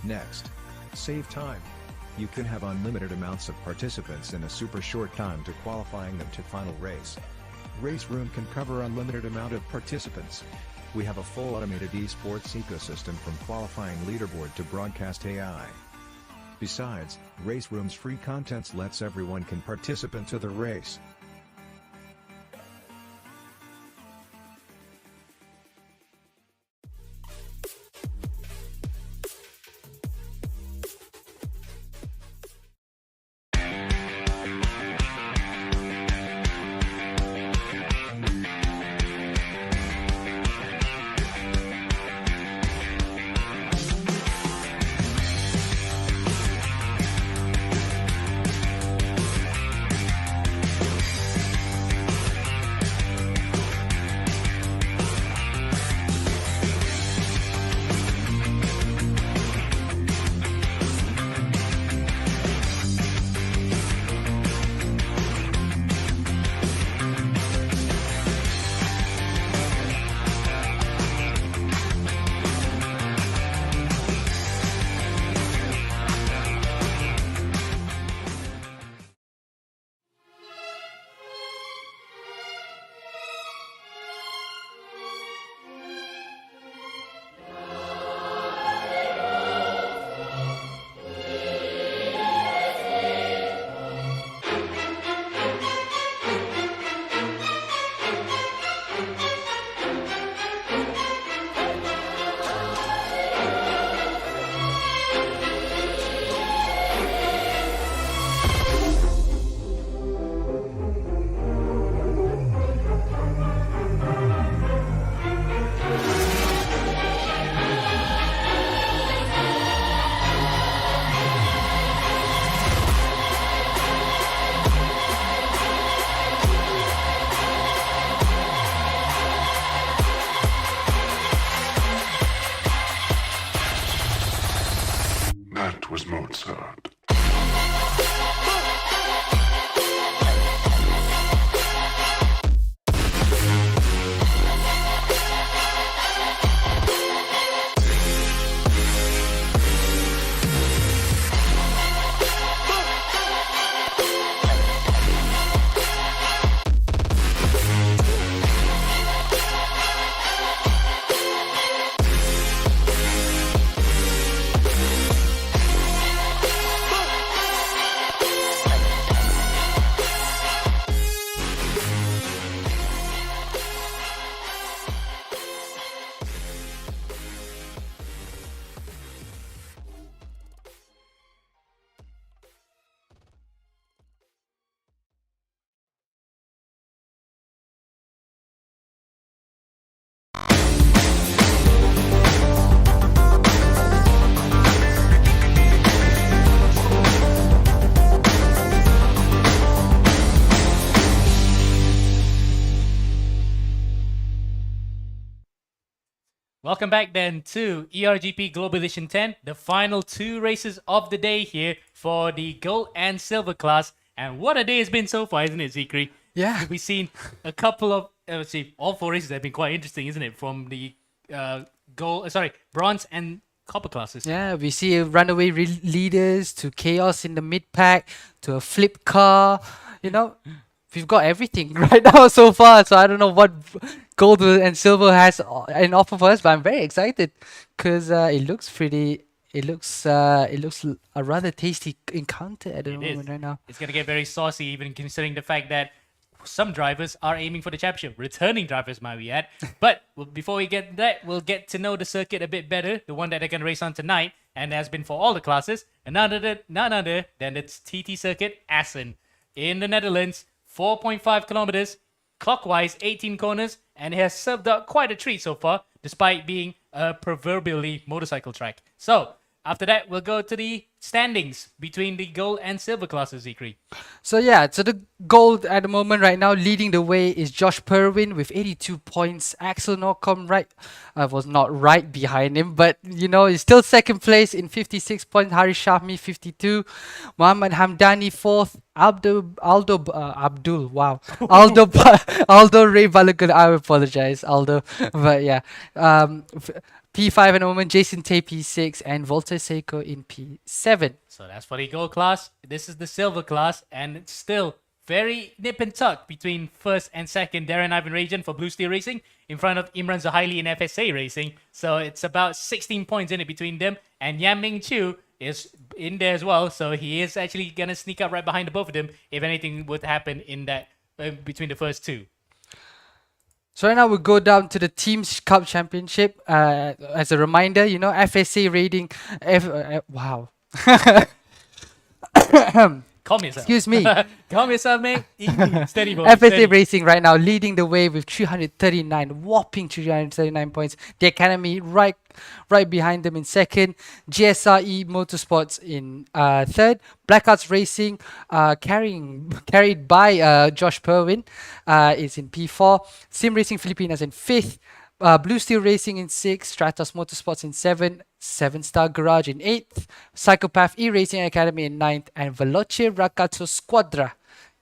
Next, save time. You can have unlimited amounts of participants in a super short time to qualifying them to final race. Race room can cover unlimited amount of participants. We have a full automated esports ecosystem from qualifying leaderboard to broadcast AI. Besides, race room's free contents lets everyone can participate to the race. That was Mozart. Welcome back then to eRGP Global Edition 10, the final two races of the day here for the gold and silver class. And what a day it's been so far, isn't it, Zikri? Yeah. We've seen a couple of, all four races have been quite interesting, isn't it? From the bronze and copper classes. Yeah, we see runaway leaders to chaos in the mid pack to a flip car. You know, we've got everything right now so far. So I don't know what gold and silver has in offer for us, but I'm very excited because it looks pretty. It looks a rather tasty encounter at the moment right now. It's gonna get very saucy, even considering the fact that some drivers are aiming for the championship. Returning drivers, might we add. But before we get that, we'll get to know the circuit a bit better, the one that they're going to race on tonight, and has been for all the classes, and none other than its TT circuit, Assen. In the Netherlands, 4.5 kilometers, clockwise 18 corners, and it has served up quite a treat so far, despite being a proverbially motorcycle track. So, after that, we'll go to the standings between the gold and silver classes, Zikri. So yeah, so the gold at the moment right now leading the way is Josh Perwin with 82 points. Axel Norcom was not right behind him, but you know, he's still second place in 56 points. Hari Shahmi 52, Muhammad Hamdani fourth, Aldo Ray Balogun. I apologize, Aldo, but yeah. P5 at the moment, Jason Tay P6 and Volta Seiko in P7. So that's for the gold class. This is the silver class, and it's still very nip and tuck between first and second. Darren Ivan Rajan for Blue Steel Racing in front of Imran Zahaili in FSA Racing. So it's about 16 points in it between them. And Yan Ming Chu is in there as well. So he is actually going to sneak up right behind the both of them if anything would happen in that between the first two. So right now we go down to the Teams Cup Championship. As a reminder, you know, FSA rating. Wow. Calm yourself. Excuse me. Calm yourself, mate. Steady, boy. FSA Steady. Racing right now leading the way with 339 points. The Academy right behind them in second. GSRE Motorsports in third. Blackouts Racing carried by Josh Perwin is in P4. Sim Racing Filipinas in fifth. Blue Steel Racing in 6th, Stratos Motorsports in 7th, 7-Star Garage in 8th, Psychopath eRacing Academy in 9th, and Veloce Ragazzo Squadra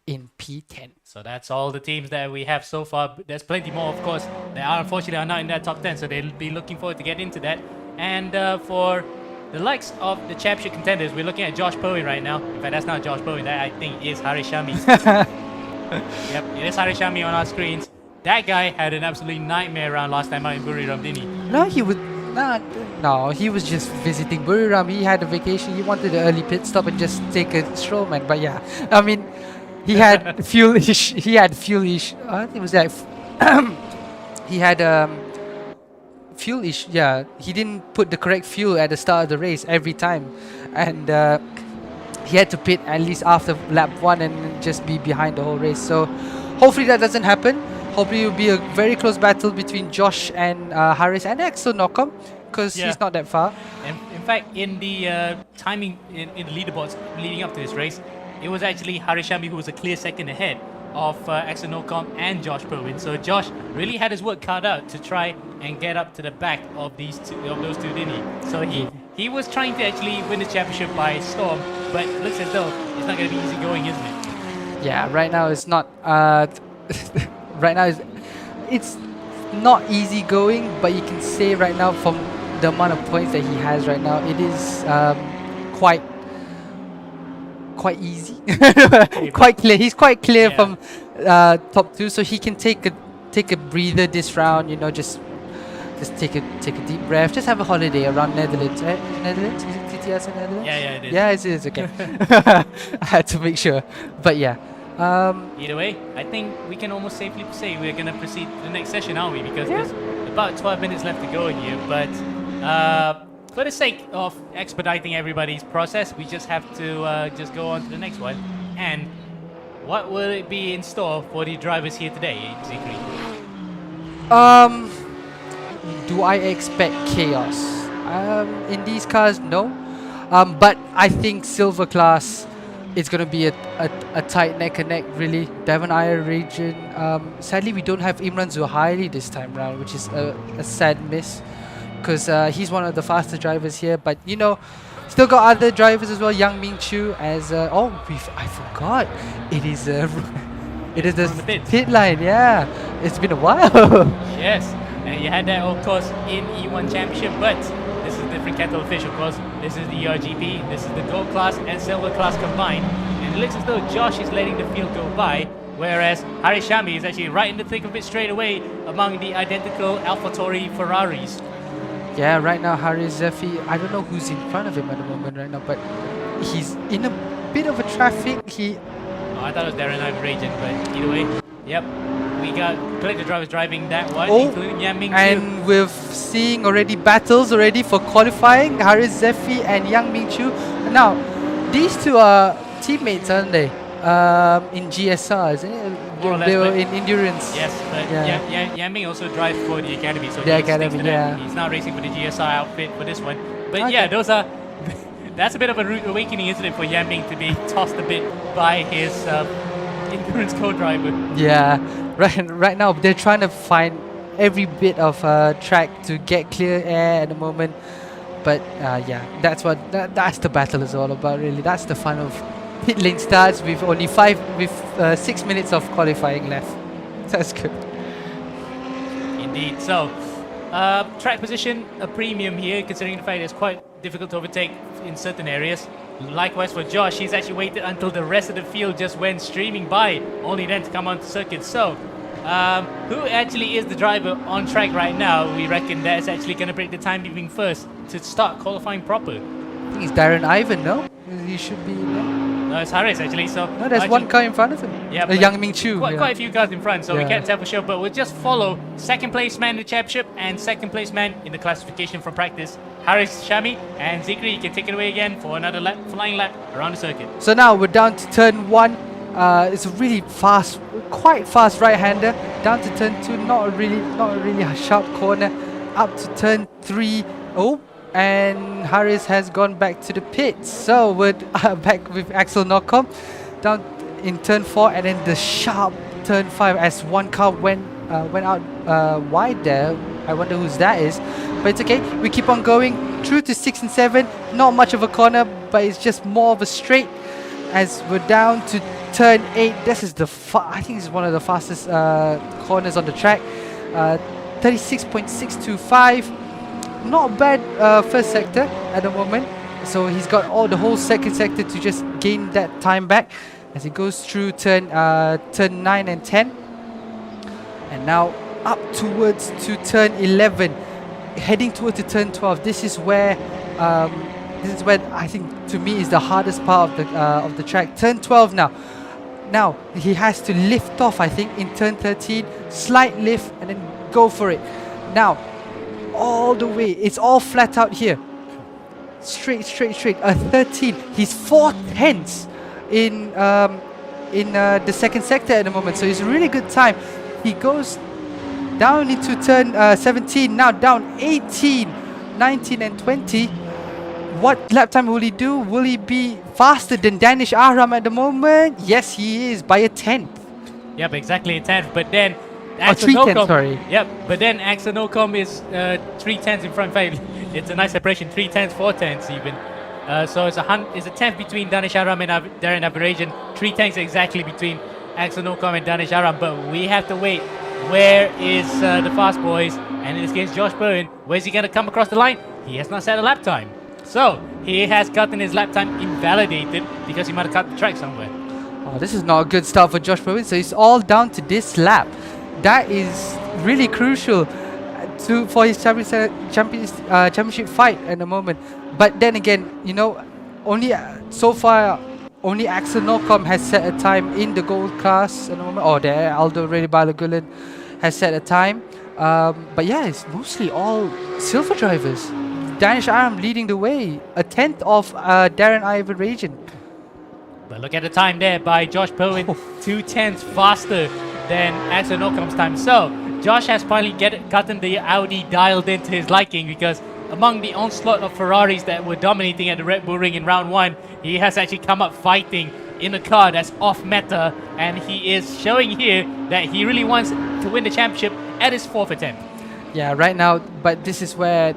in P10. So that's all the teams that we have so far. There's plenty more, of course. They are unfortunately not in that top 10, so they'll be looking forward to get into that. And for the likes of the championship contenders, we're looking at Josh Perwin right now. In fact, that's not Josh Perwin, that I think is Hari Shami. Yep, it is Hari Shami on our screens. That guy had an absolute nightmare round last time out in Buriram, didn't he? No, he would not. No, he was just visiting Buriram. He had a vacation. He wanted an early pit stop and just take a stroll, man. But yeah, I mean, he had fuel ish. He had fuel ish. I think it was that. He had fuel ish. Yeah, he didn't put the correct fuel at the start of the race every time, and he had to pit at least after lap 1 and just be behind the whole race. So hopefully that doesn't happen. Hopefully it will be a very close battle between Josh and Haris and Axel Nocom, because he's not that far. And in fact, in the timing in the leaderboards leading up to this race, it was actually Hari Shami who was a clear second ahead of Axel Nocom and Josh Perwin. So Josh really had his work cut out to try and get up to the back of those two, didn't he? So he was trying to actually win the championship by storm, but it looks as though it's not going to be easy going, isn't it? Yeah, right now it's not. Right now it's not easy going, but you can say right now from the amount of points that he has right now, it is quite easy, quite clear. He's quite clear from top 2, so he can take a breather this round. You know, just take a deep breath, just have a holiday around Netherlands. Right? Netherlands? Is it TTS in Netherlands? Yeah, it is. Yeah, it is. Okay. I had to make sure, but yeah. Either way, I think we can almost safely say we're going to proceed to the next session, aren't we? Because there's about 12 minutes left to go here. But for the sake of expediting everybody's process, we just have to just go on to the next one. And what will it be in store for the drivers here today, Zikri? Do I expect chaos? In these cars, no. But I think silver class, it's going to be a tight neck and neck, really. Devon Iyer region. Sadly, we don't have Imran Zuhaili this time round, which is a sad miss, because he's one of the faster drivers here. But, you know, still got other drivers as well. Yang Ming Chu as... I forgot. It is the pit line, yeah. It's been a while. Yes. And you had that, of course, in E1 Championship, but this is a different kettle of fish, of course. This is the ERGP, this is the gold class and silver class combined. And it looks as though Josh is letting the field go by, whereas Haris Shami is actually right in the thick of it straight away among the identical AlphaTauri Ferraris. Yeah, right now Haris Zephy, I don't know who's in front of him at the moment right now, but he's in a bit of a traffic. Oh, I thought it was Darren Ivan but either way, yep. We got collector drivers driving that one, Oh, including Yan Ming and we're seeing already battles already for qualifying. Haris Zephy and Yang Ming Chu. Now, these two are teammates, aren't they? In GSR, isn't it? More or less, They were but- in endurance. Yes, but Yeah. Yan Ming also drives for the academy, so The he sticks academy, to them. yeah. He's now racing for the GSR outfit for this one. But Okay. yeah, those are. That's a bit of a rude awakening, isn't it, for Yan Ming to be tossed a bit by his endurance co-driver. Yeah, right now they're trying to find every bit of track to get clear air at the moment. But yeah, that's the battle is all about, really. That's the fun of pit lane starts with only 6 minutes of qualifying left. That's good. Indeed. So, track position, a premium here, considering the fact it's quite difficult to overtake in certain areas. Likewise for Josh, he's actually waited until the rest of the field just went streaming by, only then to come onto circuit. So, who actually is the driver on track right now? We reckon that is actually going to break the time leaving first to start qualifying proper. I think it's Darren Ivan, no? He should be there. No, it's Haris actually. So No, there's one car in front of him. Yeah, but Yang Ming Chu. Quite, yeah. quite a few cars in front, so we Yeah. can't tell for sure. But we'll just follow second place man in the championship and second place man in the classification from practice. Haris Shami and Zikri, you can take it away again for another lap, flying lap around the circuit. So now we're down to turn 1. It's a really fast, quite fast right-hander. Down to turn 2, not a really sharp corner. Up to turn 3. Oh, and Haris has gone back to the pits. So we're back with Axel Nocom. Down in turn 4, and then the sharp turn 5 as one car went out wide there. I wonder whose that is, but it's okay. We keep on going through to 6 and 7. Not much of a corner, but it's just more of a straight. As we're down to turn 8, this is I think this is one of the fastest corners on the track. 36.625. Not bad first sector at the moment. So he's got the whole second sector to just gain that time back as he goes through turn 9 and 10. And now up towards to turn 11, heading towards to turn 12. This is where I think to me is the hardest part of the track. Turn 12 now. Now he has to lift off, I think, in turn 13, slight lift and then go for it. Now all the way, it's all flat out here. Straight. A 13. He's 4/10 in the second sector at the moment, so it's a really good time. He goes down into turn 17, now down 18, 19 and 20. What lap time will he do? Will he be faster than Danish Aram at the moment? Yes, he is, by a 10th. Yep, exactly a 10th. But then Oh, 3/10, sorry. Yep, but then Axel Nocom is 3/10 in front. In fact, it's a nice separation, 3/10, 4/10 even. So it's a 10th between Danish Aram and Darren Aberajan. 3/10 exactly between Axel Nocom and Danish Aram. But we have to wait. Where is the fast boys? And in this case, Josh Bowen. Where's he going to come across the line? He has not set a lap time. So he has gotten his lap time invalidated because he might have cut the track somewhere. Oh, this is not a good start for Josh Bowen. So it's all down to this lap. That is really crucial for his championship fight at the moment. But then again, you know, only so far, only Axel Nocom has set a time in the gold class at the moment. Oh, there, Aldo Reddy Balagulen has set a time. But yeah, it's mostly all silver drivers. Danish Aram leading the way, a 10th of Darren Ivan. But look at the time there by Josh Bowen, 2/10 faster than Axel Nocom's time. So Josh has finally gotten the Audi dialed into his liking, because among the onslaught of Ferraris that were dominating at the Red Bull Ring in round 1, he has actually come up fighting in a car that's off meta, and he is showing here that he really wants to win the championship at his 4th attempt. Yeah, right now, but this is where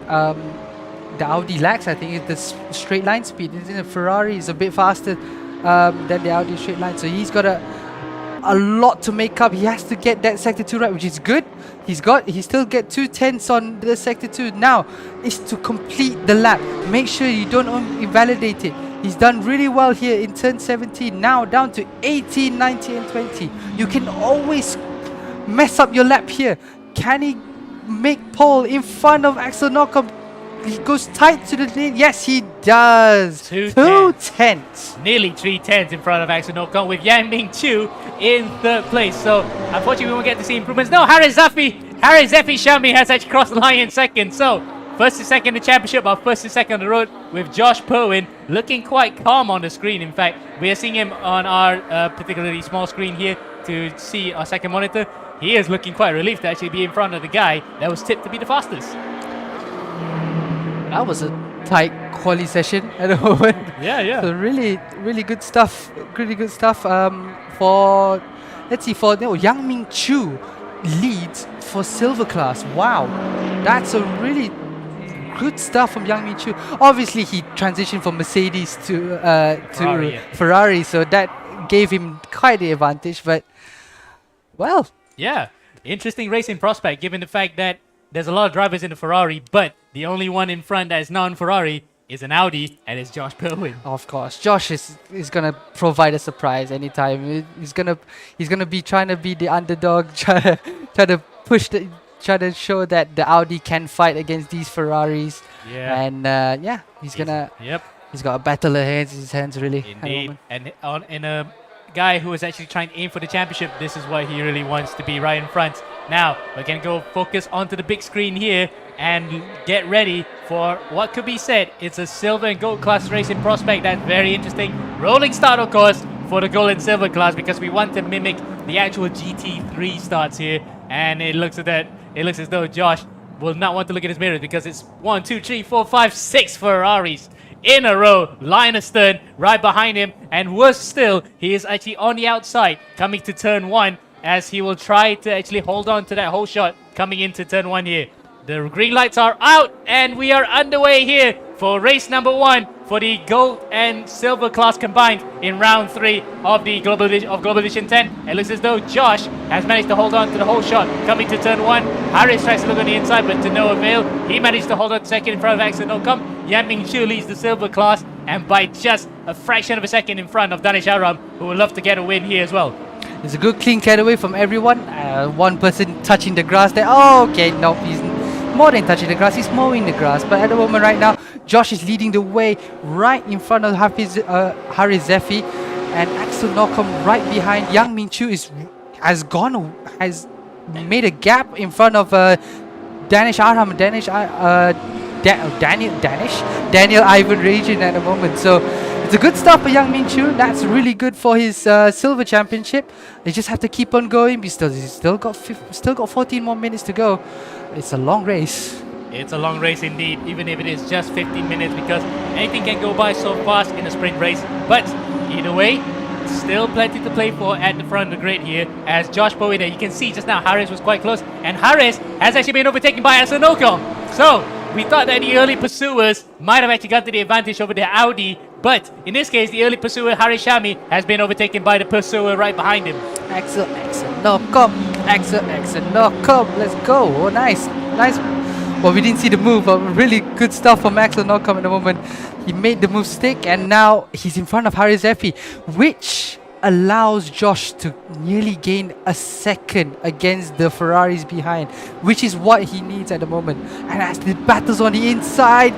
the Audi lacks, I think, is the straight line speed. The Ferrari is a bit faster than the Audi straight line, so he's got to a lot to make up. He has to get that sector 2 right, which is good. He still get 2 tenths on the sector 2. Now is to complete the lap. Make sure you don't invalidate it. He's done really well here in turn 17. Now down to 18, 19 and 20. You can always mess up your lap here. Can he make pole in front of Axel Knockham? He goes tight to the lane. Yes, he does. 2 tenths. Nearly 3 tenths in front of Axel Knockham with Yang Ming Chu in third place. So unfortunately we won't get to see improvements. No, Harry Zephy Shami has actually crossed the line in second. So first to second in the championship, but first to second on the road with Josh Perwin looking quite calm on the screen. In fact, we are seeing him on our particularly small screen here to see our second monitor. He is looking quite relieved to actually be in front of the guy that was tipped to be the fastest. That was a tight quali session at the moment. Yeah. So really good stuff. Really good stuff. For Yang Ming Chu leads for silver class. Wow, that's a really good stuff from Yang Ming Chu. Obviously, he transitioned from Mercedes to Ferrari, so that gave him quite the advantage. But well, yeah, interesting racing prospect given the fact that there's a lot of drivers in the Ferrari, but the only one in front that is non-Ferrari is an Audi, and it's Josh Perwin. Of course, Josh is gonna provide a surprise anytime. He's gonna be trying to be the underdog, try to push try to show that the Audi can fight against these Ferraris. Yeah. And he's gonna. Yep. He's got a battle ahead. His hands really. Indeed. And a guy who is actually trying to aim for the championship, this is what he really wants to be right in front. Now we can go focus onto the big screen here and get ready for what could be said. It's a silver and gold class racing prospect. That's very interesting. Rolling start, of course, for the gold and silver class because we want to mimic the actual GT3 starts here. And it looks as though Josh will not want to look at his mirrors because it's 1, 2, 3, 4, 5, 6 Ferraris in a row, line astern, right behind him. And worse still, he is actually on the outside coming to turn 1 as he will try to actually hold on to that whole shot coming into turn 1 here. The green lights are out and we are underway here for race number 1 for the gold and silver class combined in round 3 of the Global Edition 10. It looks as though Josh has managed to hold on to the whole shot coming to turn 1. Harris tries to look on the inside but to no avail. He managed to hold on second in front of Axel Knockham. Yang Ming Chu leads the silver class and by just a fraction of a second in front of Danish Aram, who would love to get a win here as well. It's a good clean getaway from everyone. One person touching the grass there. Oh, okay, no, he's more than touching the grass, he's mowing the grass. But at the moment right now, Josh is leading the way right in front of Harry Zephy and Axel Knockham right behind. Yang Ming Chu has made a gap in front of Danish Aram, Daniel Ivan Ragin at the moment. So it's a good start for Yang Ming Chu. That's really good for his silver championship. They just have to keep on going. He's still got 14 more minutes to go. It's a long race. It's a long race indeed, even if it is just 15 minutes, because anything can go by so fast in a sprint race. But either way, still plenty to play for at the front of the grid here. As Josh Bowie there, you can see just now Harris was quite close, and Harris has actually been overtaken by Assen Knockham. So we thought that the early pursuers might have actually gotten the advantage over the Audi, but in this case, the early pursuer Harry Shami has been overtaken by the pursuer right behind him. Axel Knockham. Let's go. Oh, nice. Well, we didn't see the move, but really good stuff from Axel Knockham at the moment. He made the move stick, and now he's in front of Harry Zephy, which allows Josh to nearly gain a second against the Ferraris behind, which is what he needs at the moment. And as the battles on the inside,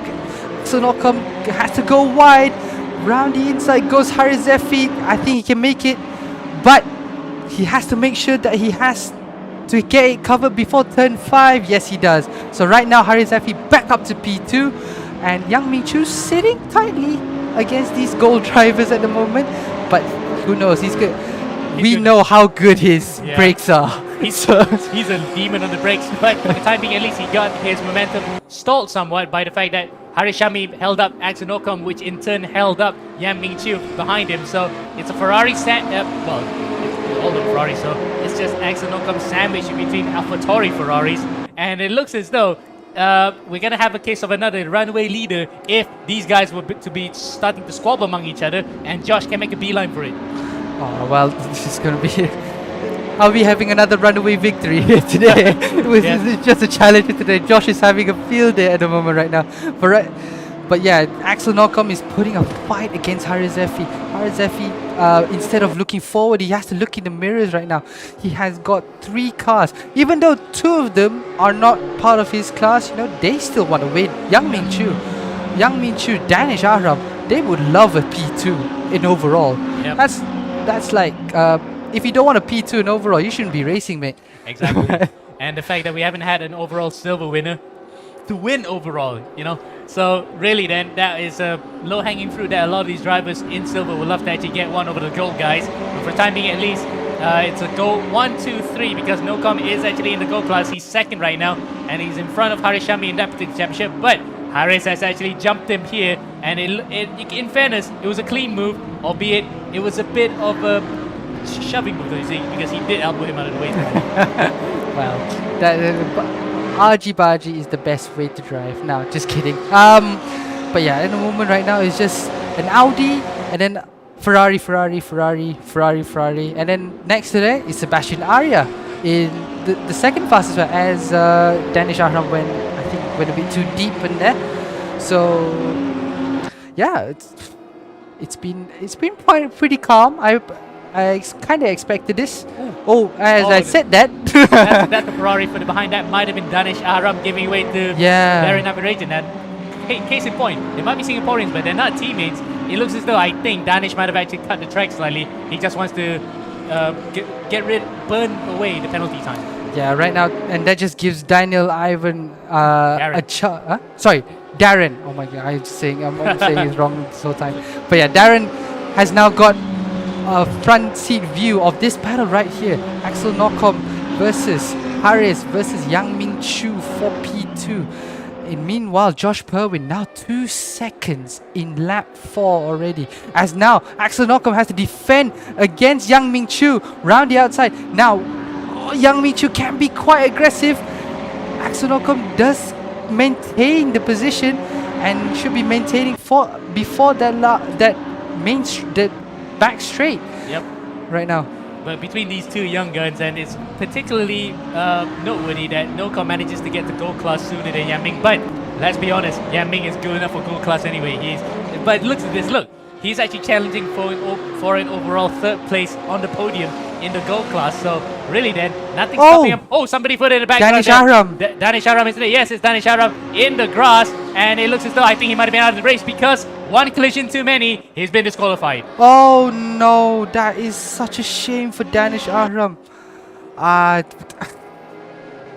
Axel Knockham has to go wide. Round the inside goes Harry Zephy. I think he can make it, but he has to make sure that he has to get it covered before turn 5. Yes, he does. So right now, Harry Zephy back up to P2, and Yang Ming Chu sitting tightly against these gold drivers at the moment. But who knows? He's good. We know how good his brakes are. He's a demon on the brakes, but for the time being, at least he got his momentum stalled somewhat by the fact that Harry Shami held up Axel Knockham, which in turn held up Yang Ming Chu behind him. So it's a Ferrari it's all the Ferrari, so it's just Axel Knockham sandwiched between AlphaTauri Ferraris, and it looks as though we're gonna have a case of another runaway leader if these guys were to be starting to squabble among each other, and Josh can make a beeline for it. Oh well, this is gonna be Are we having another runaway victory here today? It's just a challenge today. Josh is having a field day at the moment right now. But yeah, Axel Nocom is putting a fight against Harizefi. Harizefi, instead of looking forward, he has to look in the mirrors right now. He has got 3 cars. Even though 2 of them are not part of his class, you know, they still want to win. Yang Min Chu, Danish Aram, they would love a P2 in overall. Yep. That's like, if you don't want a P2 in overall, you shouldn't be racing, mate. Exactly. And the fact that we haven't had an overall silver winner to win overall, you know. So really then, that is a low-hanging fruit that a lot of these drivers in silver would love to actually get one over the gold guys. But for the time being at least, it's a gold 1, 2, 3 because Nocom is actually in the gold class. He's second right now and he's in front of Haris Shami in that particular championship. But Haris has actually jumped him here, and in fairness, it was a clean move, albeit it was a bit of a shoving move, you see, because he did elbow him out of the way. Well, Argy Bargy is the best way to drive. No, just kidding. But yeah, in the moment right now, it's just an Audi and then Ferrari, and then next to that is Sebastian Aria in the second fastest one, as Danish Ahram went a bit too deep in there. So yeah, it's been pretty calm. I kind of expected this. I said that. that's the Ferrari for the behind. That might have been Danish Aram giving way to Darren Abirajan. And case in point, they might be Singaporeans, but they're not teammates. It looks as though I think Danish might have actually cut the track slightly. He just wants to burn away the penalty time. Yeah, right now, and that just gives Daniel Ivan a chance. Sorry, Darren. Oh my god, I'm saying it's wrong this whole time. But yeah, Darren has now got a front seat view of this battle right here. Axel Nocom versus Haris versus Yang Min Chu for P2. And meanwhile, Josh Perwin now 2 seconds in lap 4 already. As now, Axel Nocom has to defend against Yang Min Chu round the outside. Now, Yang Min Chu can be quite aggressive. Axel Nocom does maintain the position and should be maintaining before that back straight. Yep. Right now. But between these 2 young guns, and it's particularly noteworthy that Nocom manages to get the gold class sooner than Yan Ming. But let's be honest, Yan Ming is good enough for gold class anyway. But look at this. Look, he's actually challenging for an overall 3rd place on the podium in the gold class. So really, then nothing's stopping him. Oh, somebody put it in the back. Danish Aram. Danish Aram is there. Yes, it's Danish Aram in the grass, and it looks as though I think he might have been out of the race because one collision too many. He's been disqualified. Oh no, that is such a shame for Danish Aram.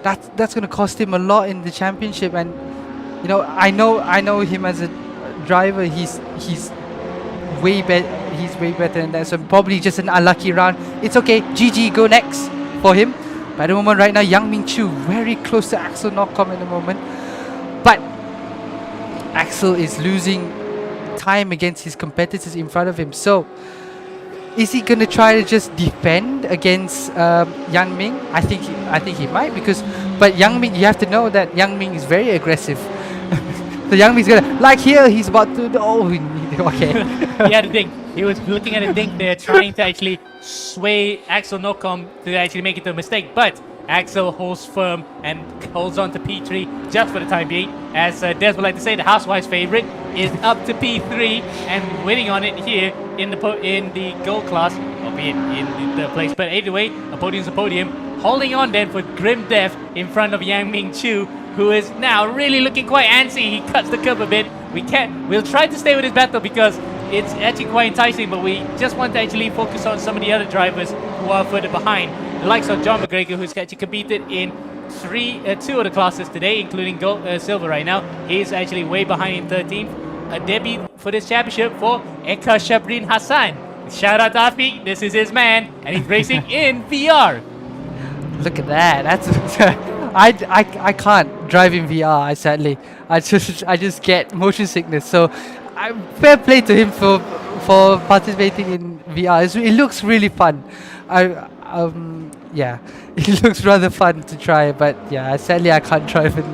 That's gonna cost him a lot in the championship, and you know, I know him as a driver. He's way better. He's way better than that. So probably just an unlucky round. It's okay. GG, go next for him. But at the moment right now, Yang Min Chu very close to Axel Nocom at the moment, but Axel is losing time against his competitors in front of him. So is he gonna try to just defend against Yang Ming? I think he might, but Yang Ming, you have to know that Yang Ming is very aggressive. So Yang Ming's gonna, like here, he's about to, okay. He had a dink. He was looking at a dink there, trying to actually sway Axel Nocom to actually make it a mistake, but Axel holds firm and holds on to P3 just for the time being. As Des would like to say, the housewife's favorite is up to P3 and winning on it here in the gold class, albeit in the place. But either way, a podium's a podium. Holding on then for grim death in front of Yang Ming Chu, who is now really looking quite antsy. He cuts the curb a bit. We'll try to stay with his battle because it's actually quite enticing, but we just want to actually focus on some of the other drivers who are further behind. The likes of John McGregor, who's actually competed in 2 of the classes today, including silver right now. He's actually way behind in 13th. A debut for this championship for Eka Shabrin Hassan. Shout out to Afi, this is his man, and he's racing in VR. Look at that. That's I can't drive in VR. Sadly, I just get motion sickness. So, fair play to him for participating in VR. It looks really fun. Yeah, it looks rather fun to try. But yeah, sadly I can't drive in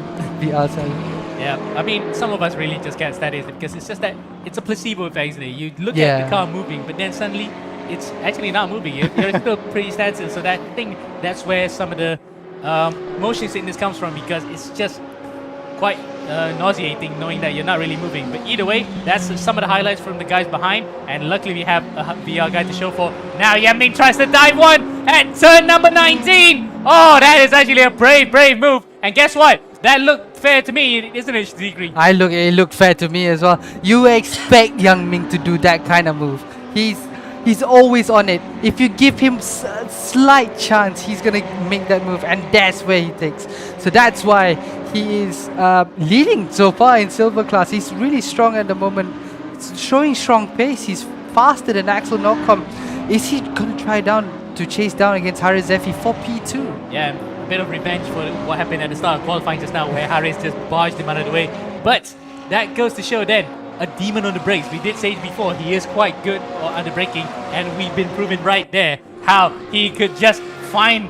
VR. Sadly. Yeah, I mean, some of us really just can't stand it because it's just that it's a placebo effect, isn't it? You look at the car moving, but then suddenly it's actually not moving. You're still pretty standstill. So that thing, that's where some of the motion sickness comes from, because it's just quite nauseating knowing that you're not really moving. But either way, that's some of the highlights from the guys behind, and luckily we have a VR guide to show for. Now Yaming tries to dive one at turn number 19. Oh, that is actually a brave move. And guess what? That looked fair to me, isn't it, Degree? It looked fair to me as well. You expect Yang Ming to do that kind of move. He's always on it. If you give him a slight chance, he's gonna make that move, and that's where he takes. So that's why he is leading so far in silver class. He's really strong at the moment, showing strong pace. He's faster than Axel Nocom. Is he gonna try to chase down against Haris Zephy for P2? Yeah, a bit of revenge for what happened at the start of qualifying just now, where Haris just barged him out of the way. But that goes to show then, a demon on the brakes. We did say it before, he is quite good under braking, and we've been proven right there how he could just find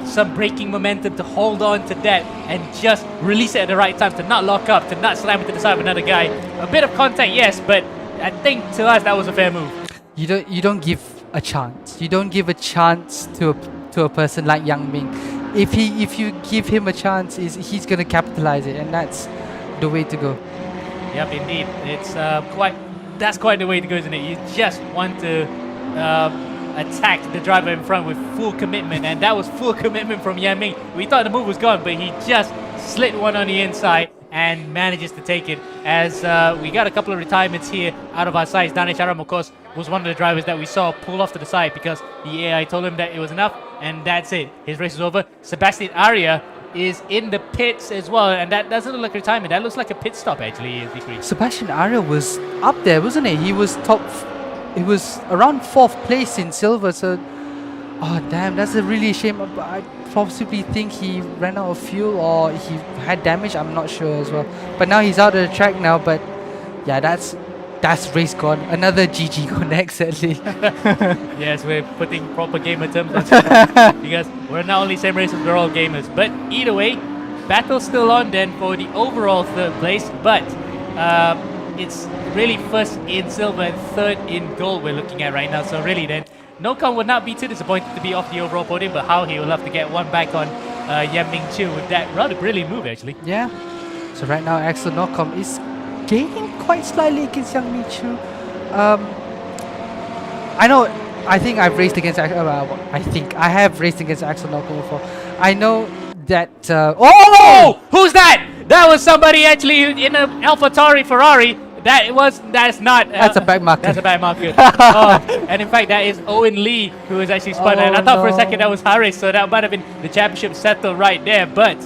some braking momentum to hold on to that and just release it at the right time, to not lock up, to not slam into the side of another guy. A bit of contact, yes, but I think to us that was a fair move. You don't give a chance. You don't give a chance to a person like Yang Ming. If you give him a chance, he's gonna capitalize it, and that's the way to go. Yep, indeed. It's that's quite the way to go, isn't it? You just want to attack the driver in front with full commitment, and that was full commitment from Yan Ming. We thought the move was gone, but he just slit one on the inside and manages to take it. As we got a couple of retirements here out of our sides. Danish Aram, of course, was one of the drivers that we saw pull off to the side because the AI told him that it was enough, and that's it. His race is over. Sebastian Aria is in the pits as well, and that doesn't look like retirement. That looks like a pit stop, actually. Sebastian Aria was up there, wasn't he? He was he was around 4th place in silver, so oh damn, that's a really shame. I possibly think he ran out of fuel or he had damage, I'm not sure as well. But now he's out of the track now, but yeah, that's race gone. Another GG go next, at least. Yes, we're putting proper gamer terms on because we're not only same races, we're all gamers. But either way, battle's still on then for the overall 3rd place, but it's really 1st in silver and 3rd in gold we're looking at right now. So really then, Nocom would not be too disappointed to be off the overall podium, but how he will love to get one back on Yan Ming Chiu with that rather brilliant move, actually. Yeah. So right now, Axel Nocom is gaining quite slightly against Yang Ming Chiu. I think I've raced against I have raced against Axel Nocom before. I know that oh! Who's that? That was somebody actually in an AlphaTauri Ferrari. That's a bad marker. That's a bad marker. Oh, and in fact, that is Owen Lee who is actually spun. And I thought for a second that was Harris, so that might have been the championship settled right there. But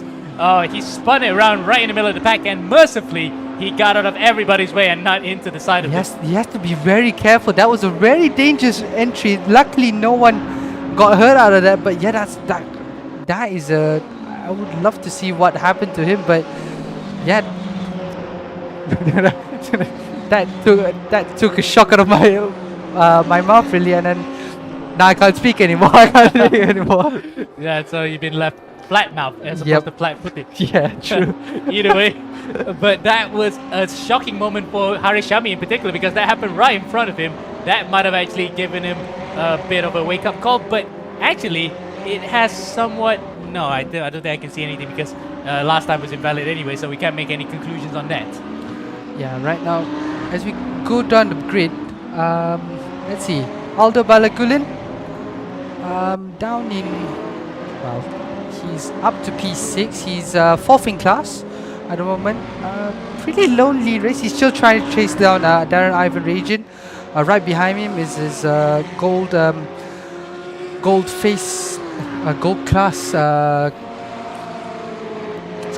he spun it around right in the middle of the pack, and mercifully he got out of everybody's way and not into the side of it. You have to be very careful. That was a very dangerous entry. Luckily, no one got hurt out of that. But yeah, that is a. I would love to see what happened to him, but yeah. that took a shock out of my mouth, really, and then now I can't speak anymore. Yeah, so you've been left flat mouth as opposed to flat footed. Yeah, true. Either way, but that was a shocking moment for Haris Shami in particular, because that happened right in front of him. That might have actually given him a bit of a wake up call, but actually it has somewhat. No, I don't think I can see anything because last time was invalid anyway, so we can't make any conclusions on that. Yeah, right now, as we go down the grid, let's see, Aldo Balakulin, down in, well, he's up to P6, he's 4th in class at the moment. Pretty lonely race, he's still trying to chase down Darren Ivan Ragin. Right behind him is his gold class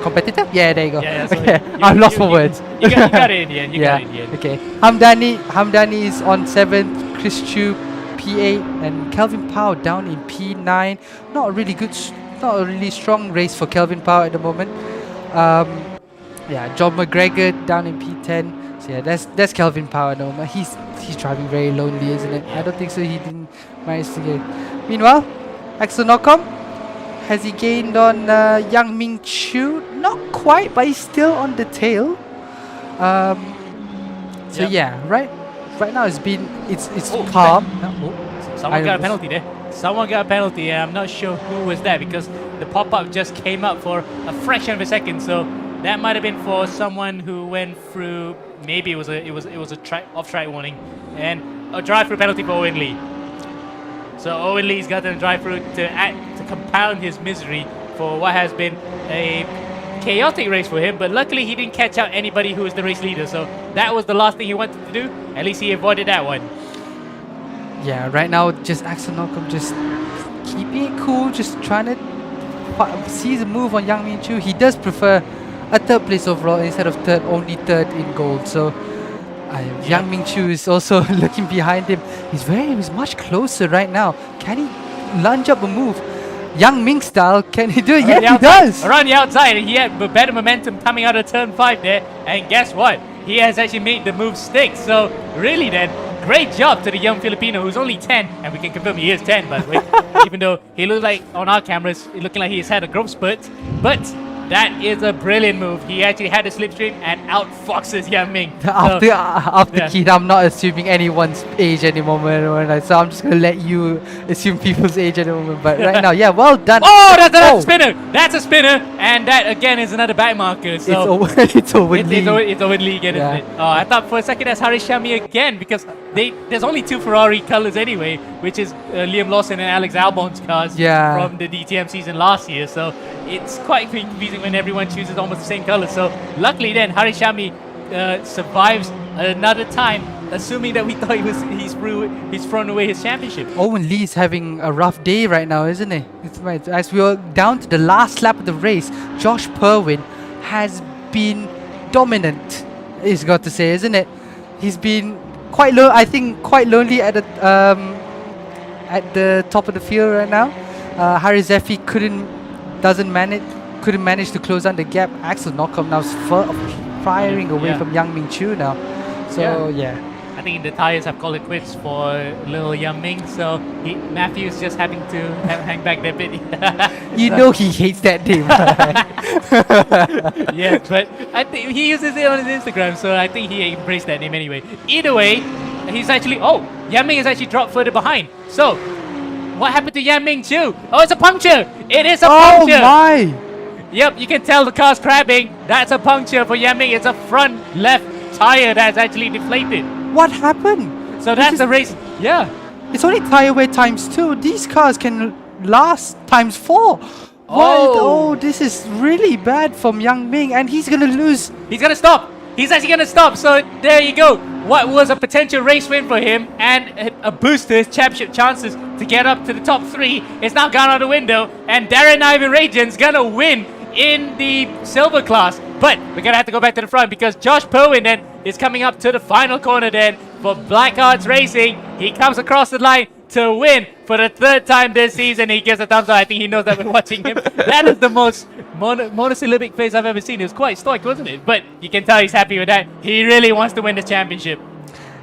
competitor? Yeah, there you go. Yeah, so okay. I've lost my words. You got it in the end. You got it in the end. Okay. Hamdani is on 7th, Chris Chu P8, and Kelvin Powell down in P9. Not a really strong race for Kelvin Powell at the moment. Yeah, John McGregor down in P10. So yeah, that's Kelvin Powell at the moment. He's driving very lonely, isn't it? I don't think so. He didn't manage to get. Meanwhile, Axel Nocom. Has he gained on Yang Ming Chiu? Not quite, but he's still on the tail. So yeah, right now it's calm. Someone got a penalty there. Someone got a penalty, and I'm not sure who was that because the pop-up just came up for a fraction of a second. So that might have been for someone who went through. Maybe it was a off-track warning, and a drive-through penalty for Owen Lee. So Owen Lee's gotten a drive-through to compound his misery for what has been a chaotic race for him. But luckily he didn't catch out anybody who was the race leader. So that was the last thing he wanted to do. At least he avoided that one. Yeah, right now just Axel Knockham just keeping it cool, just trying to see the move on Yang Ming Chu. He does prefer a third place overall instead of only third in gold. So Yang Ming Chu is also looking behind him. He's much closer right now. Can he lunge up a move? Yang Ming style, can he do it? Yeah, he does! Around the outside, he had better momentum coming out of turn 5 there. And guess what? He has actually made the move stick. So really then, great job to the young Filipino who's only 10. And we can confirm he is 10, by the way. Even though he looks like, on our cameras, looking like he's had a growth spurt. But that is a brilliant move. He actually had a slipstream and outfoxes Yang Ming. After Keith, I'm not assuming anyone's age anymore, so I'm just going to let you assume people's age at the moment. But right now, yeah, well done. Oh, that's a spinner. That's a spinner. And that, again, is another back marker. So it's Owen Lee. It's Owen Lee again, isn't it? Oh, I thought for a second that's Haris Shami again because there's only 2 Ferrari colors anyway, which is Liam Lawson and Alex Albon's cars from the DTM season last year. So it's quite confusing when everyone chooses almost the same color. So luckily then Haris Shami survives another time, assuming that we thought he's thrown away his championship. Owen Lee's having a rough day right now, isn't he? It's right. As we are down to the last lap of the race, Josh Perwin has been dominant, it's got to say, isn't it? He's been quite low. I think quite lonely at the top of the field right now. Harry Zeffy couldn't manage to close down the gap. Axel Knockham now firing away from Yang Ming Chu now. So I think the tires have called it quits for little Yang Ming. So Matthew's just having to hang back that bit. You know he hates that name, right? Yeah, but I think he uses it on his Instagram, so I think he embraced that name anyway. Either way, he's actually Yang Ming is actually dropped further behind. So what happened to Yang Ming Chu? Oh, it's a puncture! It is a puncture! Oh my! Yep, you can tell the car's crabbing. That's a puncture for Yang Ming. It's a front left tire that's actually deflated. What happened? So that's the race. Yeah. It's only tire wear ×2. These cars can last ×4. Oh, this is really bad from Yang Ming, and he's gonna lose. He's gonna stop. He's actually gonna stop. So there you go. What was a potential race win for him and a boost to his championship chances to get up to the top 3 is now gone out the window. And Darren Ivan Rajan's gonna win in the silver class. But we're gonna have to go back to the front because Josh Perwin then is coming up to the final corner then for Blackhearts Racing. He comes across the line to win for the 3rd time this season. He gives a thumbs up. I think he knows that we're watching him. That is the most monosyllabic face I've ever seen. It was quite stoic, wasn't it? But you can tell he's happy with that. He really wants to win the championship.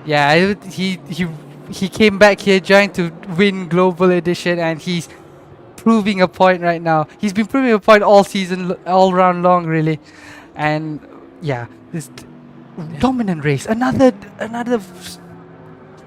Yeah, he came back here trying to win Global Edition, and he's proving a point right now. He's been proving a point all season, all round long, really. And yeah, this dominant race. Another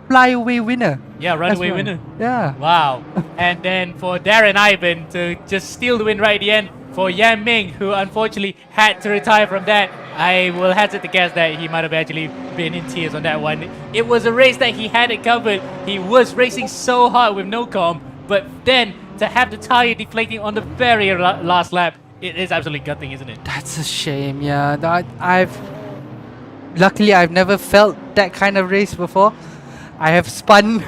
flyaway winner. Yeah, runaway winner. Yeah. Wow. And then for Darren Ivan to just steal the win right at the end for Yang Ming, who unfortunately had to retire from that. I will hazard to guess that he might have actually been in tears on that one. It was a race that he had it covered. He was racing so hard with no calm, but then to have the tire deflating on the very last lap, it is absolutely gutting, isn't it? That's a shame. Yeah, luckily I've never felt that kind of race before. I have spun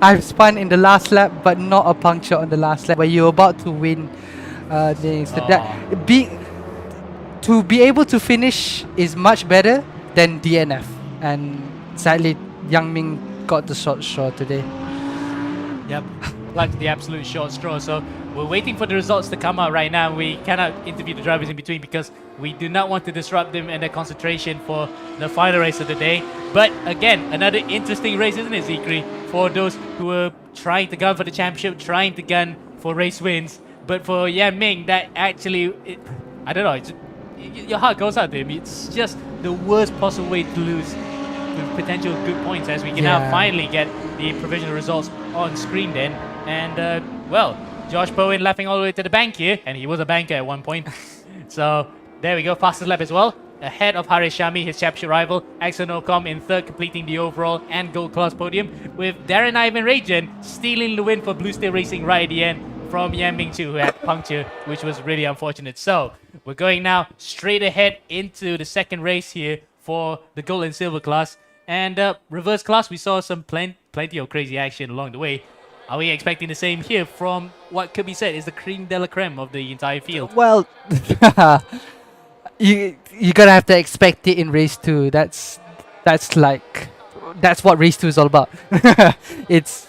I've spun in the last lap, but not a puncture on the last lap where you're about to win things. To be able to finish is much better than DNF, and sadly Yang Ming got the short straw today. Yep, like the absolute short straw. So we're waiting for the results to come out right now. We cannot interview the drivers in between because we do not want to disrupt them and their concentration for the final race of the day. But again, another interesting race, isn't it, Zikri? For those who are trying to gun for the championship, trying to gun for race wins. But for Yang Ming, that actually, I don't know, your heart goes out to him. It's just the worst possible way to lose with potential good points as we can now finally get the provisional results on screen then. And, well, Josh Bowen lapping all the way to the bank here, and he was a banker at one point. So, there we go, fastest lap as well. Ahead of Haris Shami, his championship rival, Axel Ocom in third, completing the overall and gold class podium, with Darren Ivan Rajan stealing the win for Blue Steel Racing right at the end from Yan Ming Chu, who had puncture, which was really unfortunate. So, we're going now straight ahead into the second race here for the gold and silver class. And reverse class, we saw some plenty of crazy action along the way. Are we expecting the same here from what could be said is the creme de la creme of the entire field? Well, you're gonna have to expect it in race 2. That's what race 2 is all about. it's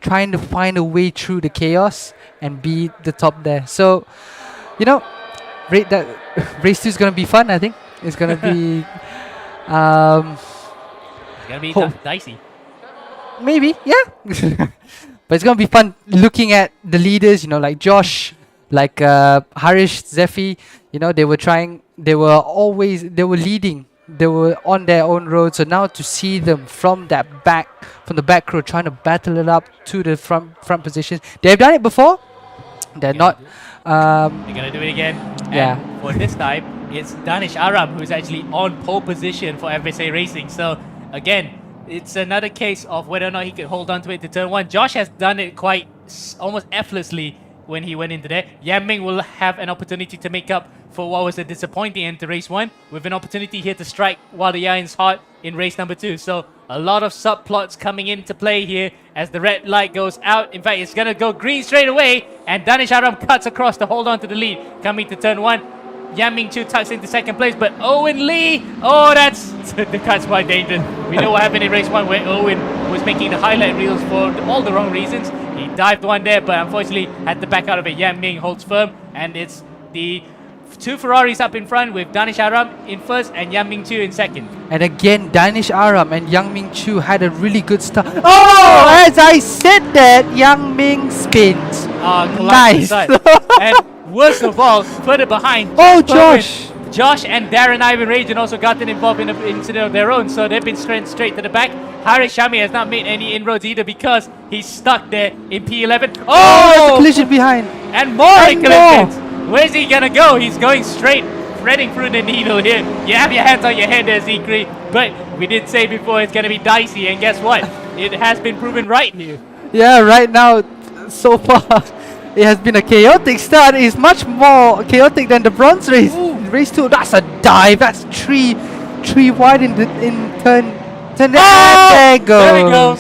trying to find a way through the chaos and be the top there. So, you know, race 2 is gonna be fun. I think it's gonna be It's gonna be dicey. Maybe, yeah. But it's gonna be fun looking at the leaders, you know, like Josh, like Harish, Zephy. You know, they were leading. They were on their own road. So now to see them from the back row, trying to battle it up to the front positions. They've done it before. They're not. They're gonna do it again. Yeah. And for this time, it's Danish Aram who's actually on pole position for FSA Racing. So again, it's another case of whether or not he could hold on to it to turn 1. Josh has done it quite almost effortlessly when he went into there. Yan Ming will have an opportunity to make up for what was a disappointing end to race 1, with an opportunity here to strike while the iron's hot in race number 2. So a lot of subplots coming into play here as the red light goes out. In fact, it's going to go green straight away, and Danish Aram cuts across to hold on to the lead coming to turn 1. Yan Ming Chu tucks into second place, but Owen Lee, the cut's quite dangerous. We know what happened in race 1 where Owen was making the highlight reels for all the wrong reasons. He dived one there, but unfortunately had to back out of it. Yan Ming holds firm, and it's the 2 Ferraris up in front with Danish Aram in first and Yan Ming Chu in second. And again, Danish Aram and Yang Ming Chu had a really good start. Oh, as I said that, Yang Ming spins. Nice. And worst of all, further behind. Oh, Josh. Josh and Darren Ivan Rajan also gotten involved in an incident of their own, so they've been straight to the back. Haris Shami has not made any inroads either because he's stuck there in P11. Oh, collision behind. And more collisions. Where's he gonna go? He's going straight, threading through the needle here. You have your hands on your head there, Zikri. But we did say before it's gonna be dicey, and guess what? It has been proven right here. Yeah, right now, so far, it has been a chaotic start. It's much more chaotic than the bronze race. Race 2, that's a dive. That's three wide in turn. There it goes. There we go.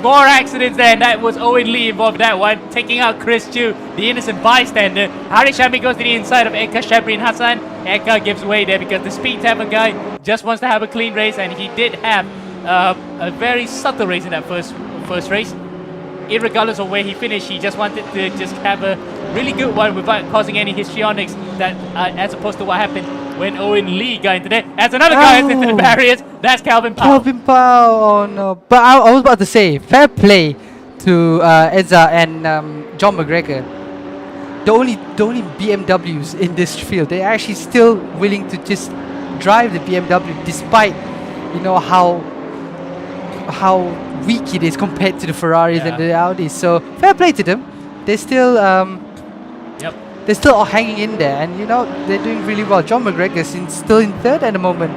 More accidents there, and that was Owen Lee involved in that one, taking out Chris Chu, the innocent bystander. Haris Shami goes to the inside of Eka Shabrin Hassan. Eka gives way there because the Speed Tavern guy just wants to have a clean race, and he did have a very subtle race in that first race. Irregardless of where he finished, he just wanted to just have a really good one without causing any histrionics, that as opposed to what happened when Owen Lee got into there. As another guy gets into the barriers, that's Calvin Powell. Calvin Powell, oh no. But I was about to say, fair play to Edza and John McGregor. The only BMWs in this field, they're actually still willing to just drive the BMW despite, you know, how weak it is compared to the Ferraris and the Audis. So fair play to them. They're still they're still all hanging in there, and you know, they're doing really well. John McGregor's still in third at the moment.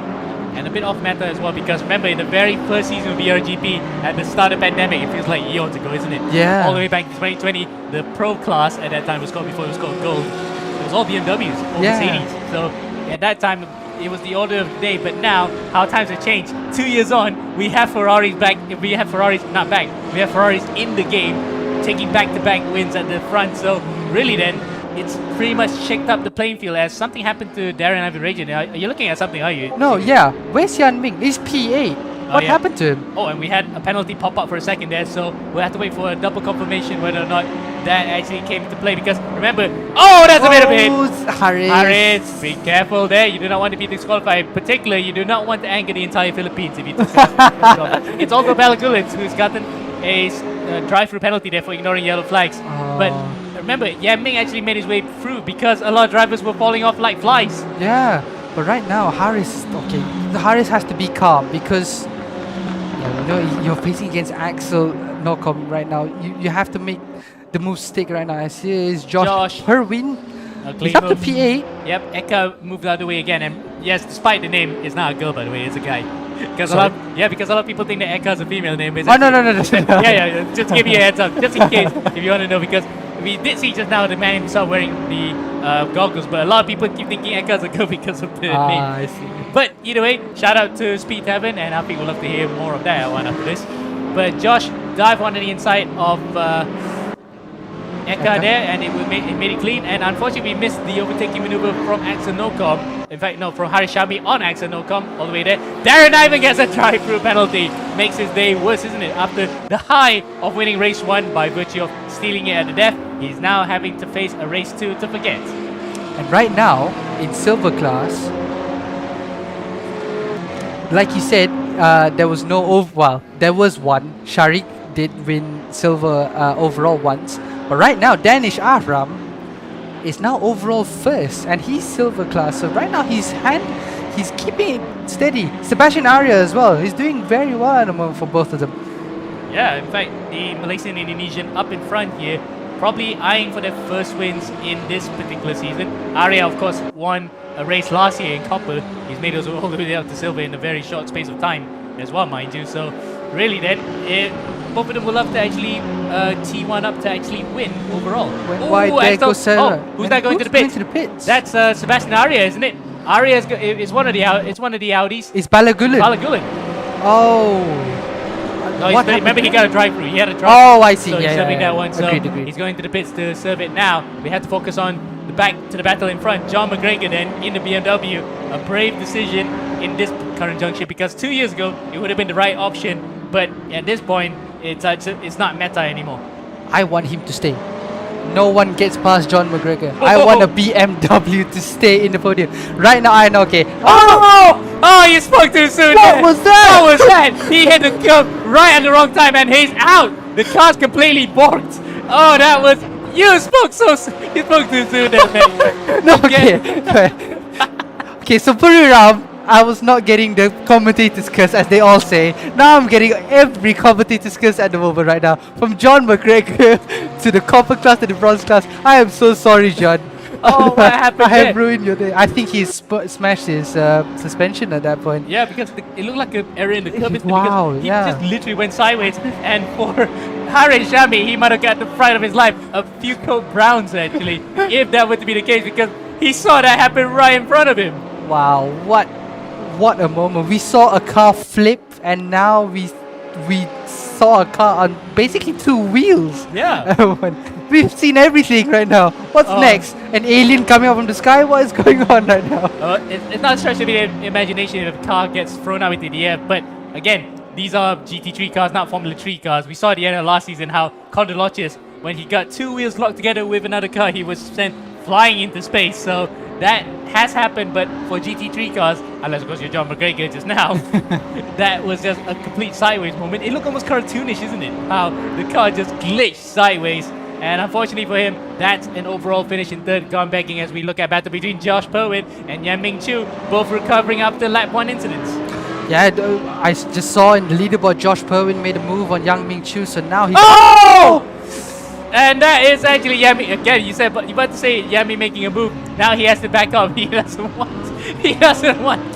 And a bit off meta as well, because remember, in the very first season of eRGP, at the start of the pandemic, it feels like eons ago, isn't it? Yeah. All the way back to 2020, the pro class at that time was called, before it was called Gold, it was all BMWs, all Mercedes. So at that time, it was the order of the day. But now, how times have changed. 2 years on, we have Ferraris back. We have Ferraris not back. We have Ferraris in the game, taking back-to-back wins at the front. So really, then it's pretty much shaked up the playing field, as something happened to Darren Ivan Rajan. Are you looking at something? Are you? No, yeah. Where's Yan Ming? He's P8. What happened to him? Oh, and we had a penalty pop up for a second there, so we'll have to wait for a double confirmation whether or not that actually came into play. Because remember, that's a bit of a hit. Haris, be careful there. You do not want to be disqualified. Particularly, you do not want to anger the entire Philippines if you disqualify. It's also Balagulis who's gotten a drive-through penalty there for ignoring yellow flags. But remember, Yan Ming actually made his way through because a lot of drivers were falling off like flies. Yeah, but right now, Haris is okay. Haris has to be calm because you're facing against Axel Nocom right now. You have to make the move stick right now. As here is Josh Perwin. He's up to P8. Yep, Eka moved out of the way again, and yes, despite the name, it's not a girl by the way, it's a guy. Because because a lot of people think that Eka is a female name. Oh no. yeah, just to give you a heads up, just in case if you want to know, because we did see just now the man himself wearing the goggles, but a lot of people keep thinking Eka is a girl because of the name. I see. But either way, shout out to Speed Heaven, and I think we'll love to hear more of that one after this. But Josh dive on the inside of Eka there, and it made it clean. And unfortunately, we missed the overtaking maneuver from Assen Nocom. In fact, no, from Haris Shami on Assen Nocom, all the way there. Darren Ivan gets a drive-through penalty. Makes his day worse, isn't it? After the high of winning race 1 by virtue of stealing it at the death, he's now having to face a race 2 to forget. And right now, in silver class, like you said, there was no there was one. Sharik did win silver overall once. But right now, Danish Ahram is now overall first, and he's silver class. So right now, he's keeping it steady. Sebastian Arya as well. He's doing very well at the moment for both of them. Yeah, in fact, the Malaysian Indonesian up in front here, probably eyeing for their first wins in this particular season. Arya, of course, won a race last year in copper. He's made us all the way up to silver in a very short space of time as well, mind you. So really then, both of them will love to actually T1 up to actually win overall. Why there goes Sarah? Who's that going to the pits? That's Sebastian Arya, isn't it? Arya is one of the Audis. It's Balagulan. Oh. No, remember he got a drive-through. He had a drive-through. Oh, I see. So he's serving that one. So Agreed. he's going to the pits to serve it now. We have to focus on the back to the battle in front. John McGregor then in the BMW. A brave decision in this current juncture, because 2 years ago it would have been the right option, but at this point it's not meta anymore. I want him to stay. No one gets past John McGregor. I want a BMW to stay in the podium. Right now, I know. Okay. Oh, you spoke too soon. What was that? What was that? He hit the curb right at the wrong time, and he's out. The car's completely borked. Oh, that was. You spoke too soon there, man. No, okay. Okay, so Puriram, I was not getting the commentators curse as they all say. Now I'm getting every commentator's curse at the moment right now. From John McGregor to the copper class to the bronze class. I am so sorry, John. Oh, what happened I have ruined your day. I think he smashed his suspension at that point. Yeah, because it looked like an error in the curb. Wow, he yeah. just literally went sideways. And for Haris Shami, he might have got the fright of his life. A few coat browns, actually, if that were to be the case, because he saw that happen right in front of him. Wow, what a moment. We saw a car flip, and now we saw a car on basically 2 wheels. Yeah. We've seen everything right now. What's next? An alien coming up from the sky? What is going on right now? It's not stretch of the imagination if a car gets thrown out into the air, but again, these are GT3 cars, not Formula 3 cars. We saw at the end of last season how Condolochis, when he got 2 wheels locked together with another car, he was sent flying into space. So that has happened, but for GT3 cars, unless of course you're John McGregor just now, that was just a complete sideways moment. It looked almost cartoonish, isn't it? How the car just glitched sideways. And unfortunately for him, that's an overall finish in third, gone begging as we look at battle between Josh Perwin and Yan Ming Chu, both recovering after lap 1 incidents. Yeah, I just saw in the leaderboard Josh Perwin made a move on Yang Ming Chu, so now he's... Oh! And that is actually Yami again. You about to say Yami making a move. Now he has to back up. He doesn't want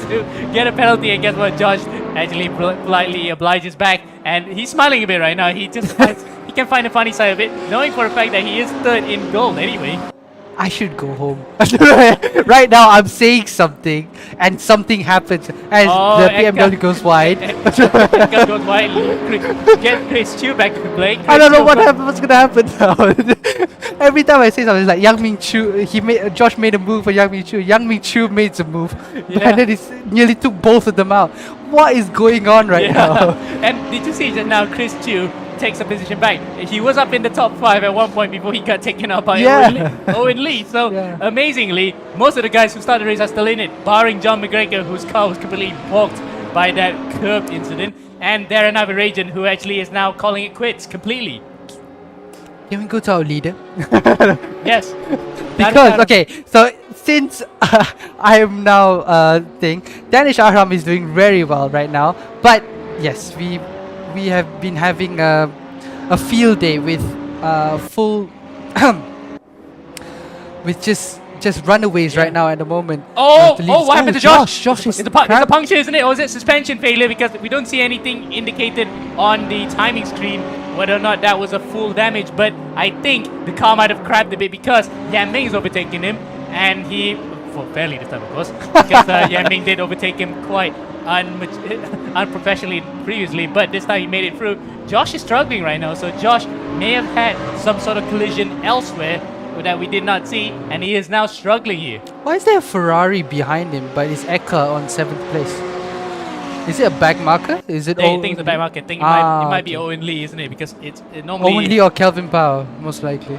to get a penalty. And guess what? Josh actually politely obliges back, and he's smiling a bit right now. He just he can find the funny side of it, knowing for a fact that he is third in gold anyway. I should go home. Right now, I'm saying something, and something happens as the BMW goes wide. Goes wide. Get Chris Chu back to play. I don't know what's gonna happen now. Every time I say something, it's like Yang Ming Chu. Josh made a move for Yang Ming Chu. Yang Ming Chu made a move, and then he nearly took both of them out. What is going on right now? And did you see just now, Chris Chu takes a position back. He was up in the top 5 at one point before he got taken out by Owen Lee. So amazingly, most of the guys who started the race are still in it, barring John McGregor, whose car was completely blocked by that curb incident, and Darren Averajan, who actually is now calling it quits completely. Can we go to our leader? Yes. Because okay, so since I am now Danish Aram is doing very well right now. But yes, we have been having a field day with full with just runaways right now at the moment. Oh, The leaders- what happened to Josh? Josh is It's a puncture, isn't it? Or is it suspension failure? Because we don't see anything indicated on the timing screen whether or not that was a full damage. But I think the car might have crapped a bit because Yan Ming's overtaking him, and he, for fairly this time of course, because Yan Ming did overtake him quite unprofessionally previously, but this time he made it through. Josh is struggling right now, so Josh may have had some sort of collision elsewhere that we did not see, and he is now struggling here. Why is there a Ferrari behind him, but it's Eka on 7th place? Is it a back marker? Is it I think it's the back market thing. It might be okay. Owen Lee, isn't it? Because it's normally Owen Lee or Kelvin Powell, most likely.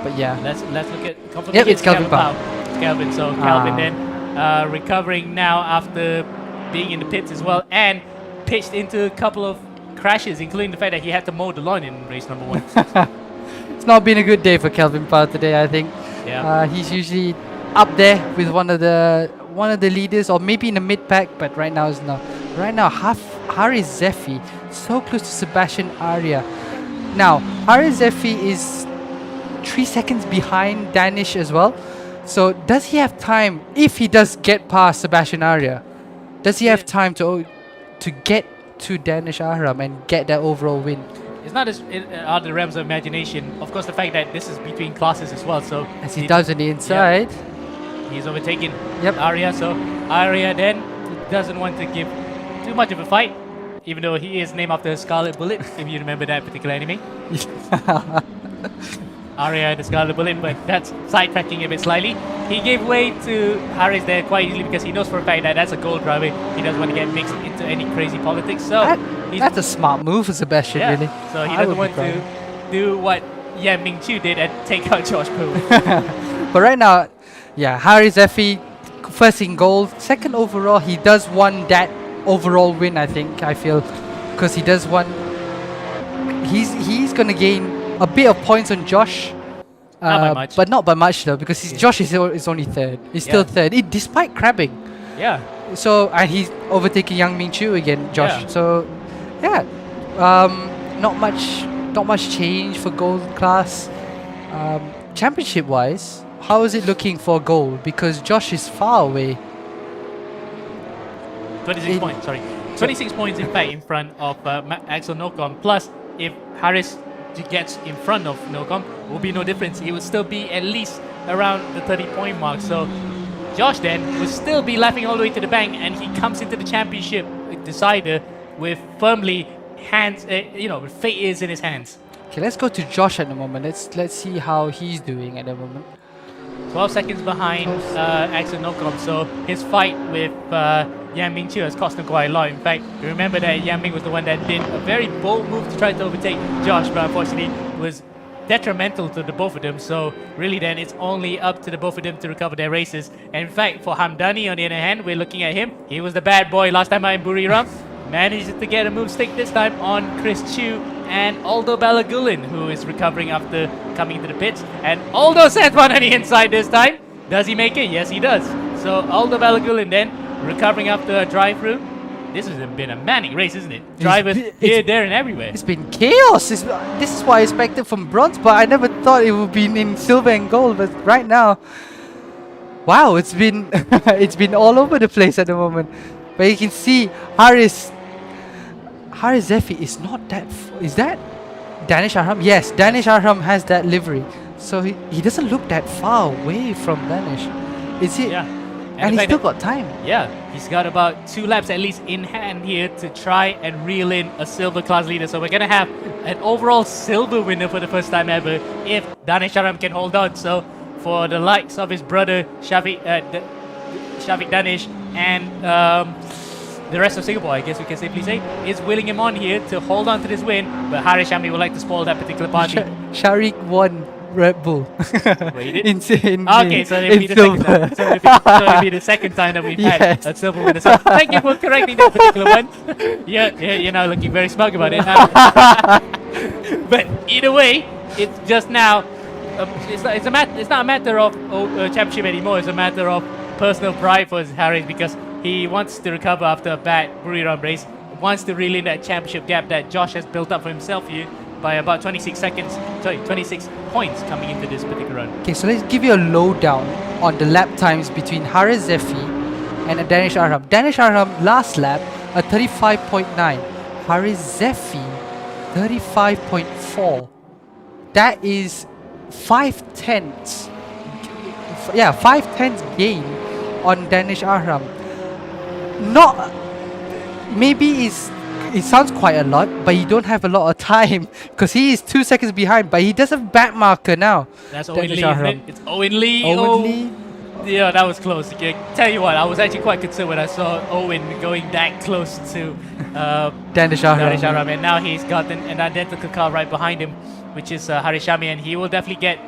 But yeah. Let's look at. Yep, it's Kelvin Powell. It's Kelvin. So Kelvin then recovering now after being in the pits as well, and pitched into a couple of crashes, including the fact that he had to mow the lawn in race number 1. It's not been a good day for Kelvin Powell today, I think. Yeah. He's usually up there with one of the leaders, or maybe in the mid pack, but right now is not. Right now, Haris Zephi so close to Sebastian Arya. Now, Haris Zephi is 3 seconds behind Danish as well. So does he have time, if he does get past Sebastian Arya, does he have time to get to Danish Aram and get that overall win? It's not as out of the realms of imagination. Of course, the fact that this is between classes as well. So As he does on the inside. he's overtaken Yep. Arya. So Arya then doesn't want to give too much of a fight, even though he is named after Scarlet Bullet, if you remember that particular anime. Arya the Scarlet Bullet, but that's sidetracking a bit slightly. He gave way to Harris there quite easily because he knows for a fact that that's a gold driver. He doesn't want to get mixed into any crazy politics. So That's a smart move for Sebastian, yeah. really. So he I doesn't would be want to proud. do what Yan Ming Chu did and take out Josh Poole. But right now, yeah, Haris Zephi, first in gold, second overall. He does want that overall win, I think, I feel, because he does want. He's gonna gain a bit of points on Josh. Not by much. But not by much though, because Josh is only third. He's still third, despite crabbing. Yeah. So, and he's overtaking Yang Ming Chu again, Josh. Yeah. So, yeah, not much change for gold class. Championship wise, how is it looking for gold? Because Josh is far away. 26 points, sorry. 26 points, in fact, in front of Axel Nocom. Plus, if Harris gets in front of Nocom, will be no difference. He will still be at least around the 30-point mark. So Josh then will still be laughing all the way to the bank, and he comes into the championship decider with firmly hands, with fate is in his hands. Okay, let's go to Josh at the moment. Let's see how he's doing at the moment. 12 seconds behind Axel Nocom, so his fight with Yan Ming Chiu has cost him quite a lot. In fact, you remember that Yan Ming was the one that did a very bold move to try to overtake Josh, but unfortunately was detrimental to the both of them. So really then it's only up to the both of them to recover their races. And in fact, for Hamdani on the other hand, we're looking at him. He was the bad boy last time out in Buriram. Managed to get a move stick this time on Chris Chu and Aldo Balagulin, who is recovering after coming into the pits. And Aldo sent one on the inside this time. Does he make it? Yes, he does. So Aldo Balagulin then recovering after a drive-through. This has been a manic race, isn't it? Drivers here, there, and everywhere. It's been chaos. This is what I expected from bronze, but I never thought it would be in silver and gold. But right now, wow, it's been it's been all over the place at the moment. But you can see Haris Zephi is not that. Is that Danish Arham? Yes, Danish Arham has that livery, so he doesn't look that far away from Danish. Is it? Yeah. And he's still got time. Yeah, he's got about 2 laps at least in hand here to try and reel in a silver class leader. So we're going to have an overall silver winner for the first time ever if Danish Aram can hold on. So for the likes of his brother Shafiq Danish and the rest of Singapore, I guess we can safely say, is willing him on here to hold on to this win. But Harish Shami would like to spoil that particular party. Sharik won Red Bull. Wait, it? Okay, so it'll be the second time. So it'll be the second time that we've had a silver winner. So thank you for correcting that particular one. Yeah, you're now looking very smug about it. But either way, it's just now. It's not a matter of championship anymore. It's a matter of personal pride for Harris because he wants to recover after a bad Buriram race. Wants to reel in that championship gap that Josh has built up for himself here by about 26 points coming into this particular run. Okay, so let's give you a lowdown on the lap times between Haris Zefi and Danish Arham. Danish Arham last lap a 35.9. Haris Zefi 35.4. That is 5/10. Yeah, 5/10 gain on Danish Arham. Not maybe it sounds quite a lot, but he don't have a lot of time because he is 2 seconds behind. But he does have back marker now. That's Owen Lee, isn't it? It's Owen Lee. Owen Lee. Yeah, that was close. Okay, tell you what, I was actually quite concerned when I saw Owen going that close to Danish Arham. And now he's got an identical car right behind him, which is Harishami, and he will definitely get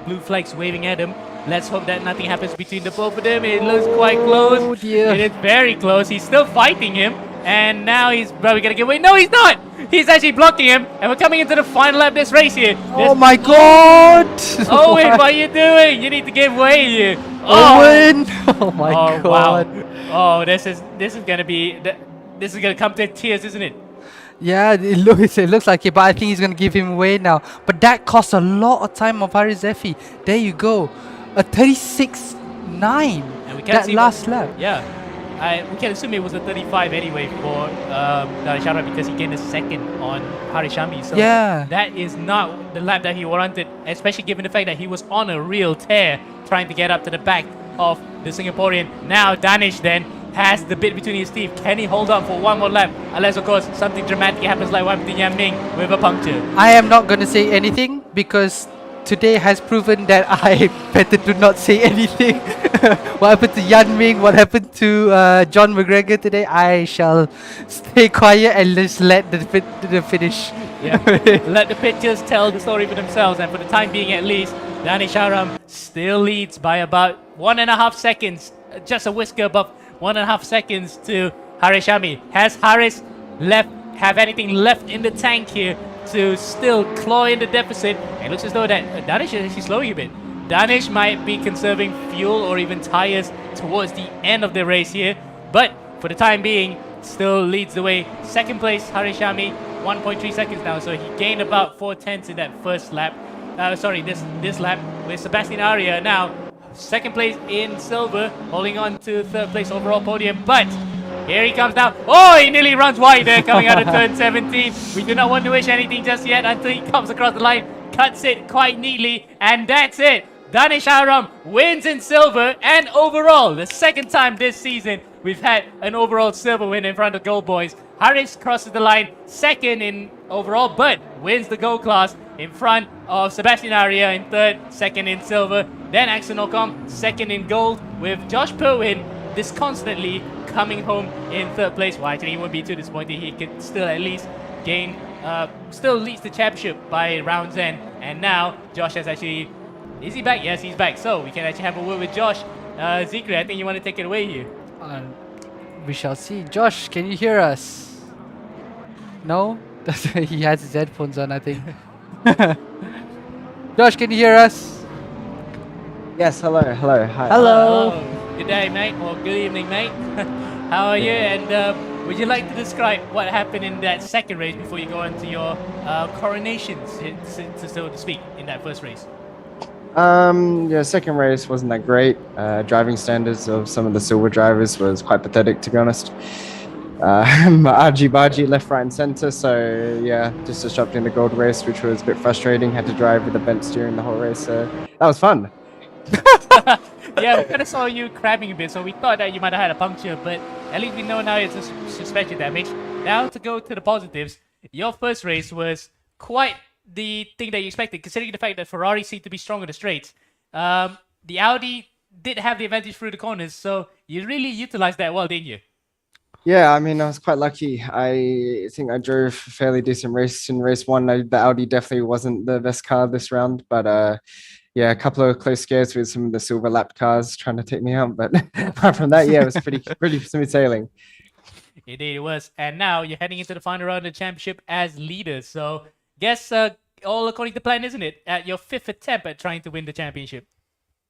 blue flags waving at him. Let's hope that nothing happens between the both of them. It looks quite close. Oh dear. It is very close. He's still fighting him, and now he's probably gonna give away. No, he's not. He's actually blocking him, and we're coming into the final lap of this race here. Oh my god! Owen, what are you doing? You need to give way here. Owen! Oh my god! Wow. Oh, this is gonna come to tears, isn't it? Yeah, it looks like it, but I think he's gonna give him away now. But that cost a lot of time of Haris Zefi. There you go, a 36.9. And we that last lap. Yeah. We can assume it was a 35 anyway for Darishara because he gained a second on Harishami. So Yeah. that is not the lap that he warranted, especially given the fact that he was on a real tear trying to get up to the back of the Singaporean. Now Danish then has the bit between his teeth. Can he hold on for one more lap? Unless, of course, something dramatic happens like what happened to Yan Ming with a puncture. I am not gonna say anything because today has proven that I better do not say anything. What happened to Yan Ming, what happened to John McGregor today, I shall stay quiet and just let the finish. Yeah. Let the pictures tell the story for themselves, and for the time being at least, Danish Aram still leads by about 1.5 seconds, just a whisker above 1.5 seconds to Harishami. Has Haris have anything left in the tank here to still claw in the deficit? It looks as though that Danish is actually slowing a bit. Danish might be conserving fuel or even tires towards the end of the race here, but for the time being, still leads the way. Second place, Harishami, 1.3 seconds now, so he gained about 4/10 in that first lap. This lap with Sebastian Aria now second place in silver, holding on to third place overall podium, but here he comes now. Oh, he nearly runs wide there coming out of turn 17. We do not want to wish anything just yet until he comes across the line, cuts it quite neatly, and that's it. Danish Aram wins in silver, and overall, the second time this season we've had an overall silver win in front of Gold Boys. Haris crosses the line second in overall, but wins the gold class in front of Sebastian Aria in third, second in silver. Then Axel Ocom, second in gold, with Josh Perwin disconsolately coming home in third place. Well, actually, he won't be too disappointed. He could still at least gain, still leads the championship by round's end. And now, Josh has actually... Is he back? Yes, he's back. So, we can actually have a word with Josh. Zikri, I think you want to take it away here. We shall see. Josh, can you hear us? No? He has his headphones on, I think. Josh, can you hear us? Yes, hello, hi. Hello. Good day, mate, or good evening, mate. How are you? And would you like to describe what happened in that second race before you go into your coronations, so to speak, in that first race? Yeah, second race wasn't that great. Driving standards of some of the silver drivers was quite pathetic, to be honest. Argy-bargy left, right and center, so yeah, just disrupting the gold race, which was a bit frustrating. Had to drive with a bent steering the whole race, so that was fun. Yeah, we kind of saw you crabbing a bit, so we thought that you might have had a puncture, but at least we know now it's a suspension damage. Now to go to the positives, your first race was quite the thing that you expected, considering the fact that Ferrari seemed to be strong on the straights. The Audi did have the advantage through the corners, so you really utilized that well, didn't you? Yeah, I mean, I was quite lucky. I think I drove a fairly decent race in race one. The Audi definitely wasn't the best car this round, but yeah, a couple of close scares with some of the silver lapped cars trying to take me out. But apart from that, yeah, it was pretty smooth sailing. Indeed, it was. And now you're heading into the final round of the championship as leaders. So, guess all according to plan, isn't it? At your 5th attempt at trying to win the championship.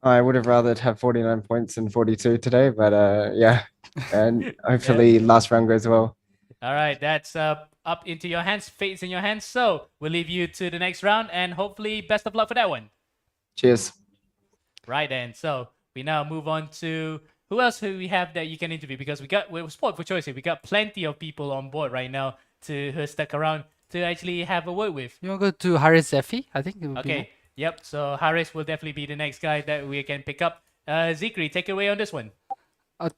I would have rather have 49 points than 42 today, but yeah, and hopefully last round goes well. All right, that's up into your hands, fate's in your hands. So we'll leave you to the next round, and hopefully best of luck for that one. Cheers. Right then, so we now move on to who else who we have that you can interview, because we're sport for choice here. We got plenty of people on board right now who are stuck around to actually have a word with. You want to go to Haris Zephi? I think it would be Okay, yep. So Haris will definitely be the next guy that we can pick up. Zikri, take it away on this one.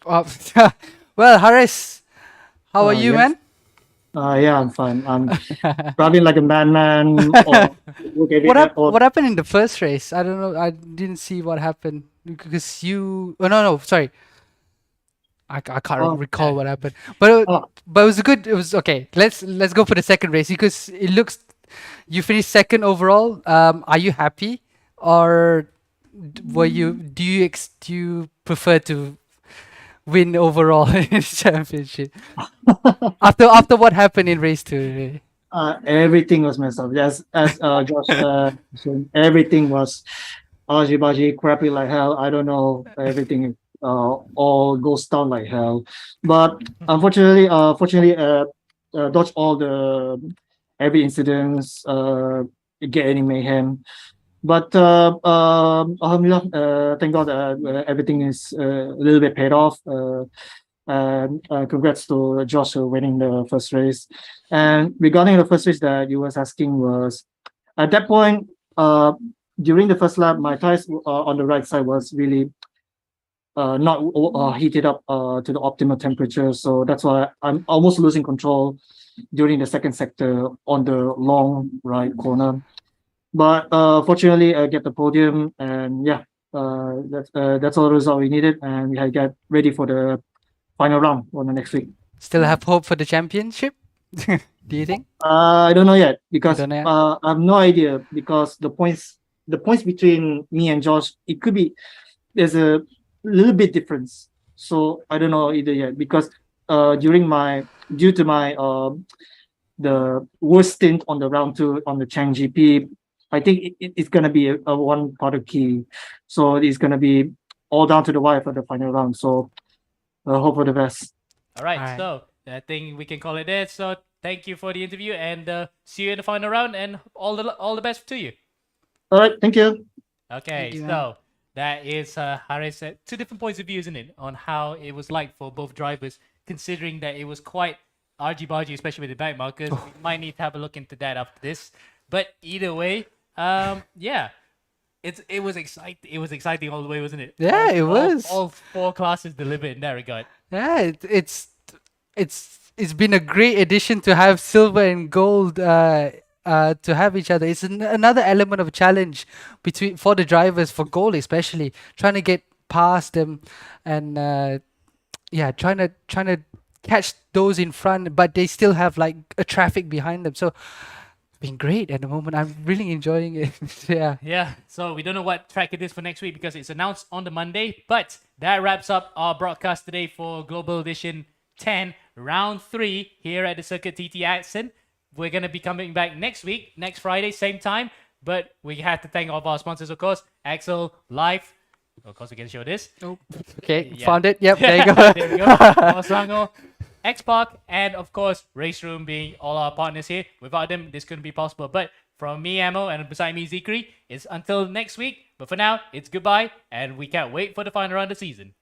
well, Haris, how are you, yes. man? Yeah, I'm fine. I'm probably like a madman. What happened in the first race? I don't know. I didn't see what happened because you. Oh no, sorry. I can't recall what happened. But it was good. It was okay. Let's go for the second race because it looks you finished second overall. Are you happy, or do you prefer to win overall in the championship after what happened in race 2? Everything was messed up. Yes, as Josh said, everything was argy-bargy, crappy like hell. I don't know. Everything all goes down like hell. But unfortunately, dodge all the every incidents, get any mayhem. But alhamdulillah, thank God everything is a little bit paid off. And congrats to Josh for winning the first race. And regarding the first race that you was asking was, at that point, during the first lap, my tires on the right side was really not heated up to the optimal temperature. So that's why I'm almost losing control during the second sector on the long right corner. But fortunately, I get the podium, and yeah, that's all the result we needed, and we had to get ready for the final round on the next week. Still have hope for the championship? Do you think? I don't know yet because You don't know yet? I have no idea because the points between me and Josh, it could be there's a little bit difference. So I don't know either yet because due to my the worst stint on the round 2 on the Chang GP, I think it's gonna be a one part of key. So it's gonna be all down to the wire for the final round. So hope for the best. All right, Alright. so I think we can call it there. So thank you for the interview, and see you in the final round, and all the best to you. All right, thank you. Okay, Thank you, man. so that is Haris. Two different points of view, isn't it, on how it was like for both drivers, considering that it was quite argy-bargy, especially with the back markers. We might need to have a look into that after this. But either way, yeah, it was exciting. It was exciting all the way, wasn't it? Yeah, it was. All 4 classes delivered in that regard. Yeah, it's been a great addition to have silver and gold to have each other. It's another element of challenge for the drivers, for gold especially, trying to get past them and trying to catch those in front, but they still have like a traffic behind them. So it's been great at the moment. I'm really enjoying it. Yeah. Yeah, so we don't know what track it is for next week because it's announced on the Monday. But that wraps up our broadcast today for Global Edition 10, Round 3 here at the Circuit TT Assen. We're going to be coming back next week, next Friday, same time. But we have to thank all of our sponsors, of course. Axel, Life. Of course, we can show this. Oh, okay, Yeah. found it. Yep, there you go. There we go. Oslango, X-Park, and of course, Race Room being all our partners here. Without them, this couldn't be possible. But from me, Amo, and beside me, Zikri, it's until next week. But for now, it's goodbye, and we can't wait for the final round of the season.